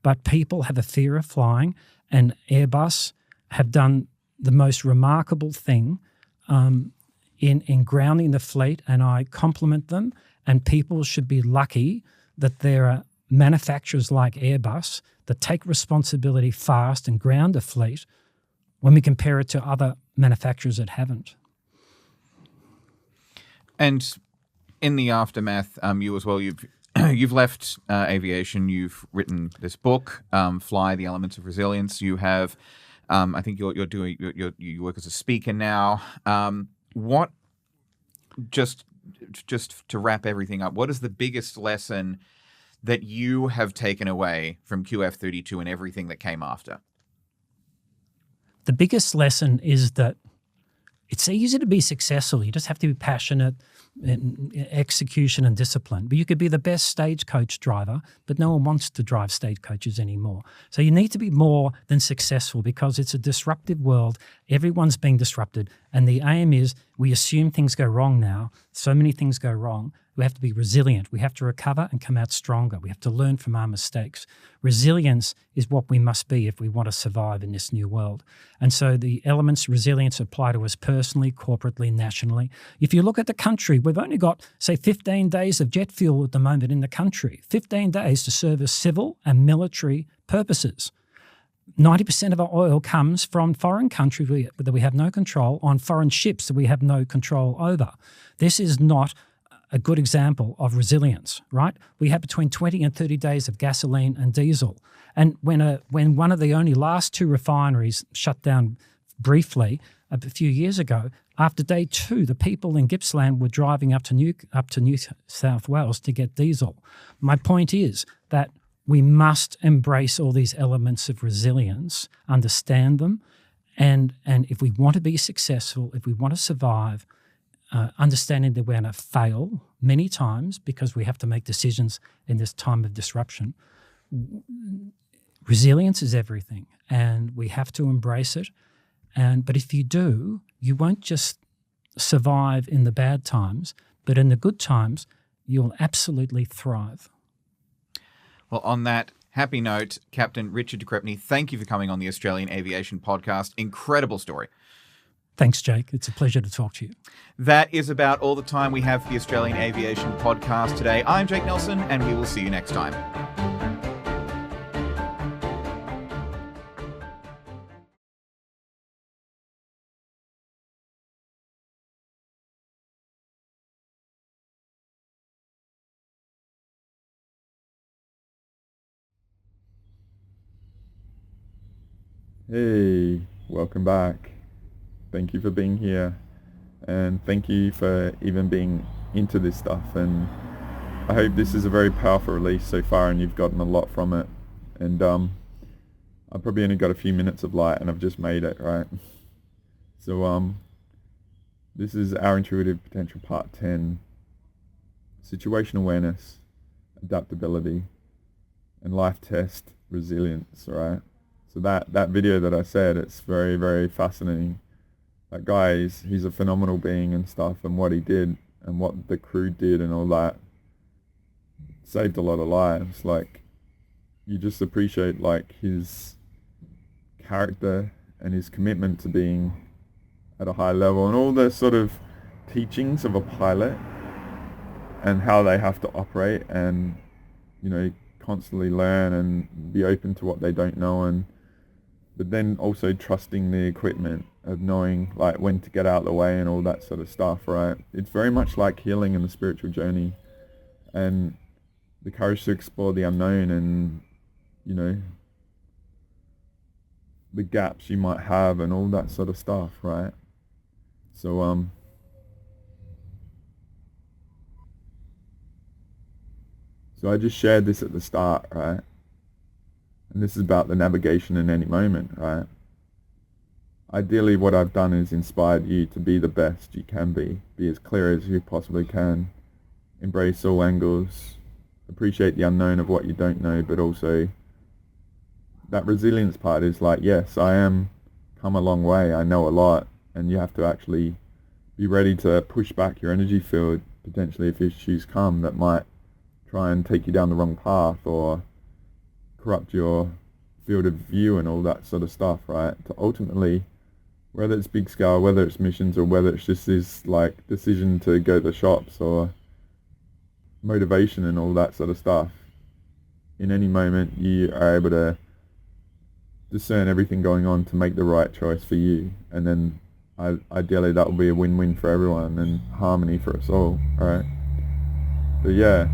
but people have a fear of flying, and Airbus have done the most remarkable thing in grounding the fleet, and I compliment them. And people should be lucky that there are manufacturers like Airbus that take responsibility fast and ground a fleet when we compare it to other manufacturers that haven't. And in the aftermath, you as well, you've left aviation. You've written this book, Fly: The Elements of Resilience. You have, I think you work as a speaker now. What, just to wrap everything up, what is the biggest lesson that you have taken away from QF32 and everything that came after? The biggest lesson is that it's easy to be successful. You just have to be passionate, execution and discipline. But you could be the best stagecoach driver, but no one wants to drive stagecoaches anymore. So you need to be more than successful because it's a disruptive world. Everyone's being disrupted. And the aim is we assume things go wrong now. So many things go wrong. We have to be resilient. We have to recover and come out stronger. We have to learn from our mistakes. Resilience is what we must be if we want to survive in this new world. And so the elements of resilience apply to us personally, corporately, nationally. If you look at the country, we've only got, say, 15 days of jet fuel at the moment in the country, 15 days to service civil and military purposes. 90% of our oil comes from foreign countries that we have no control, on foreign ships that we have no control over. This is not a good example of resilience, right? We have between 20 and 30 days of gasoline and diesel. And when one of the only last two refineries shut down briefly a few years ago, after day 2, the people in Gippsland were driving up to New South Wales to get diesel. My point is that we must embrace all these elements of resilience, understand them, and if we want to be successful, if we want to survive, understanding that we're going to fail many times because we have to make decisions in this time of disruption. Resilience is everything, and we have to embrace it. But if you do, you won't just survive in the bad times, but in the good times, you'll absolutely thrive. Well, on that happy note, Captain Richard de Crespigny, thank you for coming on the Australian Aviation Podcast. Incredible story. Thanks, Jake. It's a pleasure to talk to you. That is about all the time we have for the Australian Aviation Podcast today. I'm Jake Nelson, and we will see you next time. Hey, welcome back. Thank you for being here, and thank you for even being into this stuff, and I hope this is a very powerful release so far and you've gotten a lot from it. And I've probably only got a few minutes of light and I've just made it, right? So this is Our Intuitive Potential Part 10, Situational Awareness, Adaptability, and Life Test Resilience, right? So that video that I said, it's very, very fascinating. That guy, he's a phenomenal being and stuff, and what he did and what the crew did and all that saved a lot of lives. Like, you just appreciate like his character and his commitment to being at a high level and all the sort of teachings of a pilot and how they have to operate and, you know, constantly learn and be open to what they don't know, and but then also trusting the equipment of knowing like when to get out of the way and all that sort of stuff, right? It's very much like healing in the spiritual journey, and the courage to explore the unknown and, you know, the gaps you might have and all that sort of stuff, right? So so I just shared this at the start, right? And this is about the navigation in any moment, right? ideally what I've done is inspired you to be the best you can be as clear as you possibly can, embrace all angles, appreciate the unknown of what you don't know, but also that resilience part is like, yes, I am come a long way, I know a lot, and you have to actually be ready to push back your energy field, potentially if issues come that might try and take you down the wrong path or corrupt your field of view and all that sort of stuff, right? To ultimately, whether it's big scale, whether it's missions, or whether it's just this like decision to go to the shops or motivation and all that sort of stuff, in any moment you are able to discern everything going on to make the right choice for you, and then ideally that will be a win-win for everyone and harmony for us all, right? But yeah,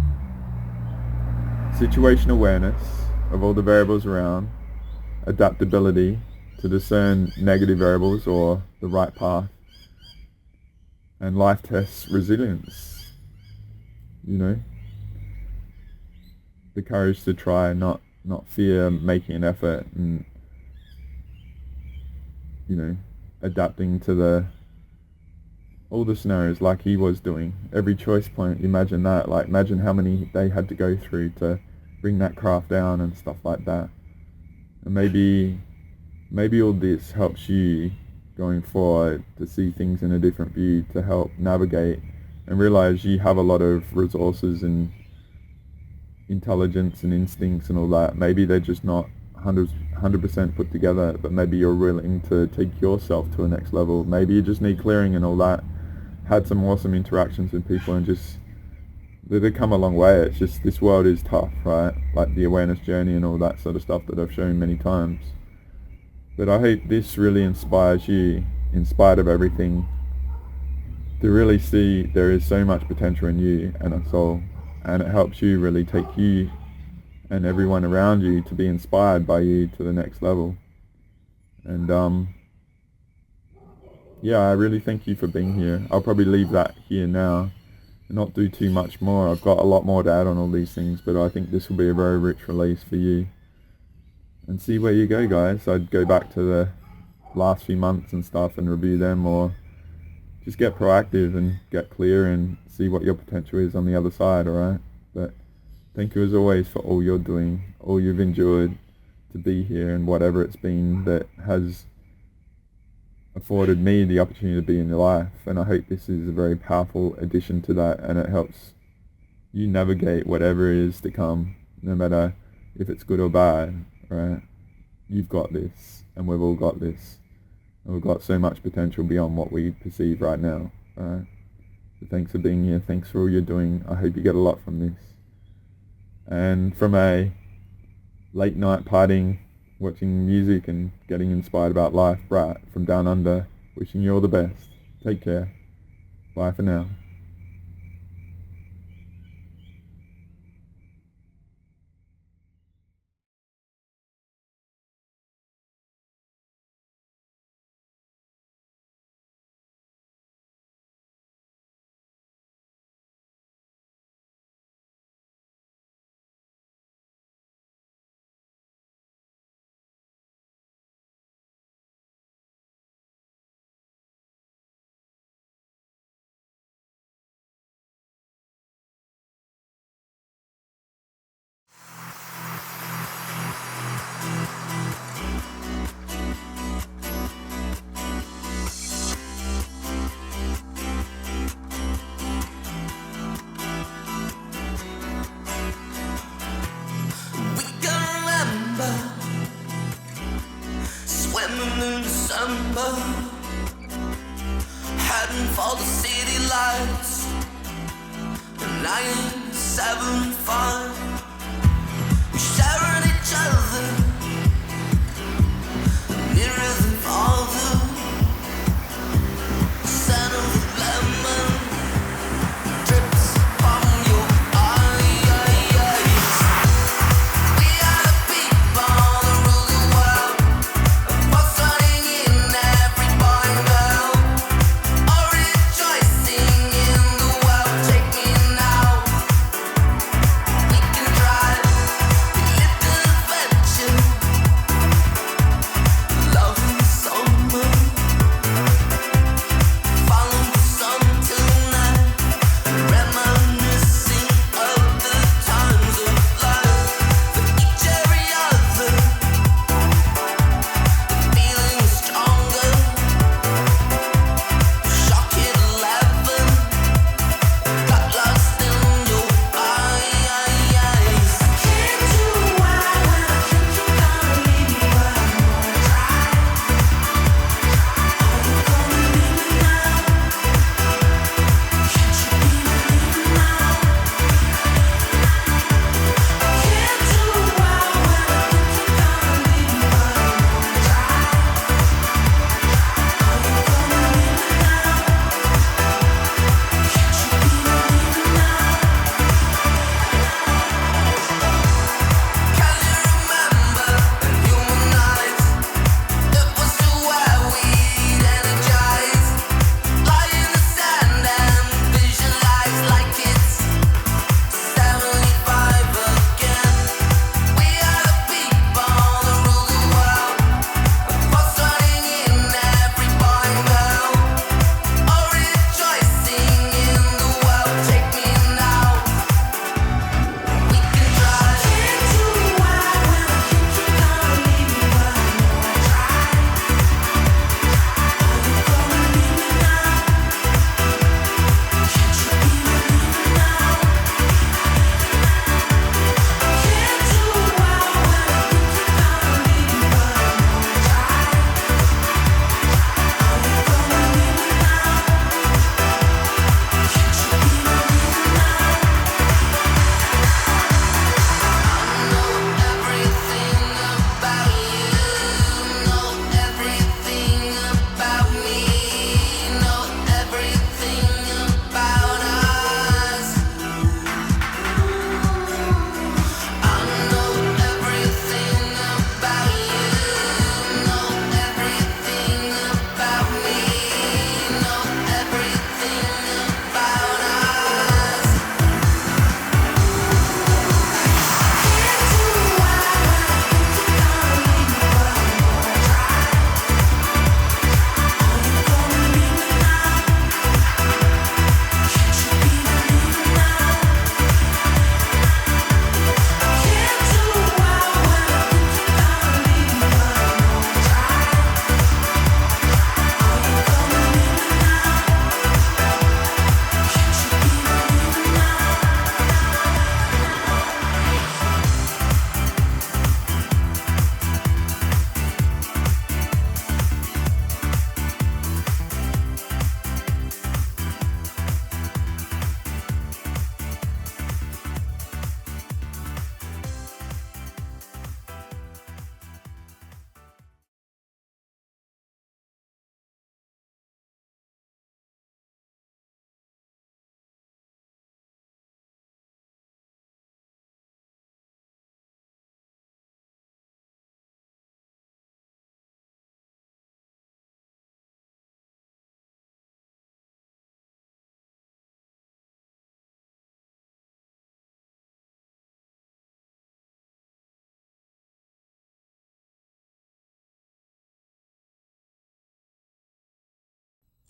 situational awareness of all the variables around, adaptability to discern negative variables or the right path, and life tests resilience, you know, the courage to try, not fear making an effort, and you know, adapting to all the scenarios like he was doing. Every choice point, imagine that, like imagine how many they had to go through to bring that craft down and stuff like that. And maybe all this helps you going forward to see things in a different view, to help navigate and realize you have a lot of resources and intelligence and instincts and all that. Maybe they're just not 100% put together, but maybe you're willing to take yourself to a next level. Maybe you just need clearing and all that. Had some awesome interactions with people and just they've come a long way. It's just this world is tough, right? Like the awareness journey and all that sort of stuff that I've shown many times. But I hope this really inspires you, in spite of everything, to really see there is so much potential in you and us all, and it helps you really take you and everyone around you to be inspired by you to the next level. And yeah, I really thank you for being here. I'll probably leave that here now and not do too much more. I've got a lot more to add on all these things, but I think this will be a very rich release for you. And see where you go, guys. I'd go back to the last few months and stuff and review them, or just get proactive and get clear and see what your potential is on the other side, alright? But thank you as always for all you're doing, all you've endured to be here, and whatever it's been that has afforded me the opportunity to be in your life. And I hope this is a very powerful addition to that, and it helps you navigate whatever is to come, no matter if it's good or bad, right? You've got this, and we've all got this. And we've got so much potential beyond what we perceive right now, right? So thanks for being here. Thanks for all you're doing. I hope you get a lot from this. And from a late night partying, watching music and getting inspired about life, Brat from Down Under, wishing you all the best. Take care. Bye for now. Heading for the city lights, 975. We sharing each other, nearer than farther. Scent of lemon drips from your eyes. We are the people that rule the world, fostering in every boy and girl. All rejoicing in the world, take me now. We can drive, we live in adventure, love in summer.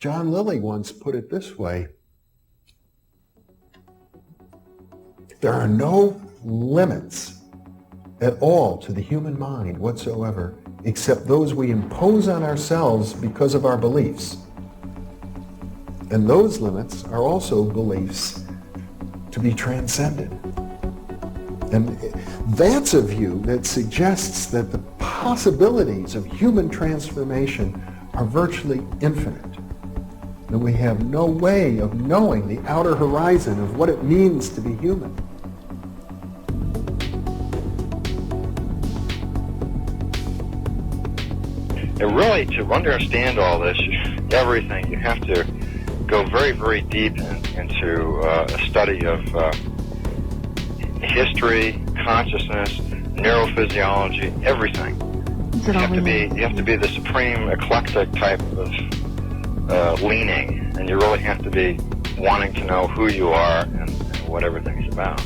John Lilly once put it this way: there are no limits at all to the human mind whatsoever, except those we impose on ourselves because of our beliefs. And those limits are also beliefs to be transcended. And that's a view that suggests that the possibilities of human transformation are virtually infinite. And we have no way of knowing the outer horizon of what it means to be human. And really, to understand all this, everything, you have to go very, very deep into a study of history, consciousness, neurophysiology, everything. You have to be the supreme eclectic type of leaning, and you really have to be wanting to know who you are and what everything's about.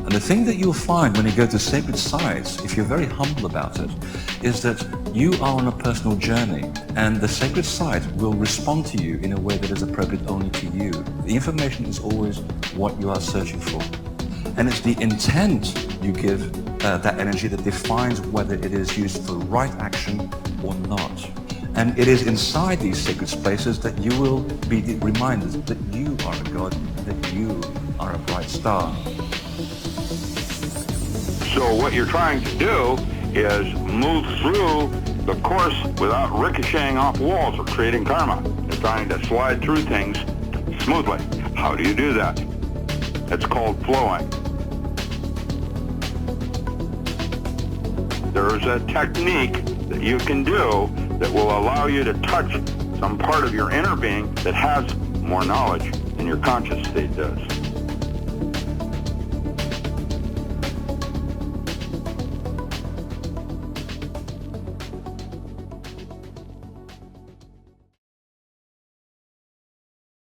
And the thing that you'll find when you go to sacred sites, if you're very humble about it, is that you are on a personal journey, and the sacred site will respond to you in a way that is appropriate only to you. The information is always what you are searching for. And it's the intent you give that energy that defines whether it is used for right action or not. And it is inside these sacred spaces that you will be reminded that you are a god, that you are a bright star. So what you're trying to do is move through the course without ricocheting off walls or creating karma. You're trying to slide through things smoothly. How do you do that? It's called flowing. There's a technique that you can do that will allow you to touch some part of your inner being that has more knowledge than your conscious state does.